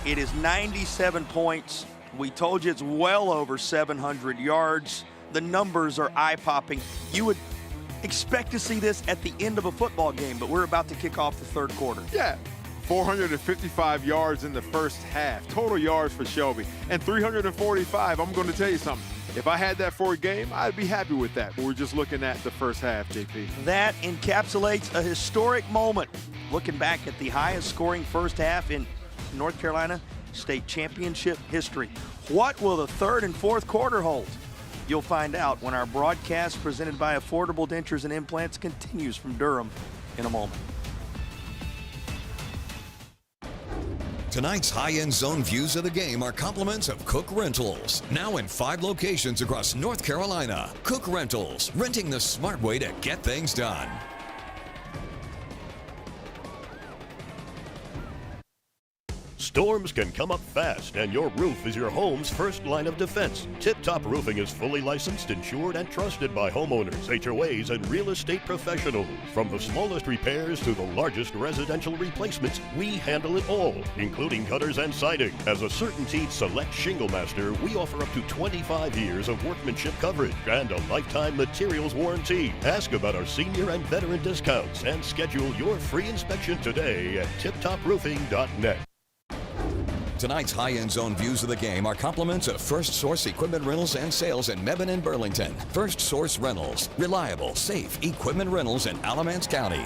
It is 97 points. We told you it's well over 700 yards. The numbers are eye-popping. You would expect to see this at the end of a football game, but we're about to kick off the third quarter. Yeah, 455 yards in the first half. Total yards for Shelby. And 345, I'm going to tell you something. If I had that for a game, I'd be happy with that. But we're just looking at the first half, JP. That encapsulates a historic moment. Looking back at the highest scoring first half in North Carolina State Championship history. What will the third and fourth quarter hold? You'll find out when our broadcast presented by Affordable Dentures and Implants continues from Durham in a moment. Tonight's high-end zone views of the game are compliments of Cook Rentals. Now in 5 locations across North Carolina. Cook Rentals, renting the smart way to get things done. Storms can come up fast, and your roof is your home's first line of defense. Tip Top Roofing is fully licensed, insured, and trusted by homeowners, HOAs, and real estate professionals. From the smallest repairs to the largest residential replacements, we handle it all, including gutters and siding. As a CertainTeed Select Shingle Master, we offer up to 25 years of workmanship coverage and a lifetime materials warranty. Ask about our senior and veteran discounts and schedule your free inspection today at tiptoproofing.net. Tonight's high-end zone views of the game are compliments of First Source Equipment Rentals and Sales in Mebane and Burlington. First Source Rentals, reliable, safe equipment rentals in Alamance County.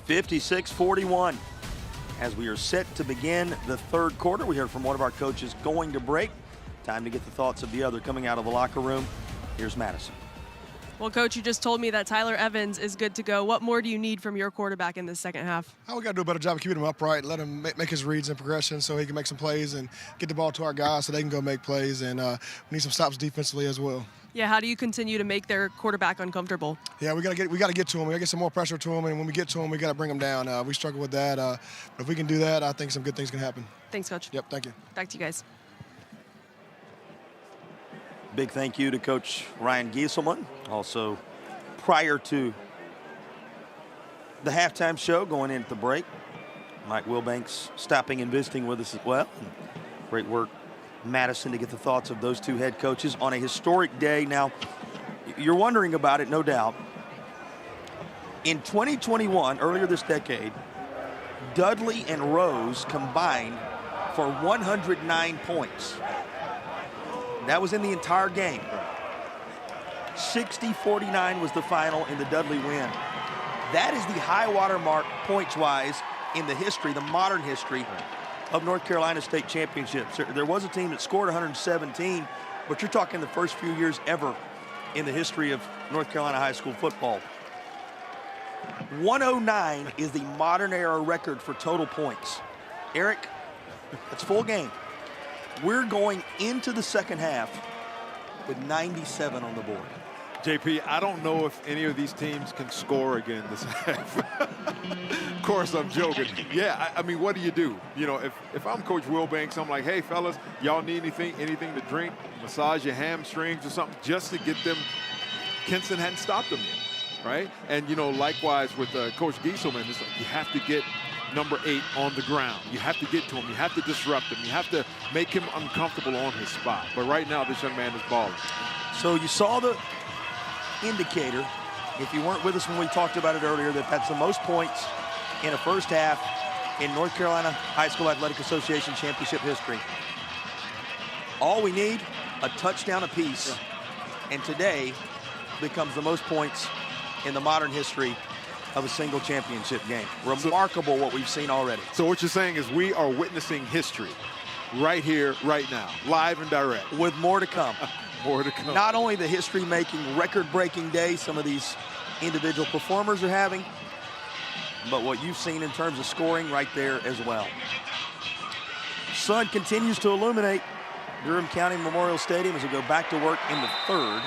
56-41. As we are set to begin the third quarter, we heard from one of our coaches going to break. Time to get the thoughts of the other coming out of the locker room. Here's Madison. Well, Coach, you just told me that Tyler Evans is good to go. What more do you need from your quarterback in the second half? We got to do a better job of keeping him upright, let him make his reads and progression so he can make some plays and get the ball to our guys so they can go make plays. And we need some stops defensively as well. Yeah, how do you continue to make their quarterback uncomfortable? Yeah, we got to get to him. We got to get some more pressure to him, and when we get to him, we got to bring him down. We struggle with that. But if we can do that, I think some good things can happen. Thanks, Coach. Yep, thank you. Back to you guys. Big thank you to Coach Ryan Gieselman. Also, prior to the halftime show, going into the break, Mike Wilbanks stopping and visiting with us as well. And great work, Madison, to get the thoughts of those two head coaches on a historic day. Now, you're wondering about it, no doubt. In 2021, earlier this decade, Dudley and Rose combined for 109 points. That was in the entire game. 60-49 was the final in the Dudley win. That is the high water mark points-wise in the history, the modern history of North Carolina State Championships. There was a team that scored 117, but you're talking the first few years ever in the history of North Carolina high school football. 109 is the modern era record for total points. Eric, that's full game. We're going into the second half with 97 on the board. JP, I don't know if any of these teams can score again this half. Of course, I'm joking. Yeah, I mean, what do? You know, if I'm Coach Wilbanks, I'm like, hey, fellas, y'all need anything to drink, massage your hamstrings or something, just to get them. Kinston hadn't stopped them yet, right? And, you know, likewise with Coach Gieselman, it's like you have to get number 8 on the ground. You have to get to him. You have to disrupt him. You have to make him uncomfortable on his spot. But right now, this young man is balling. So you saw the indicator, if you weren't with us when we talked about it earlier, that's the most points in a first half in North Carolina High School Athletic Association championship history. All we need, a touchdown apiece, and today becomes the most points in the modern history of a single championship game. Remarkable what we've seen already. So what you're saying is we are witnessing history right here, right now, live and direct. With more to come. More to come. Not only the history-making, record-breaking day some of these individual performers are having, but what you've seen in terms of scoring right there as well. Sun continues to illuminate Durham County Memorial Stadium as we go back to work in the third.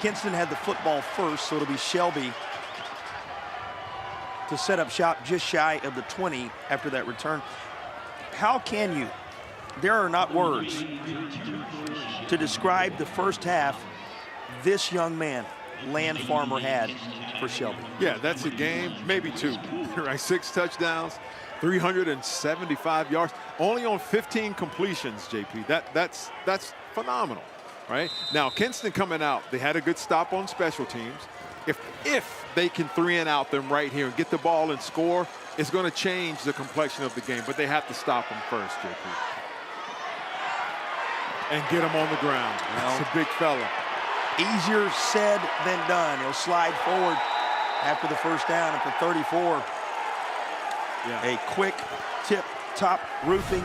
Kinston had the football first, so it'll be Shelby to set up shop just shy of the 20 after that return. How can you? There are not words to describe the first half this young man, Land Farmer, had for Shelby. Yeah, that's a game, maybe 2, right? 6 touchdowns, 375 yards, only on 15 completions, JP. That's phenomenal, right? Now, Kinston coming out, they had a good stop on special teams. If they can 3-and-out them right here and get the ball and score, it's going to change the complexion of the game, but they have to stop them first, JP. And get him on the ground. That's a big fella. Easier said than done. He'll slide forward after the first down, and for 34, a quick tip-top roofing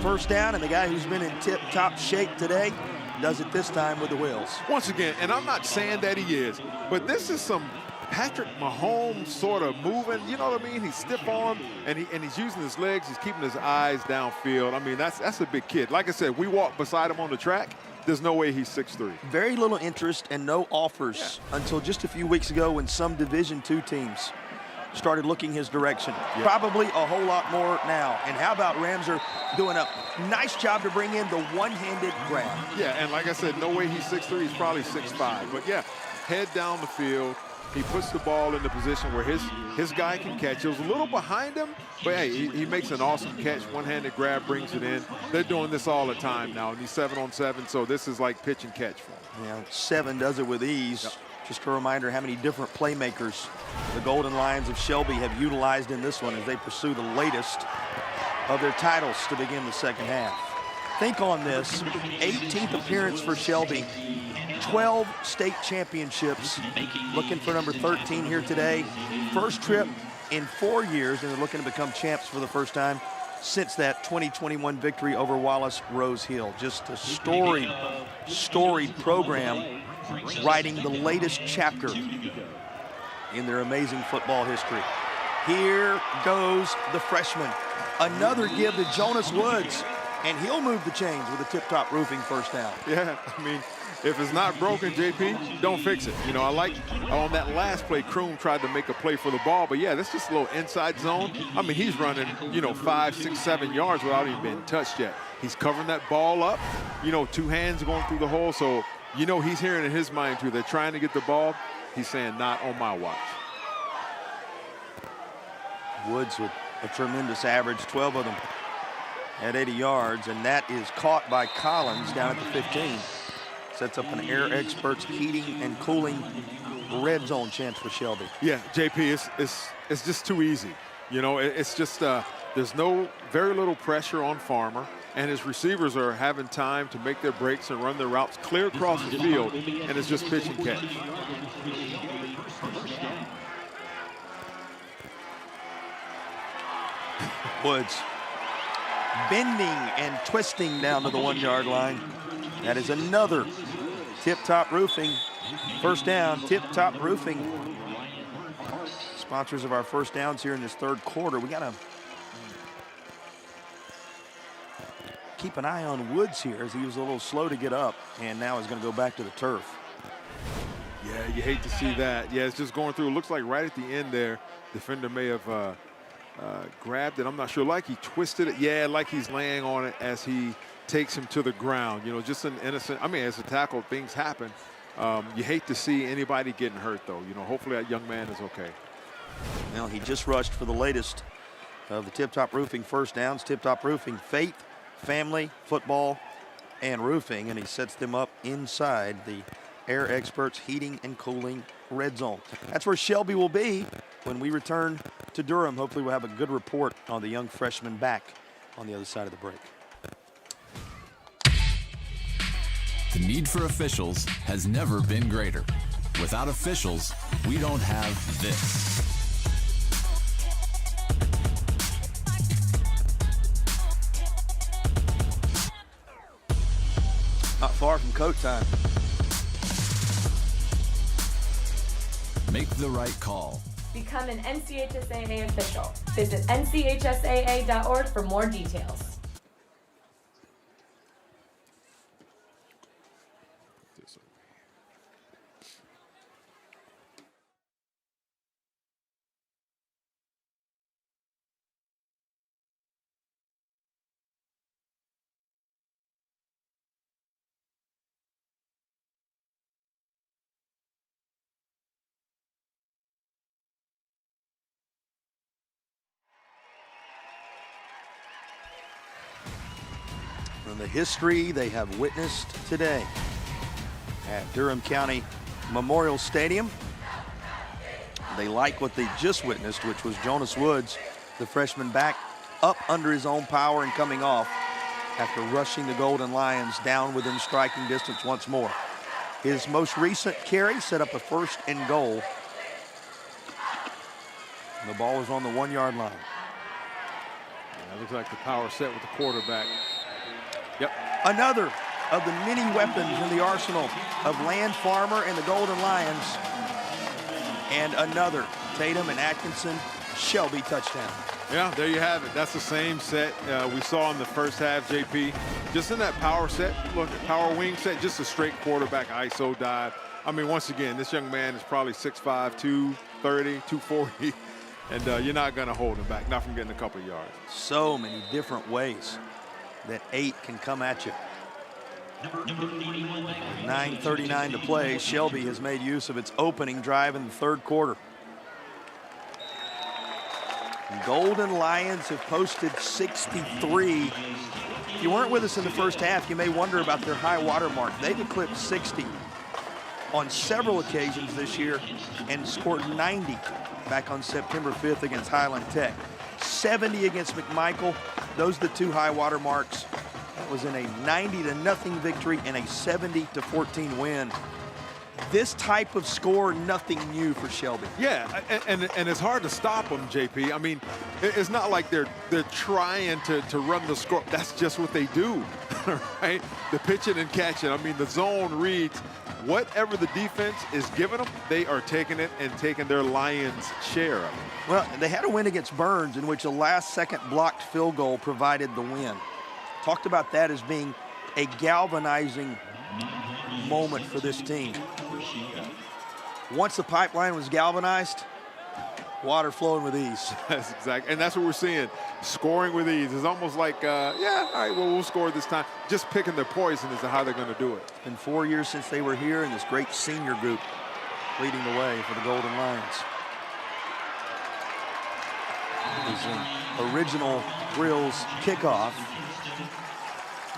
first down, and the guy who's been in tip-top shape today does it this time with the wheels. Once again, and I'm not saying that he is, but this is some Patrick Mahomes sort of moving, you know what I mean? He's stiff arm and he's using his legs, he's keeping his eyes downfield. I mean, that's a big kid. Like I said, we walked beside him on the track. There's no way he's 6'3". Very little interest and no offers until just a few weeks ago when some Division II teams started looking his direction. Probably a whole lot more now. And how about Ramser doing a nice job to bring in the one-handed grab? Yeah, and like I said, no way he's 6'3", he's probably 6'5". But yeah, head down the field. He puts the ball in the position where his guy can catch. It was a little behind him, but hey, he makes an awesome catch. One-handed grab, brings it in. They're doing this all the time now, and he's 7-on-7, so this is like pitch and catch for him. Yeah, 7 does it with ease. Yep. Just a reminder how many different playmakers the Golden Lions of Shelby have utilized in this one as they pursue the latest of their titles to begin the second half. Think on this, 18th appearance for Shelby, 12 state championships, looking for number 13 here today. First trip in 4 years, and they're looking to become champs for the first time since that 2021 victory over Wallace Rose Hill. Just a storied program, writing the latest chapter in their amazing football history. Here goes the freshman. Another give to Jonas Woods, and he'll move the chains with a tip-top roofing first down. Yeah, I mean, if it's not broken, JP, don't fix it. You know, I like on that last play, Kroom tried to make a play for the ball, but yeah, that's just a little inside zone. I mean, he's running, 5, 6, 7 yards without even being touched yet. He's covering that ball up, 2 hands going through the hole, so he's hearing in his mind too, they're trying to get the ball. He's saying, not on my watch. Woods with a tremendous average, 12 of them at 80 yards, and that is caught by Collins down at the 15. Sets up an Air Experts heating and cooling red zone chance for Shelby. Yeah, JP, it's just too easy. It's just there's very little pressure on Farmer, and his receivers are having time to make their breaks and run their routes clear across the field, and it's just pitch and catch. Woods bending and twisting down to the 1-yard line. That is another tip-top roofing. First down, tip-top roofing. Sponsors of our first downs here in this third quarter. We got to keep an eye on Woods here as he was a little slow to get up and now is going to go back to the turf. Yeah, you hate to see that. Yeah, it's just going through. It looks like right at the end there, defender may have grabbed it. I'm not sure, like he twisted it. Yeah, like he's laying on it as he takes him to the ground. Just an innocent, as a tackle, things happen. You hate to see anybody getting hurt, though. Hopefully that young man is okay. Well, he just rushed for the latest of the tip-top roofing first downs. Tip-top roofing, faith, family, football, and roofing, and he sets them up inside the Air Experts heating and cooling red zone. That's where Shelby will be when we return to Durham. Hopefully we'll have a good report on the young freshman back on the other side of the break. The need for officials has never been greater. Without officials, we don't have this. Not far from coat time. Make the right call. Become an NCHSAA official. Visit NCHSAA.org for more details. And the history they have witnessed today at Durham County Memorial Stadium. They like what they just witnessed, which was Jonas Woods, the freshman back, up under his own power and coming off after rushing the Golden Lions down within striking distance once more. His most recent carry set up a 1st and goal. And the ball was on the 1-yard line. Yeah, it looks like the power set with the quarterback. Yep. Another of the many weapons in the arsenal of Land Farmer and the Golden Lions. And another Tatum and Atkinson Shelby touchdown. Yeah, there you have it. That's the same set we saw in the first half, JP. Just in that power set, look, power wing set, just a straight quarterback ISO dive. Once again, this young man is probably 6'5", 230, 240, and you're not going to hold him back, not from getting a couple of yards. So many different ways that 8 can come at you. 9:39 to play. Shelby has made use of its opening drive in the third quarter. Golden Lions have posted 63. If you weren't with us in the first half, you may wonder about their high water mark. They've eclipsed 60 on several occasions this year and scored 90 back on September 5th against Highland Tech. 70 against McMichael. Those are the 2 high water marks. That was in a 90-0 victory and a 70-14 win this type of score, nothing new for Shelby. Yeah, and it's hard to stop them, JP. I mean, it's not like they're trying to run the score. That's just what they do, right? The pitching and catching. I mean, the zone reads. Whatever the defense is giving them, they are taking it and taking their Lions' share of it. Well, they had a win against Burns in which a last-second blocked field goal provided the win. Talked about that as being a galvanizing moment for this team. Once the pipeline was galvanized, water flowing with ease. That's exactly, and that's what we're seeing. Scoring with ease. It's almost like, yeah, all right, well, we'll score this time. Just picking their poison as to how they're going to do it. It's been 4 years since they were here, and this great senior group leading the way for the Golden Lions. It was an original Grills kickoff.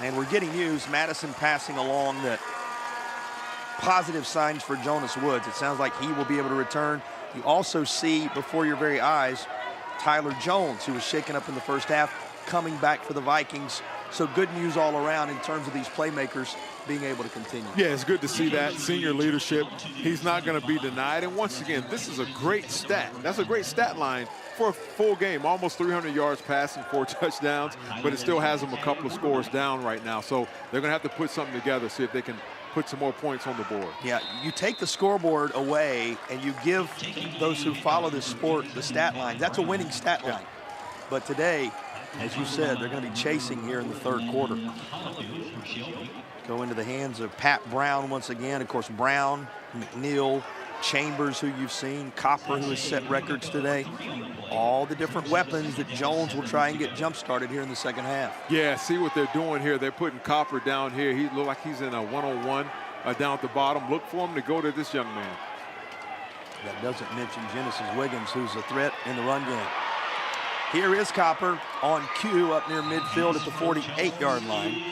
And we're getting news, Madison passing along that positive signs for Jonas Woods. It sounds like he will be able to return. You also see before your very eyes Tyler Jones, who was shaken up in the first half, coming back for the Vikings. So good news all around in terms of these playmakers being able to continue. Yeah, it's good to see that senior leadership. He's not going to be denied. And once again, this is a great stat. That's a great stat line for a full game. Almost 300 yards passing, 4 touchdowns, but it still has them a couple of scores down right now. So they're going to have to put something together, see if they can put some more points on the board. Yeah, you take the scoreboard away and you give those who follow this sport the stat line. That's a winning stat line. But today, as you said, they're going to be chasing here in the third quarter. Go into the hands of Pat Brown once again. Of course, Brown, McNeil, Chambers, who you've seen, Copper, who has set records today. All the different weapons that Jones will try and get jump-started here in the second half. Yeah, see what they're doing here. They're putting Copper down here. He looks like he's in a one-on-one down at the bottom. Look for him to go to this young man. That doesn't mention Genesis Wiggins, who's a threat in the run game. Here is Copper on cue up near midfield at the 48-yard line.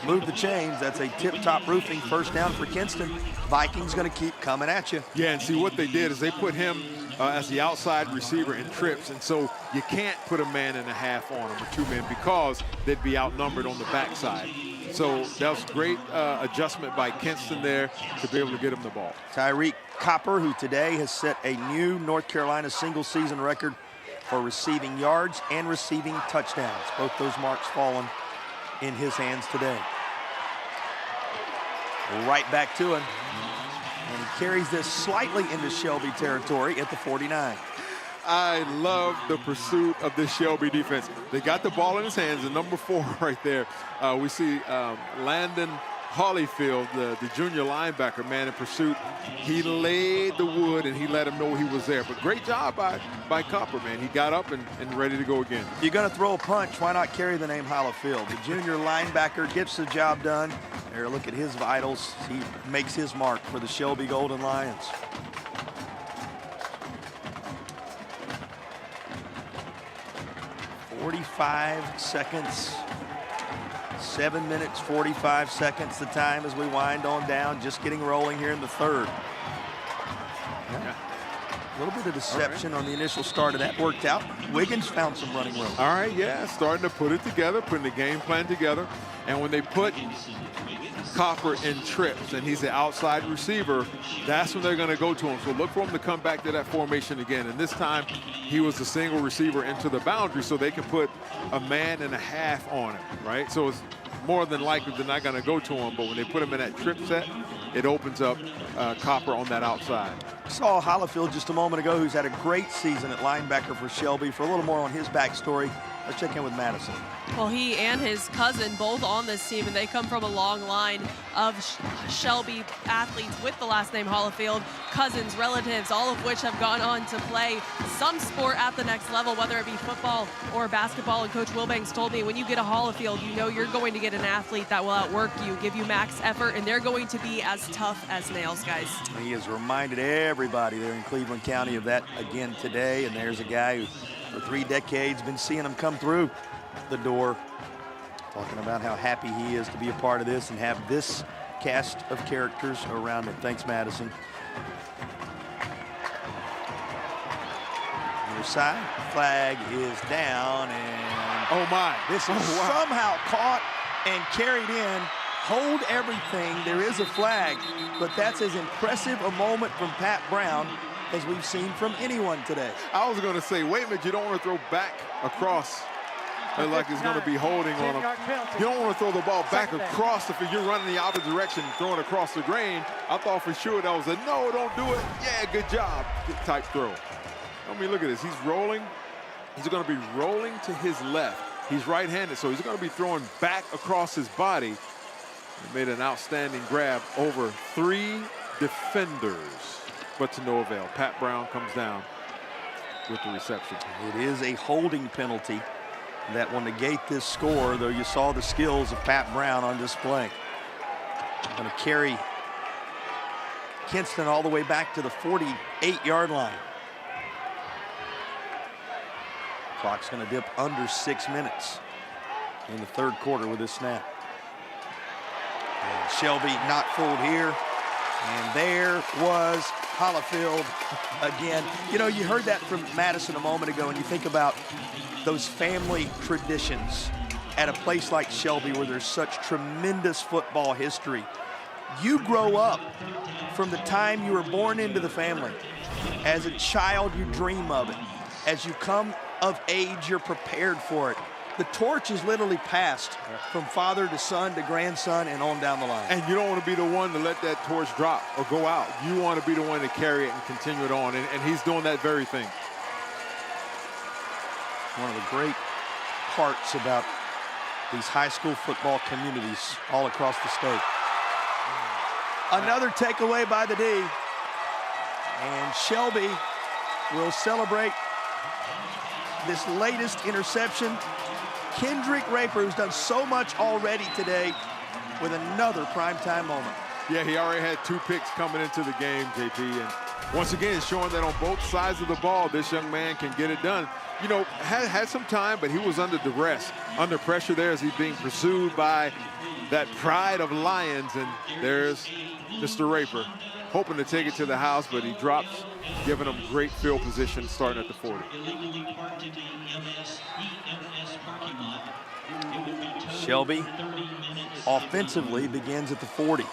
Move the chains. That's a tip-top roofing first down for Kinston. Vikings going to keep coming at you. Yeah, and see what they did is they put him as the outside receiver in trips, and so you can't put a man and a half on him or 2 men because they'd be outnumbered on the backside. So that was great adjustment by Kinston there to be able to get him the ball. Tyreek Copper, who today has set a new North Carolina single-season record for receiving yards and receiving touchdowns. Both those marks fallen in his hands today. Right back to him. And he carries this slightly into Shelby territory at the 49. I love the pursuit of this Shelby defense. They got the ball in his hands, and number 4 right there. We see Landon Holyfield, the junior linebacker, man in pursuit. He laid the wood and he let him know he was there. But great job by Copper, man. He got up and ready to go again. If you're going to throw a punch, why not carry the name Holyfield? The junior linebacker gets the job done. There, look at his vitals. He makes his mark for the Shelby Golden Lions. "45 seconds. 7 minutes, 45 seconds the time as we wind on down, just getting rolling here in the third. Yeah. A little bit of deception on the initial start of that worked out. Wiggins found some running room. All right, yeah, starting to put it together, putting the game plan together. And when they put Copper in trips and he's the outside receiver, that's when they're going to go to him. So look for him to come back to that formation again. And this time he was the single receiver into the boundary so they can put a man and a half on him, right? So it's more than likely they're not going to go to him, but when they put him in that trip set, it opens up Copper on that outside. Saw Holyfield just a moment ago, who's had a great season at linebacker for Shelby. For a little more on his backstory, let's check in with Madison. Well, he and his cousin both on this team, and they come from a long line of Shelby athletes with the last name Holyfield, cousins, relatives, all of which have gone on to play some sport at the next level, whether it be football or basketball. And Coach Wilbanks told me, when you get a Holyfield, you know you're going to get an athlete that will outwork you, give you max effort, and they're going to be as tough as nails, guys. He has reminded everybody there in Cleveland County of that again today, and there's a guy who for 3 decades been seeing him come through the door, talking about how happy he is to be a part of this and have this cast of characters around him. Thanks, Madison. Near side, flag is down, and oh my, this is somehow caught and carried in hold everything. There is a flag, but that's as impressive a moment from Pat Brown as we've seen from anyone today. I was going to say, wait a minute, you don't want to throw back across like it's going to be holding on him. You don't want to throw the ball back across if you're running the opposite direction, throwing across the grain. I thought for sure that was a no, don't do it. Yeah, good job type throw. I mean, look at this. He's rolling. He's going to be rolling to his left. He's right-handed, so he's going to be throwing back across his body. He made an outstanding grab over 3 defenders, but to no avail. Pat Brown comes down with the reception. It is a holding penalty that will negate this score, though you saw the skills of Pat Brown on display. Going to carry Kinston all the way back to the 48-yard line. Clock's going to dip under 6 minutes in the third quarter with this snap. And Shelby not fooled here. And there was Hollifield again. You know, you heard that from Madison a moment ago, and you think about those family traditions at a place like Shelby where there's such tremendous football history. You grow up from the time you were born into the family. As a child, you dream of it. As you come of age, you're prepared for it. The torch is literally passed from father to son to grandson and on down the line. And you don't want to be the one to let that torch drop or go out. You want to be the one to carry it and continue it on, and he's doing that very thing. One of the great parts about these high school football communities all across the state. Another takeaway by the D. And Shelby will celebrate this latest interception. Kendrick Raper, who's done so much already today, with another primetime moment. Yeah, he already had 2 picks coming into the game, JP. And once again, showing that on both sides of the ball, this young man can get it done. You know, had some time, but he was under duress, under pressure there as he's being pursued by that pride of Lions. And there's Mr. Raper, hoping to take it to the house, but he drops, giving him great field position starting at the 40. Shelby offensively begins at the 40.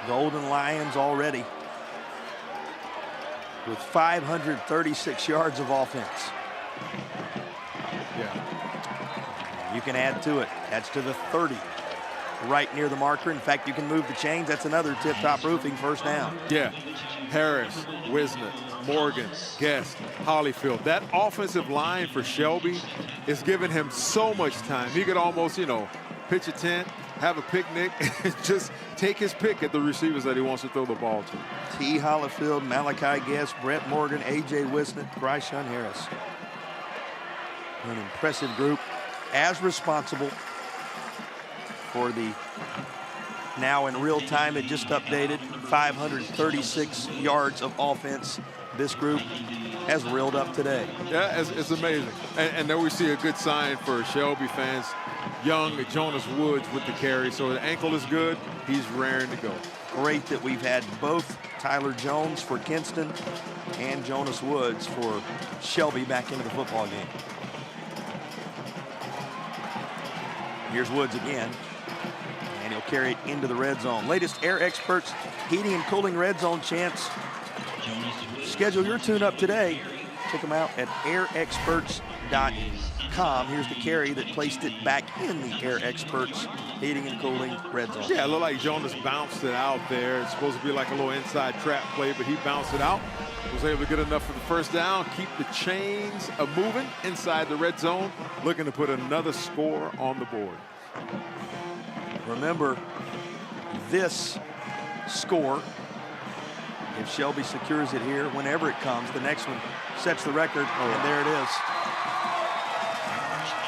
Golden Lions already with 536 yards of offense. Yeah. You can add to it. That's to the 30. Right near the marker. In fact, you can move the chains. That's another tip-top roofing first down. Yeah. Harris, Wisnett, Morgan, Guest, Hollifield. That offensive line for Shelby is giving him so much time. He could almost, you know, pitch a tent, have a picnic, and just take his pick at the receivers that he wants to throw the ball to. T. Hollifield, Malachi Guest, Brett Morgan, A.J. Wisnett, Bryshawn Harris. An impressive group, as responsible for the now in real time, it just updated 536 yards of offense. This group has reeled up today. Yeah, it's amazing. And there we see a good sign for Shelby fans. Young Jonas Woods with the carry. So the ankle is good. He's raring to go. Great that we've had both Tyler Jones for Kinston and Jonas Woods for Shelby back into the football game. Here's Woods again. And he'll carry it into the red zone. Latest Air Experts heating and cooling red zone chance. Schedule your tune-up today. Check them out at airexperts.com. Here's the carry that placed it back in the Air Experts heating and cooling red zone. Yeah, it looked like Jonas bounced it out there. It's supposed to be like a little inside trap play, but he bounced it out. Was able to get enough for the first down, keep the chains moving inside the red zone, looking to put another score on the board. Remember, this score, if Shelby secures it here, whenever it comes, the next one sets the record, and there it is.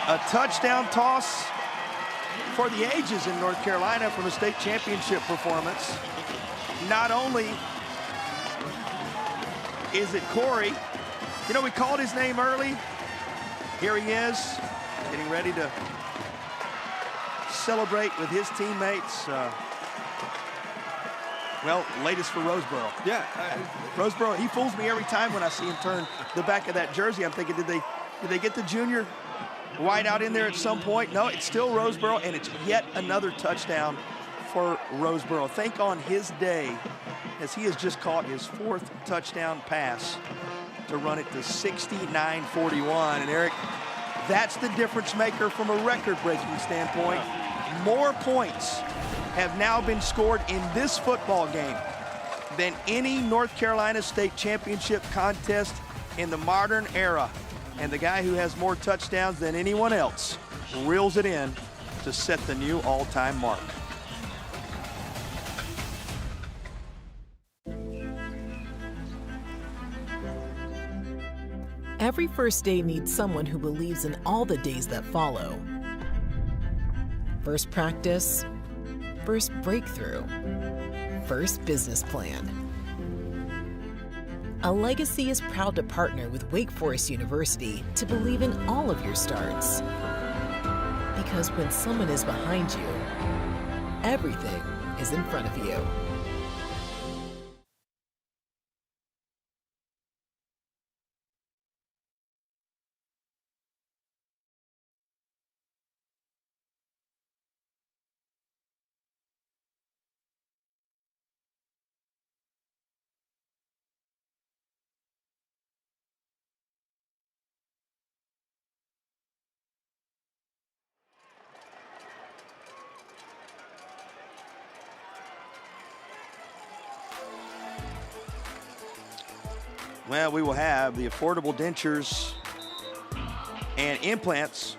A touchdown toss for the ages in North Carolina from a state championship performance. Not only is it Corey, you know, we called his name early. Here he is, getting ready to celebrate with his teammates. Well, latest for Roseboro. Yeah. Roseboro, he fools me every time when I see him turn the back of that jersey. I'm thinking, did they get the junior wide out in there at some point. No, it's still Roseboro, and it's yet another touchdown for Roseboro. Think on his day, as he has just caught his 4th touchdown pass to run it to 69-41. And Eric, that's the difference maker from a record-breaking standpoint. More points have now been scored in this football game than any North Carolina State Championship contest in the modern era. And the guy who has more touchdowns than anyone else reels it in to set the new all-time mark. Every first day needs someone who believes in all the days that follow. First practice, first breakthrough, first business plan. A Legacy is proud to partner with Wake Forest University to believe in all of your starts. Because when someone is behind you, everything is in front of you. Well, we will have the Affordable Dentures and Implants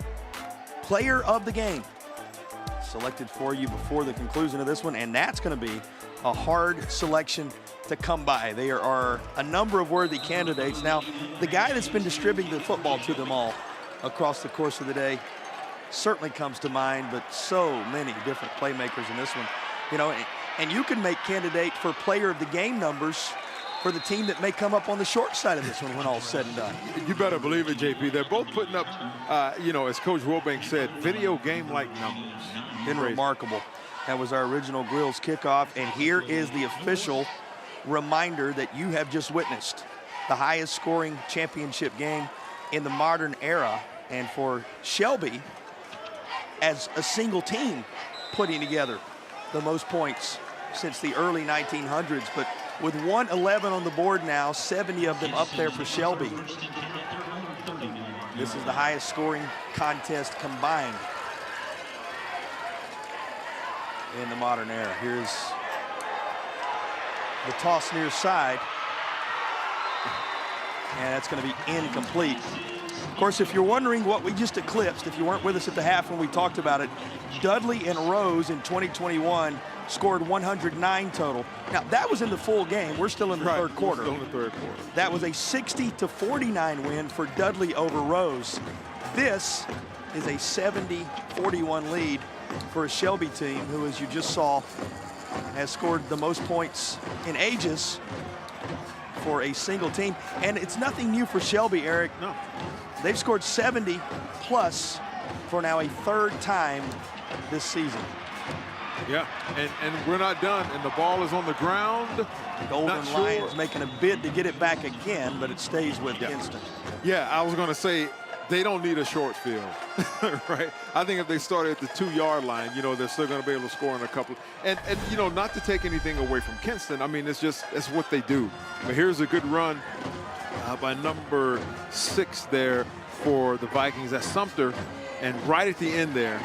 Player of the Game selected for you before the conclusion of this one, and that's going to be a hard selection to come by. There are a number of worthy candidates. Now, the guy that's been distributing the football to them all across the course of the day certainly comes to mind, but so many different playmakers in this one. You know, and you can make candidate for Player of the Game numbers for the team that may come up on the short side of this one when all's said and done. You better believe it, JP. They're both putting up, you know, as Coach Wilbank said, video game-like numbers. Been remarkable. That was our original Grills kickoff, and here is the official reminder that you have just witnessed the highest scoring championship game in the modern era, and for Shelby as a single team putting together the most points since the early 1900s, but with 111 on the board now, 70 of them up there for Shelby. This is the highest scoring contest combined in the modern era. Here's the toss near side, and that's going to be incomplete. Of course, if you're wondering what we just eclipsed, if you weren't with us at the half when we talked about it, Dudley and Rose in 2021 scored 109 total. Now, that was in the full game. We're still in the third quarter. Still in the third quarter. That was a 60-49 win for Dudley over Rose. This is a 70-41 lead for a Shelby team who, as you just saw, has scored the most points in ages for a single team. And it's nothing new for Shelby, Eric. No. They've scored 70 plus for now a third time this season. Yeah, and we're not done, and the ball is on the ground. Golden Lions making a bid to get it back again, but it stays with Kinston. Yeah, I was going to say, they don't need a short field, right? I think if they started at the 2-yard line, you know, they're still going to be able to score in a couple. And you know, not to take anything away from Kinston, I mean, it's what they do. But here's a good run by number 6 there for the Vikings. That's Sumter, and right at the end there,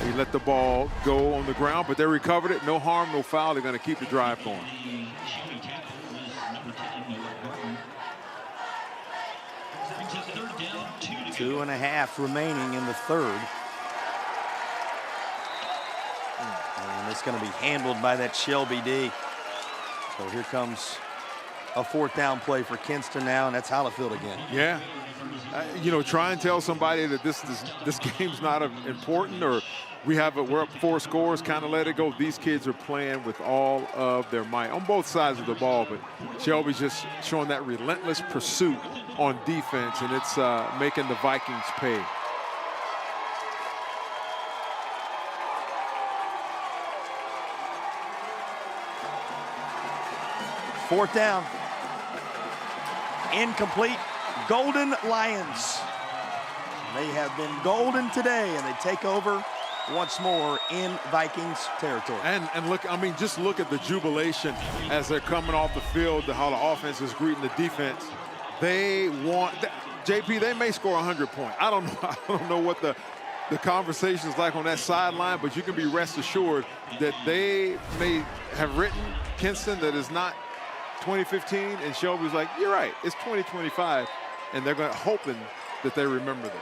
he let the ball go on the ground, but they recovered it. No harm, no foul. They're going to keep the drive going. Two and a half remaining in the third. And it's going to be handled by that Shelby D. So here comes a 4th down play for Kinston now, and that's Hollifield again. Yeah. You know, try and tell somebody that this game's not important, or we're up 4 scores, kind of let it go. These kids are playing with all of their might on both sides of the ball, but Shelby's just showing that relentless pursuit on defense, and it's making the Vikings pay. Fourth down. Incomplete. Golden Lions They have been golden today, and they take over once more in Vikings territory. And look, I mean, just look at the jubilation as they're coming off the field, how the offense is greeting the defense. They want, JP, they may score 100 points. I don't know what the conversation is like on that sideline, but you can be rest assured that they may have written Kinston that is not 2015, and Shelby's like, you're right, it's 2025, and they're hoping that they remember this.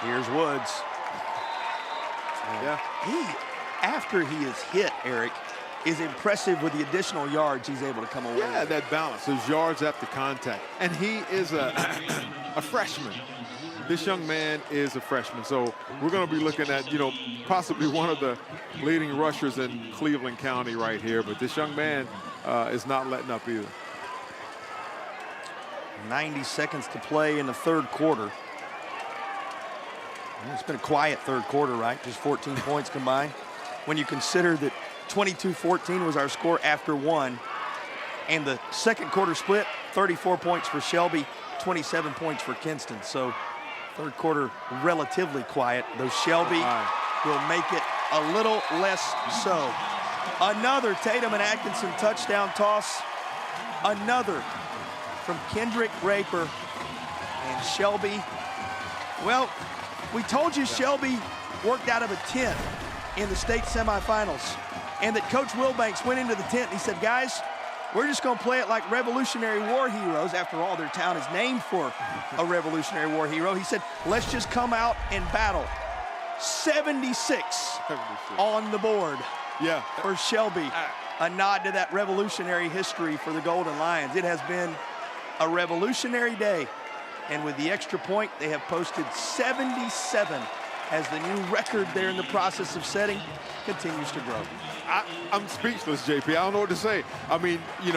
Here's Woods. Yeah. After he is hit, Eric, is impressive with the additional yards he's able to come away Yeah, with. that balance, those yards after contact. And he is a freshman. This young man is a freshman. So we're going to be looking at, possibly one of the leading rushers in Cleveland County right here. But this young man is not letting up either. 90 seconds to play in the third quarter. It's been a quiet third quarter, right? Just 14 points combined. When you consider that 22-14 was our score after one, and the second quarter split, 34 points for Shelby, 27 points for Kinston. So third quarter relatively quiet, though Shelby will make it a little less so. Another Tatum and Atkinson touchdown toss. Another from Kendrick Raper. And Shelby, well, we told you Shelby worked out of a tent in the state semifinals, and that Coach Wilbanks went into the tent and he said, guys, we're just going to play it like Revolutionary War heroes. After all, their town is named for a Revolutionary War hero. He said, let's just come out and battle. 76 on the board for Shelby. A nod to that revolutionary history for the Golden Lions. It has been a revolutionary day. And with the extra point, they have posted 77 as the new record they're in the process of setting continues to grow. I'm speechless, JP. I don't know what to say. I mean, you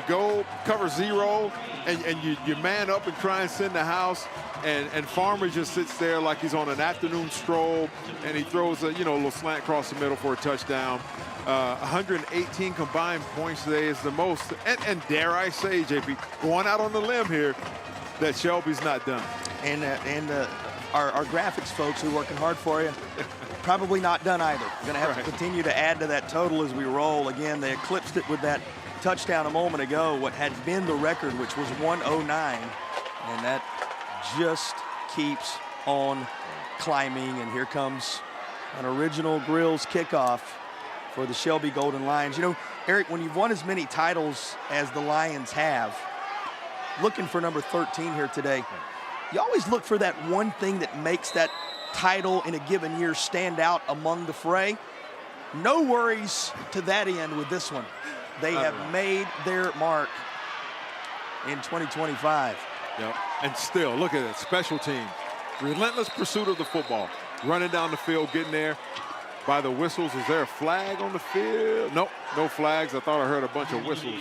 go cover zero, and you man up and try and send the house, and Farmer just sits there like he's on an afternoon stroll, and he throws a little slant across the middle for a touchdown. 118 combined points today is the most, and dare I say, JP, going out on the limb here, that Shelby's not done. And our graphics folks who are working hard for you, probably not done either. Going to have to continue to add to that total as we roll. Again, they eclipsed it with that touchdown a moment ago, what had been the record, which was 109. And that just keeps on climbing. And here comes an original Grills kickoff for the Shelby Golden Lions. Eric, when you've won as many titles as the Lions have, looking for number 13 here today, you always look for that one thing that makes that title in a given year stand out among the fray. No worries to that end with this one. They have made their mark in 2025. Yep. And still, look at it, special teams. Relentless pursuit of the football. Running down the field, getting there by the whistles. Is there a flag on the field? Nope, no flags. I thought I heard a bunch of whistles.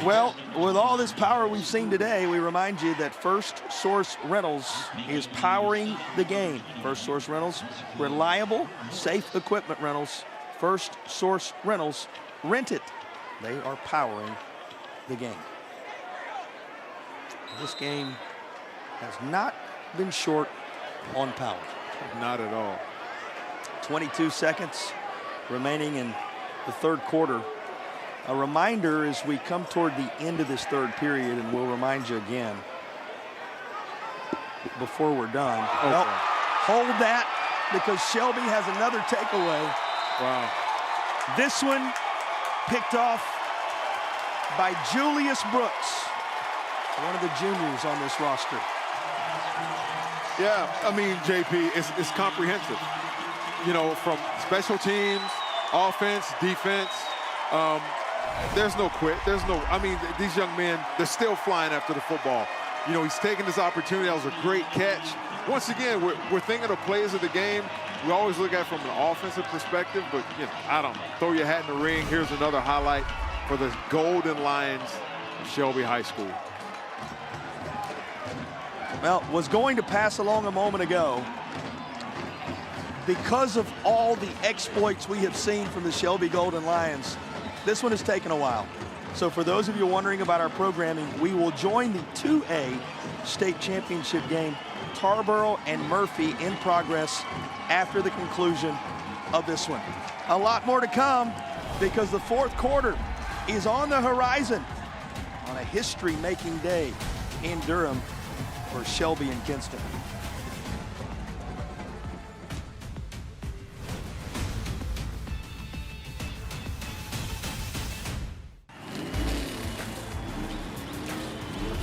Well, with all this power we've seen today, we remind you that First Source Rentals is powering the game. First Source Rentals, reliable, safe equipment rentals. First Source Rentals, rent it. They are powering the game. This game has not been short on power. Not at all. 22 seconds remaining in the third quarter. A reminder as we come toward the end of this third period, and we'll remind you again before we're done. Okay. Well, hold that, because Shelby has another takeaway. Wow. This one picked off by Julius Brooks, one of the juniors on this roster. Yeah, I mean, JP, it's comprehensive. From special teams, offense, defense. There's no quit. These young men, they're still flying after the football. He's taking this opportunity. That was a great catch. Once again, we're thinking of plays of the game. We always look at it from an offensive perspective, but, I don't know. Throw your hat in the ring. Here's another highlight for the Golden Lions of Shelby High School. Well, was going to pass along a moment ago. Because of all the exploits we have seen from the Shelby Golden Lions, This one has taken a while. So for those of you wondering about our programming, we will join the 2A state championship game, Tarboro and Murphy, in progress after the conclusion of this one. A lot more to come because the fourth quarter is on the horizon on a history-making day in Durham for Shelby and Kinston.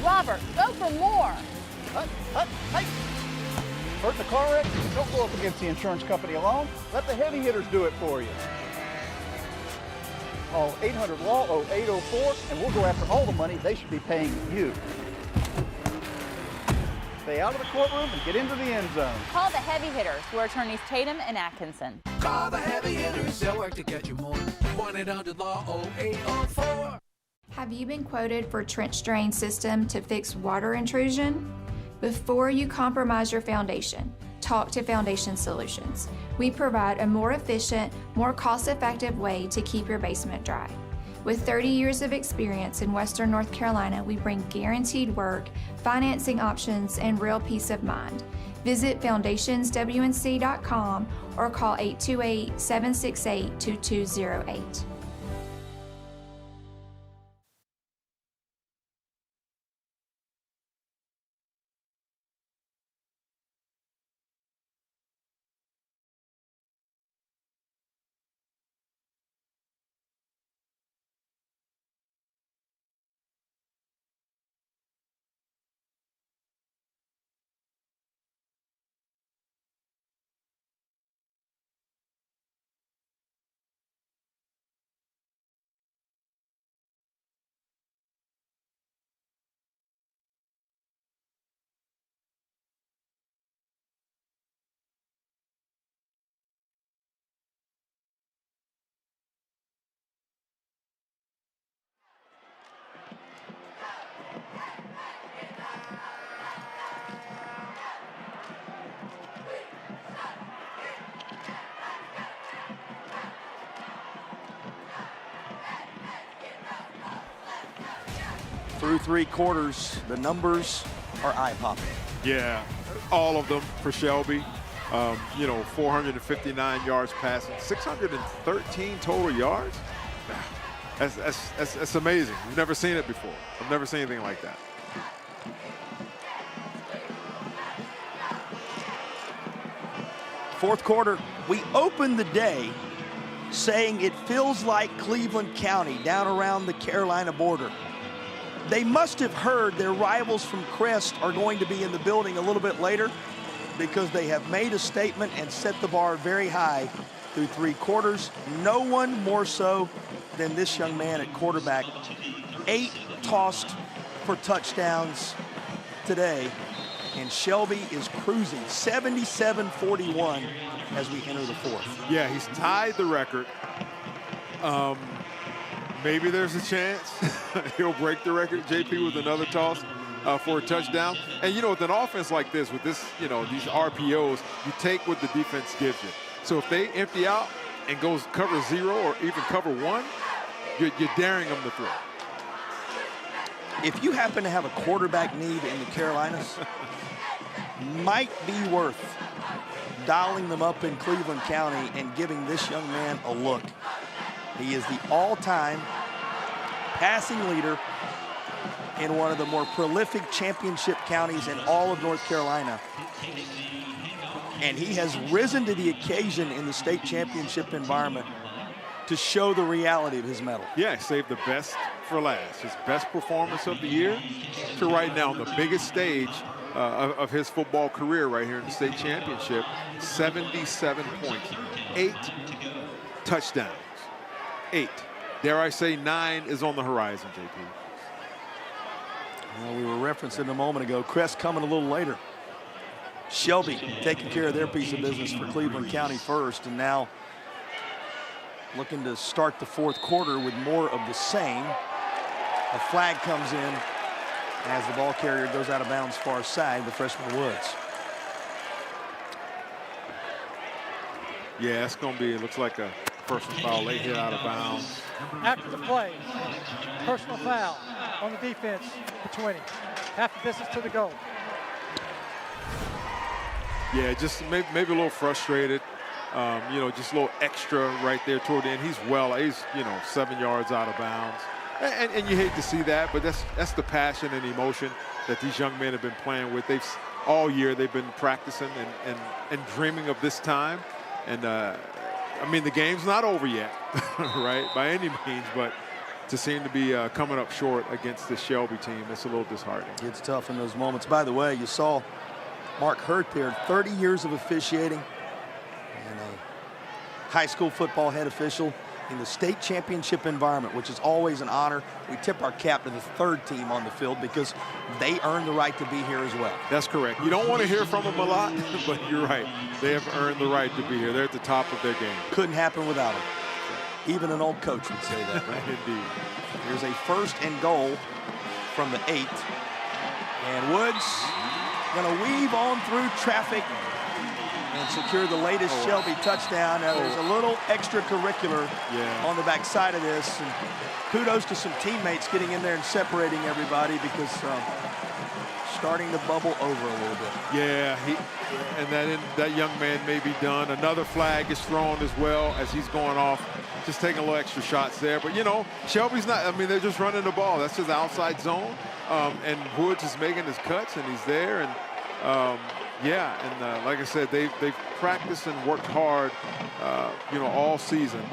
Robert, go for more. Hey! Hurt in the car wreck? Don't go up against the insurance company alone. Let the heavy hitters do it for you. Call 800-LAW-0804 and we'll go after all the money they should be paying you. Stay out of the courtroom and get into the end zone. Call the heavy hitters. We're attorneys Tatum and Atkinson. Call the heavy hitters. They'll work to get you more. 1-800-LAW-0804. Have you been quoted for trench drain system to fix water intrusion? Before you compromise your foundation, talk to Foundation Solutions. We provide a more efficient, more cost-effective way to keep your basement dry. With 30 years of experience in Western North Carolina, we bring guaranteed work, financing options, and real peace of mind. Visit foundationswnc.com or call 828-768-2208. Through three quarters, the numbers are eye-popping. Yeah, all of them for Shelby. 459 yards passing, 613 total yards. That's amazing. We've never seen it before. I've never seen anything like that. Fourth quarter, we opened the day saying it feels like Cleveland County down around the Carolina border. They must have heard their rivals from Crest are going to be in the building a little bit later because they have made a statement and set the bar very high through three quarters. No one more so than this young man at quarterback. 8 tossed for touchdowns today, and Shelby is cruising 77-41 as we enter the fourth. Yeah, he's tied the record. Maybe there's a chance he'll break the record, JP, with another toss for a touchdown. And, with an offense like this, with this, these RPOs, you take what the defense gives you. So if they empty out and goes cover 0 or even cover 1, you're daring them to throw. If you happen to have a quarterback need in the Carolinas, might be worth dialing them up in Cleveland County and giving this young man a look. He is the all-time passing leader in one of the more prolific championship counties in all of North Carolina. And he has risen to the occasion in the state championship environment to show the reality of his medal. Yeah, saved the best for last. His best performance of the year to right now on the biggest stage of his football career right here in the state championship. 77 points, 8 touchdowns. 8. Dare I say 9 is on the horizon, JP. Well, we were referencing a moment ago, Crest coming a little later. Shelby taking care of their piece of business for Cleveland County first, and now looking to start the fourth quarter with more of the same. A flag comes in as the ball carrier goes out of bounds far side, the freshman Woods. Yeah, it's going to be, it looks like a personal foul, late hit out of bounds. After the play, personal foul on the defense for 20. Half the distance to the goal. Yeah, just maybe a little frustrated. You know, just a little extra right there toward the end. He's 7 yards out of bounds. And you hate to see that, but that's the passion and emotion that these young men have been playing with. All year they've been practicing and dreaming of this time. And I mean, the game's not over yet, right, by any means, but to seem to be coming up short against the Shelby team, it's a little disheartening. It's tough in those moments. By the way, you saw Mark Hurt there, 30 years of officiating and a high school football head official in the state championship environment, which is always an honor. We tip our cap to the third team on the field because they earn the right to be here as well. That's correct. You don't want to hear from them a lot, but you're right. They have earned the right to be here. They're at the top of their game. Couldn't happen without them. Even an old coach would say that, right? Indeed. Here's a 1st and goal from the 8. And Woods going to weave on through traffic and secure the latest Shelby touchdown. Now, there's a little extracurricular on the backside of this. And kudos to some teammates getting in there and separating everybody because starting to bubble over a little bit. Yeah, that young man may be done. Another flag is thrown as well as he's going off, just taking a little extra shots there. But, you know, Shelby's not, I mean, they're just running the ball. That's his outside zone. And Woods is making his cuts, and he's there. And, like I said, they've practiced and worked hard, all season.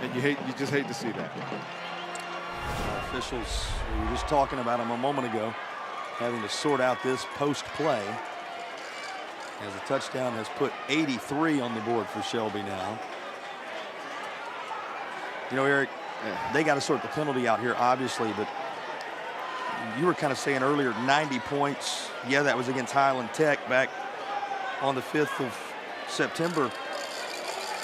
And you just hate to see that. Officials, we were just talking about them a moment ago, having to sort out this post-play as the touchdown has put 83 on the board for Shelby now. You know, Eric, they got to sort the penalty out here, obviously, but you were kind of saying earlier, 90 points. Yeah, that was against Highland Tech back on the 5th of September.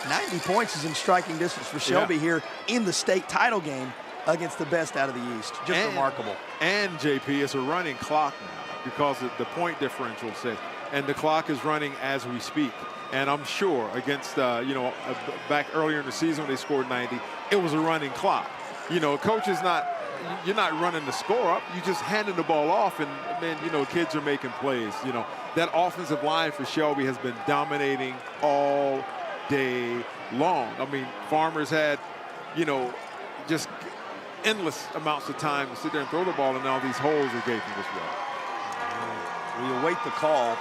90 points is in striking distance for Shelby here in the state title game against the best out of the East. Just remarkable. And, JP, it's a running clock now because the point differential says, and the clock is running as we speak. And I'm sure against, back earlier in the season when they scored 90, it was a running clock. You know, coach is not, you're not running the score up. You're just handing the ball off, and then, kids are making plays. You know, that offensive line for Shelby has been dominating all day long. I mean, Farmers had, just endless amounts of time to sit there and throw the ball, and now these holes are gaping as well. We await the call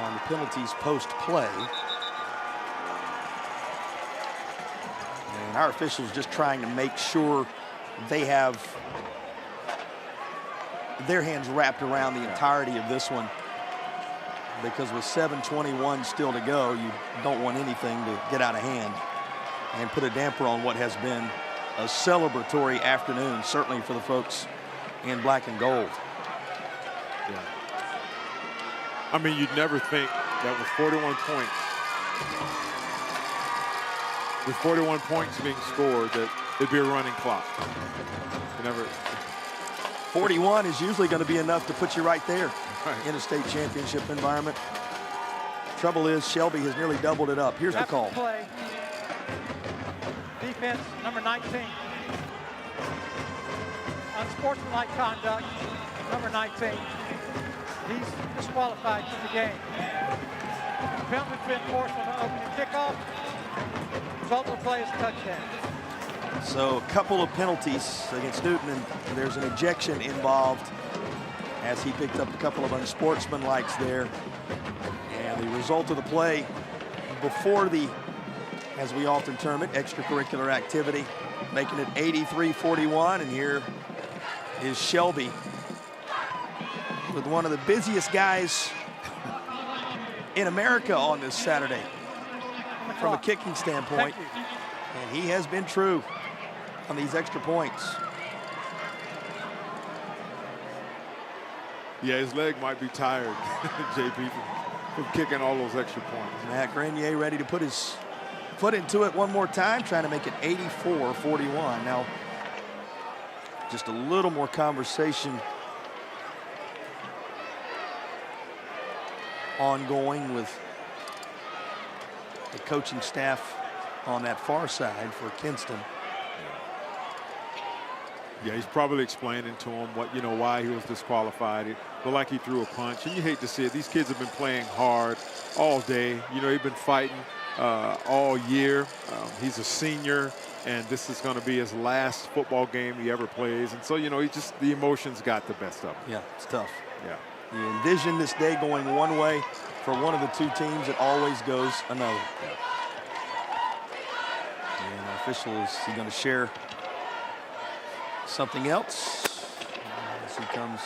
on the penalties post-play. And our officials just trying to make sure they have their hands wrapped around the entirety of this one, because with 7:21 still to go, you don't want anything to get out of hand and put a damper on what has been a celebratory afternoon, certainly for the folks in black and gold. Yeah. I mean, you'd never think that with 41 points being scored, that it'd be a running clock. You never. 41 is usually going to be enough to put you right there in a state championship environment. Trouble is, Shelby has nearly doubled it up. Here's the call. Play. Defense, number 19. Unsportsmanlike conduct, number 19. He's disqualified from the game. The penalty's been forced on the opening kickoff. Result of the play is a touchdown. So a couple of penalties against Newton, and there's an ejection involved as he picked up a couple of unsportsmanlikes there. And the result of the play before the, as we often term it, extracurricular activity, making it 83-41. And here is Shelby with one of the busiest guys in America on this Saturday from a kicking standpoint. And he has been true on these extra points. Yeah, his leg might be tired, JP, from kicking all those extra points. Matt Grenier ready to put his foot into it one more time, trying to make it 84-41. Now, just a little more conversation ongoing with the coaching staff on that far side for Kinston. Yeah, he's probably explaining to him why he was disqualified. It looked like he threw a punch, and you hate to see it. These kids have been playing hard all day. He's been fighting all year. He's a senior, and this is going to be his last football game he ever plays. And so, the emotions got the best of him. Yeah, it's tough. Yeah. You envision this day going one way for one of the two teams. It always goes another. Yeah. And our official is going to share something else as he comes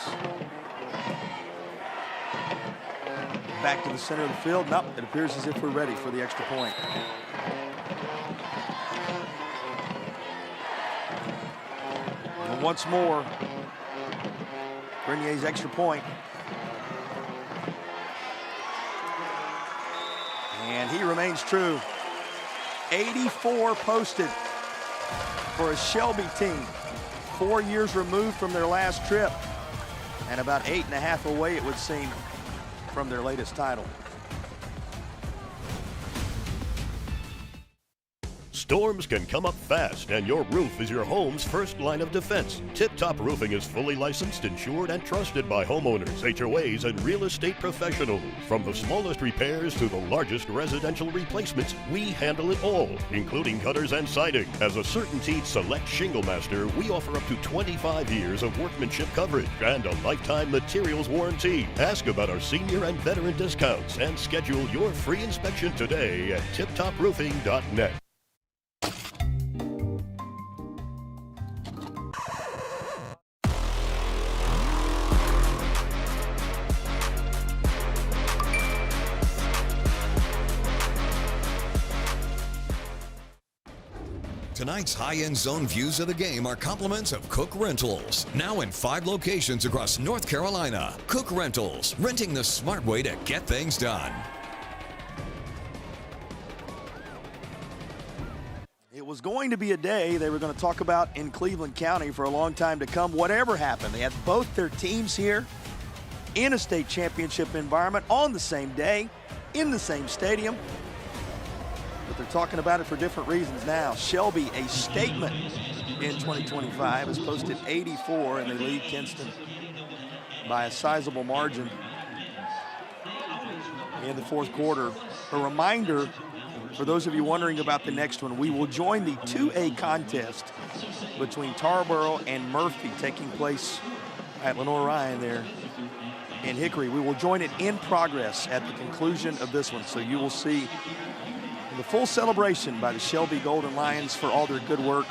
back to the center of the field. Nope, it appears as if we're ready for the extra point. And once more, Grenier's extra point. And he remains true. 84 posted for a Shelby team. 4 years removed from their last trip, and about 8.5 away, it would seem, from their latest title. Storms can come up fast, and your roof is your home's first line of defense. Tip Top Roofing is fully licensed, insured, and trusted by homeowners, HOAs, and real estate professionals. From the smallest repairs to the largest residential replacements, we handle it all, including gutters and siding. As a CertainTeed Select Shingle Master, we offer up to 25 years of workmanship coverage and a lifetime materials warranty. Ask about our senior and veteran discounts and schedule your free inspection today at tiptoproofing.net. Tonight's high-end zone views of the game are compliments of Cook Rentals. Now in 5 locations across North Carolina. Cook Rentals, renting the smart way to get things done. It was going to be a day they were going to talk about in Cleveland County for a long time to come. Whatever happened, they had both their teams here in a state championship environment on the same day, in the same stadium. But they're talking about it for different reasons now. Shelby, a statement in 2025, has posted 84, and they lead Kinston by a sizable margin in the fourth quarter. A reminder, for those of you wondering about the next one, we will join the 2A contest between Tarboro and Murphy taking place at Lenore Ryan there in Hickory. We will join it in progress at the conclusion of this one, so you will see the full celebration by the Shelby Golden Lions for all their good work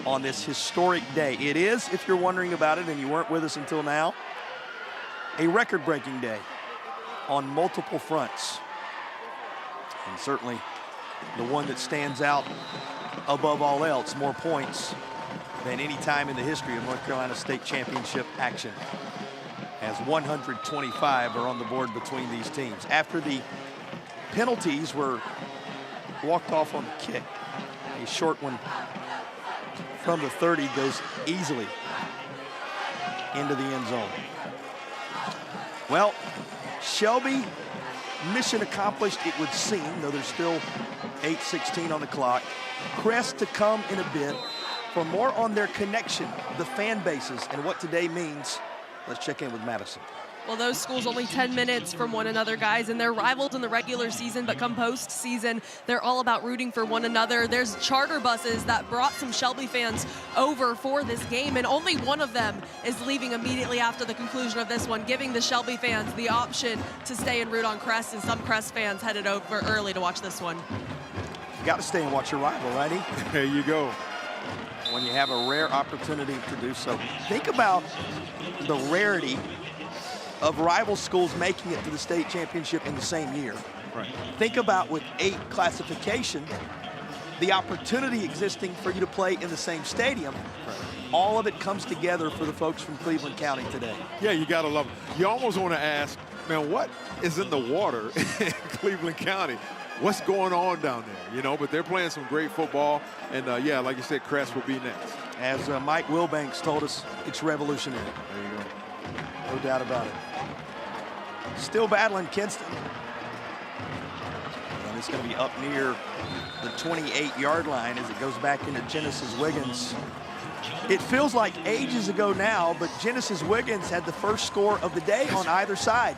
on this historic day. It is, if you're wondering about it and you weren't with us until now, a record-breaking day on multiple fronts. And certainly the one that stands out above all else, more points than any time in the history of North Carolina State Championship action, as 125 are on the board between these teams. After the penalties were walked off on the kick, a short one from the 30 goes easily into the end zone. Well, Shelby, mission accomplished, it would seem, though there's still 8:16 on the clock. Crest to come in a bit. For more on their connection, the fan bases, and what today means, let's check in with Madison. Well, those schools only 10 minutes from one another, guys, and they're rivals in the regular season, but come postseason, they're all about rooting for one another. There's charter buses that brought some Shelby fans over for this game, and only one of them is leaving immediately after the conclusion of this one, giving the Shelby fans the option to stay and root on Crest, and some Crest fans headed over early to watch this one. You got to stay and watch your rival, righty? There you go. When you have a rare opportunity to do so. Think about the rarity of rival schools making it to the state championship in the same year. Right. Think about with 8 classification, the opportunity existing for you to play in the same stadium. Right. All of it comes together for the folks from Cleveland County today. Yeah, you gotta love it. You almost want to ask, man, what is in the water in Cleveland County? What's going on down there? But they're playing some great football, and yeah, like you said, Crest will be next. As Mike Wilbanks told us, it's revolutionary. There you go. No doubt about it. Still battling Kinston. And and it's going to be up near the 28-yard line as it goes back into Genesis Wiggins. It feels like ages ago now, but Genesis Wiggins had the first score of the day on either side.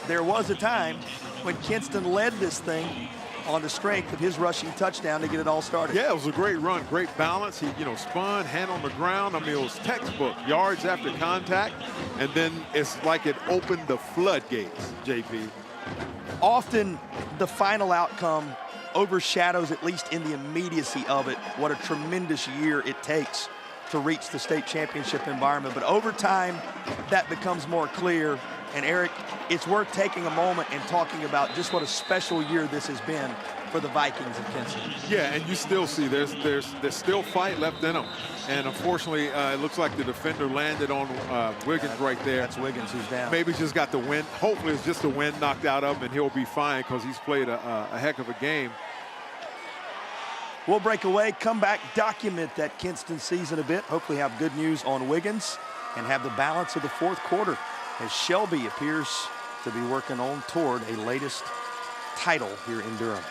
There was a time when Kinston led this thing on the strength of his rushing touchdown to get it all started. Yeah, it was a great run, great balance. He, spun, hand on the ground. I mean, it was textbook, yards after contact, and then it's like it opened the floodgates, JP. Often the final outcome overshadows, at least in the immediacy of it, what a tremendous year it takes to reach the state championship environment. But over time, that becomes more clear. And Eric, it's worth taking a moment and talking about just what a special year this has been for the Vikings of Kinston. Yeah, and you still see there's still fight left in them. And unfortunately, it looks like the defender landed on Wiggins right there. That's Wiggins who's down. Maybe just got the wind. Hopefully it's just the wind knocked out of him and he'll be fine because he's played a heck of a game. We'll break away, come back, document that Kinston season a bit. Hopefully have good news on Wiggins and have the balance of the fourth quarter as Shelby appears to be working on toward a latest title here in Durham.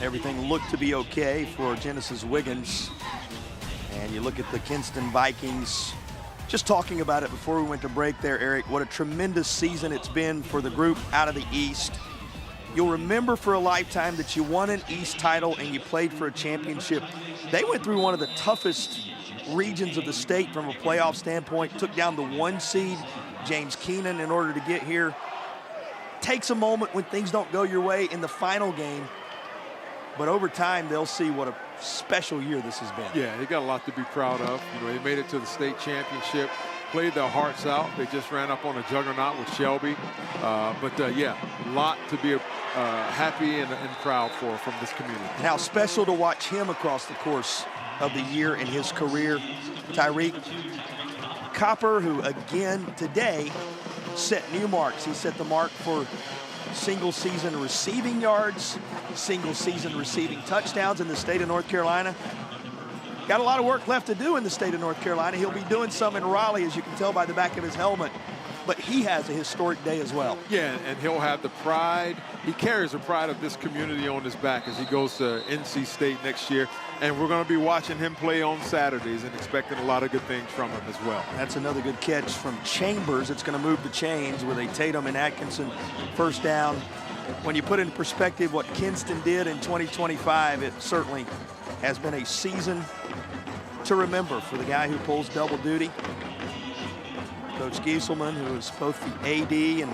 Everything looked to be okay for Genesis Wiggins. And you look at the Kinston Vikings. Just talking about it before we went to break there, Eric, what a tremendous season it's been for the group out of the East. You'll remember for a lifetime that you won an East title and you played for a championship. They went through one of the toughest regions of the state from a playoff standpoint, took down the 1 seed, James Keenan, in order to get here. Takes a moment when things don't go your way in the final game, but over time they'll see what a special year this has been. Yeah, they got a lot to be proud of. They made it to the state championship, played their hearts out. They just ran up on a juggernaut with Shelby. Yeah, a lot to be happy and proud for from this community. And how special to watch him across the course of the year in his career. Tyreek Copper, who again today set new marks. He set the mark for single season receiving yards, single season receiving touchdowns in the state of North Carolina. Got a lot of work left to do in the state of North Carolina. He'll be doing some in Raleigh, as you can tell by the back of his helmet. But he has a historic day as well. Yeah, and he'll have the pride. He carries the pride of this community on his back as he goes to NC State next year. And we're going to be watching him play on Saturdays and expecting a lot of good things from him as well. That's another good catch from Chambers. It's going to move the chains with a Tatum and Atkinson first down. When you put in perspective what Kinston did in 2025, it certainly has been a season to remember for the guy who pulls double duty. Coach Gieselman, who is both the AD and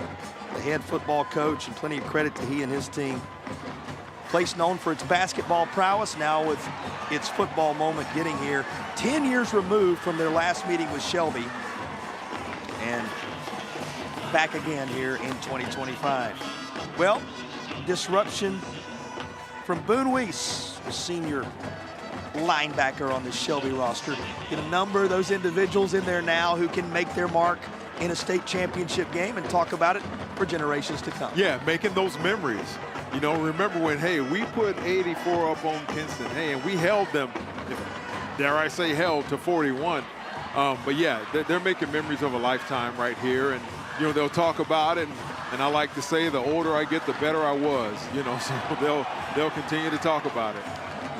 the head football coach, and plenty of credit to he and his team. Place known for its basketball prowess, now with its football moment getting here. 10 years removed from their last meeting with Shelby, and back again here in 2025. Well, disruption from Boone Weiss, the senior linebacker on the Shelby roster. Get a number of those individuals in there now who can make their mark in a state championship game and talk about it for generations to come. Yeah, making those memories. Remember when, hey, we put 84 up on Kinston, hey, and we held them, dare I say held, to 41. But yeah, they're making memories of a lifetime right here. And, they'll talk about it. And I like to say the older I get, the better I was, so they'll continue to talk about it.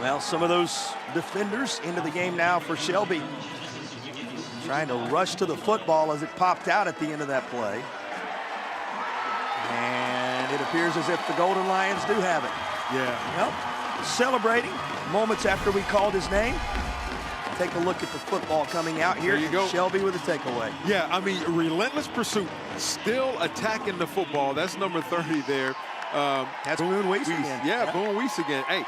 Well, some of those defenders into the game now for Shelby, trying to rush to the football as it popped out at the end of that play. And And it appears as if the Golden Lions do have it. Yeah. Well, celebrating moments after we called his name. Take a look at the football coming out here. There you go. Shelby with a takeaway. Yeah, I mean, relentless pursuit, still attacking the football. That's number 30 there. That's Boone Weiss again. Yeah, Boone Weiss again. Hey,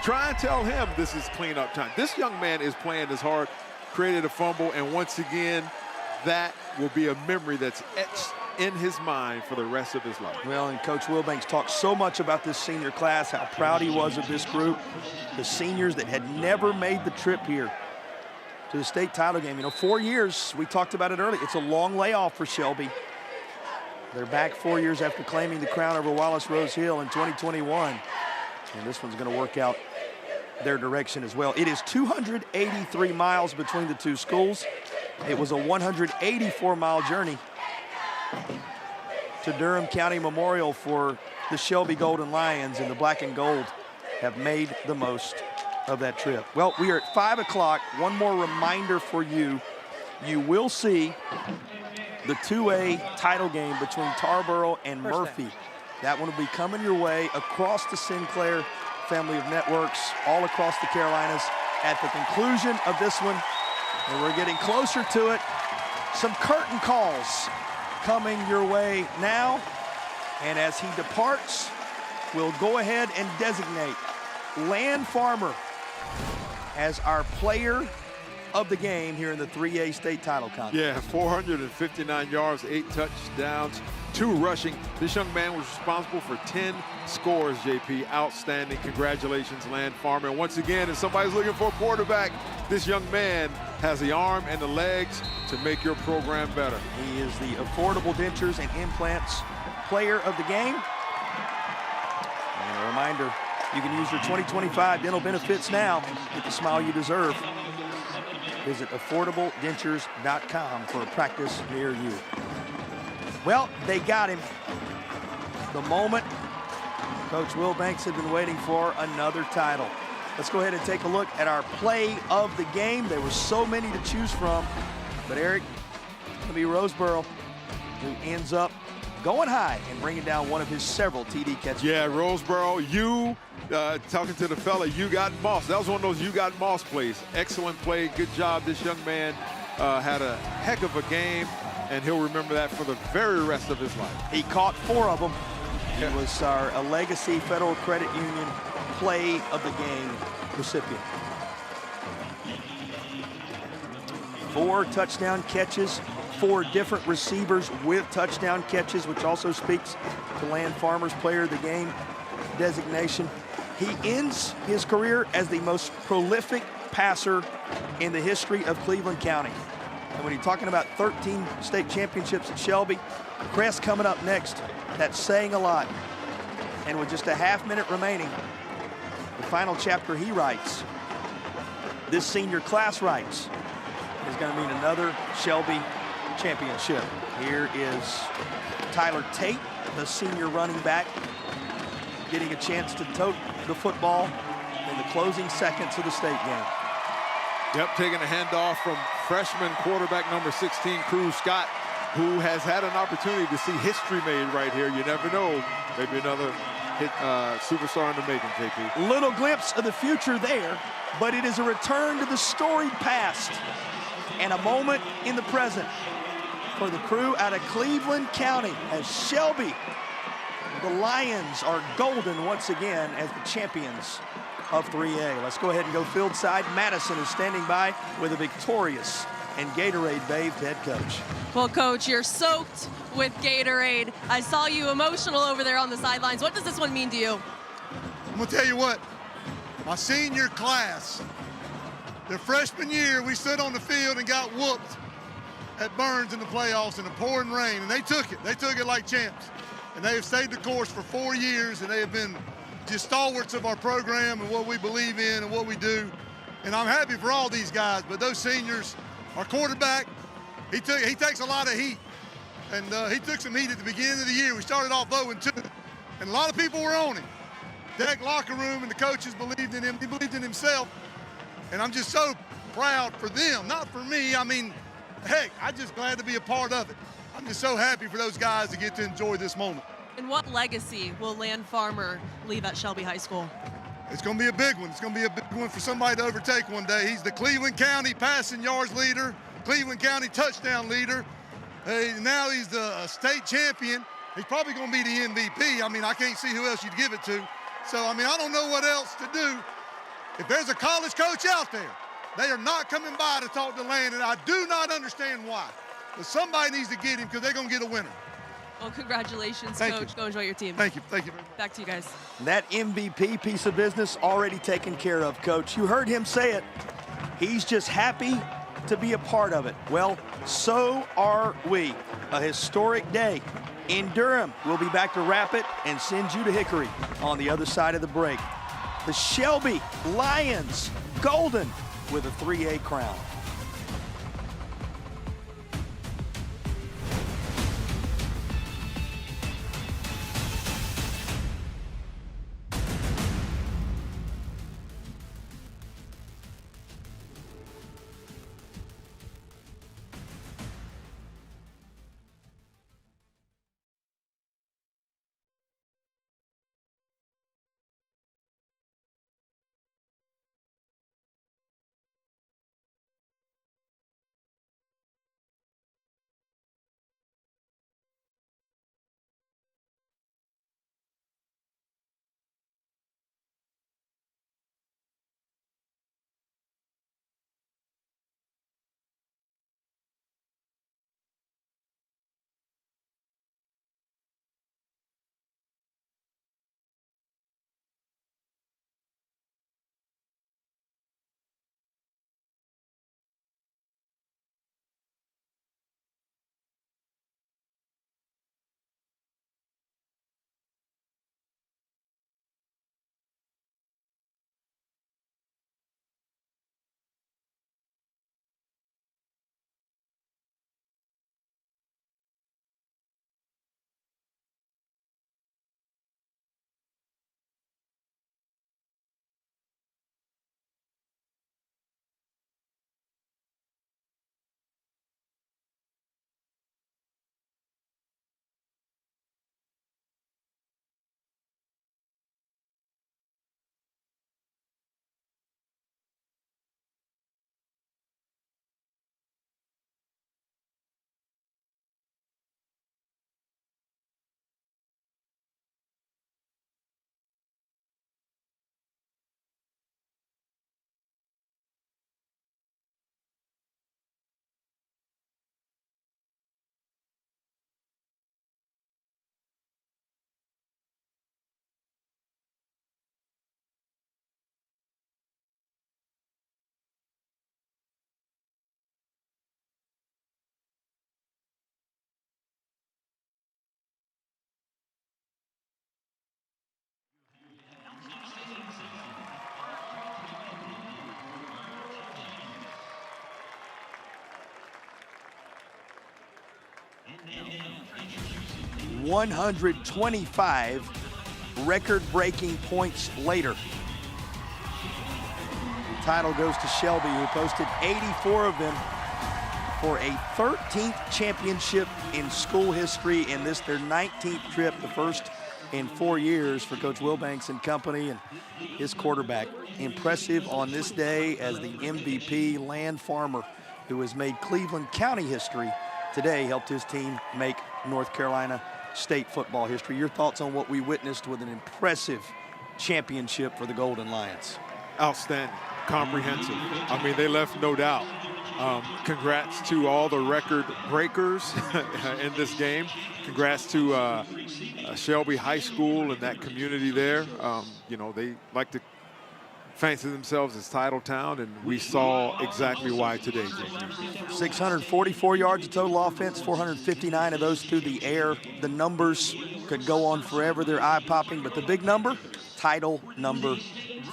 try and tell him this is cleanup time. This young man is playing his heart, created a fumble, and once again, that will be a memory that's etched in his mind for the rest of his life. Well, and Coach Wilbanks talked so much about this senior class, how proud he was of this group, the seniors that had never made the trip here to the state title game. You know, 4 years, we talked about it earlier. It's a long layoff for Shelby. They're back 4 years after claiming the crown over Wallace Rose Hill in 2021. And this one's going to work out their direction as well. It is 283 miles between the two schools. It was a 184-mile journey to Durham County Memorial for the Shelby Golden Lions, and the black and gold have made the most of that trip. Well, we are at 5 o'clock. One more reminder for you. You will see the 2A title game between Tarboro and Murphy. That one will be coming your way across the Sinclair family of networks, all across the Carolinas. At the conclusion of this one, and we're getting closer to it, some curtain calls coming your way now. And as he departs, we'll go ahead and designate Land Farmer as our player of the game here in the 3A state title contest. Yeah, 459 yards, 8 touchdowns, 2 rushing. This young man was responsible for 10 scores, JP. Outstanding. Congratulations, Land Farmer. And once again, if somebody's looking for a quarterback, this young man has the arm and the legs to make your program better. He is the Affordable Dentures and Implants player of the game. And a reminder, you can use your 2025 dental benefits now. Get the smile you deserve. Visit affordabledentures.com for a practice near you. Well, they got him. The moment Coach Wilbanks had been waiting for, another title. Let's go ahead and take a look at our play of the game. There were so many to choose from, but Eric, it's going to be Roseboro who ends up going high and bringing down one of his several TD catches. Yeah, Roseboro, talking to the fella, you got Moss. That was one of those you got Moss plays. Excellent play, good job. This young man had a heck of a game, and he'll remember that for the very rest of his life. He caught 4 of them. He was our Legacy Federal Credit Union play of the game recipient. 4 touchdown catches, 4 different receivers with touchdown catches, which also speaks to Land Farmer's player of the game designation. He ends his career as the most prolific passer in the history of Cleveland County. And when you're talking about 13 state championships at Shelby, Crest coming up next, that's saying a lot. And with just a half-minute remaining, the final chapter he writes, this senior class writes, is going to mean another Shelby championship. Here is Tyler Tate, the senior running back, getting a chance to tote the football in the closing seconds of the state game. Yep, taking a handoff from freshman quarterback number 16, Cruz Scott, who has had an opportunity to see history made right here. You never know. Maybe another hit superstar in the making, JP. Little glimpse of the future there, but it is a return to the storied past and a moment in the present for the crew out of Cleveland County as Shelby, the Lions, are golden once again as the champions of 3A. Let's go ahead and go field side. Madison is standing by with a victorious and Gatorade-bathed head coach. Well, Coach, you're soaked with Gatorade. I saw you emotional over there on the sidelines. What does this one mean to you? I'm going to tell you what, my senior class, their freshman year, we stood on the field and got whooped at Burns in the playoffs in the pouring rain, and they took it. They took it like champs. And they have stayed the course for 4 years, and they have been just stalwarts of our program and what we believe in and what we do. And I'm happy for all these guys, but those seniors, our quarterback, he takes a lot of heat. And he took some heat at the beginning of the year. We started off 0-2, and a lot of people were on him. That locker room and the coaches believed in him. He believed in himself. And I'm just so proud for them, not for me. I mean, heck, I'm just glad to be a part of it. I'm just so happy for those guys to get to enjoy this moment. And what legacy will Land Farmer leave at Shelby High School? It's going to be a big one. It's going to be a big one for somebody to overtake one day. He's the Cleveland County passing yards leader, Cleveland County touchdown leader. Now he's the state champion. He's probably going to be the MVP. I mean, I can't see who else you'd give it to. So, I mean, I don't know what else to do. If there's a college coach out there, they are not coming by to talk to Land, and I do not understand why. But somebody needs to get him because they're going to get a winner. Well, congratulations, Thank Coach. you. Go enjoy your team. Thank you. Thank you very much. Back to you guys. That MVP piece of business already taken care of, Coach. You heard him say it. He's just happy to be a part of it. Well, so are we. A historic day in Durham. We'll be back to wrap it and send you to Hickory on the other side of the break. The Shelby Lions, golden with a 3A crown. $125 record-breaking points later. The title goes to Shelby, who posted 84 of them for a 13th championship in school history, and this their 19th trip, the first in 4 years for Coach Wilbanks and company and his quarterback. Impressive on this day as the MVP, Land Farmer, who has made Cleveland County history today, helped his team make North Carolina State football history. Your thoughts on what we witnessed with an impressive championship for the Golden Lions? Outstanding, comprehensive. I mean, they left no doubt. Congrats to all the record breakers in this game. Congrats to Shelby High School and that community there. You know, they like to fancy themselves as title town, and we saw exactly why today. 644 yards of total offense, 459 of those through the air. The numbers could go on forever. They're eye-popping, but the big number, title number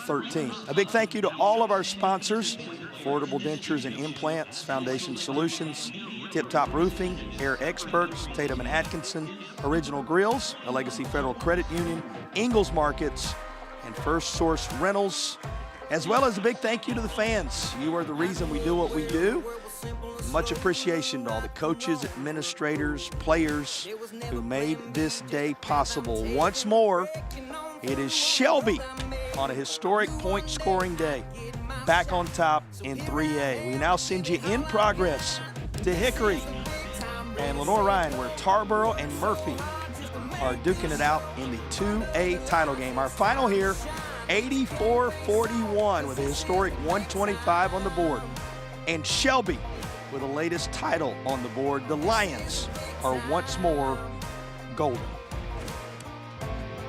13. A big thank you to all of our sponsors: Affordable Dentures and Implants, Foundation Solutions, Tip Top Roofing, Hair Experts, Tatum and Atkinson, Original Grills, a Legacy Federal Credit Union, Ingalls Markets, and First Source Rentals, as well as a big thank you to the fans. You are the reason we do what we do. Much appreciation to all the coaches, administrators, players who made this day possible. Once more, it is Shelby on a historic point-scoring day, back on top in 3A. We now send you in progress to Hickory and Lenore-Ryan, where Tarboro and Murphy are duking it out in the 2A title game. Our final here, 84-41 with a historic 125 on the board. And Shelby with the latest title on the board. The Lions are once more golden.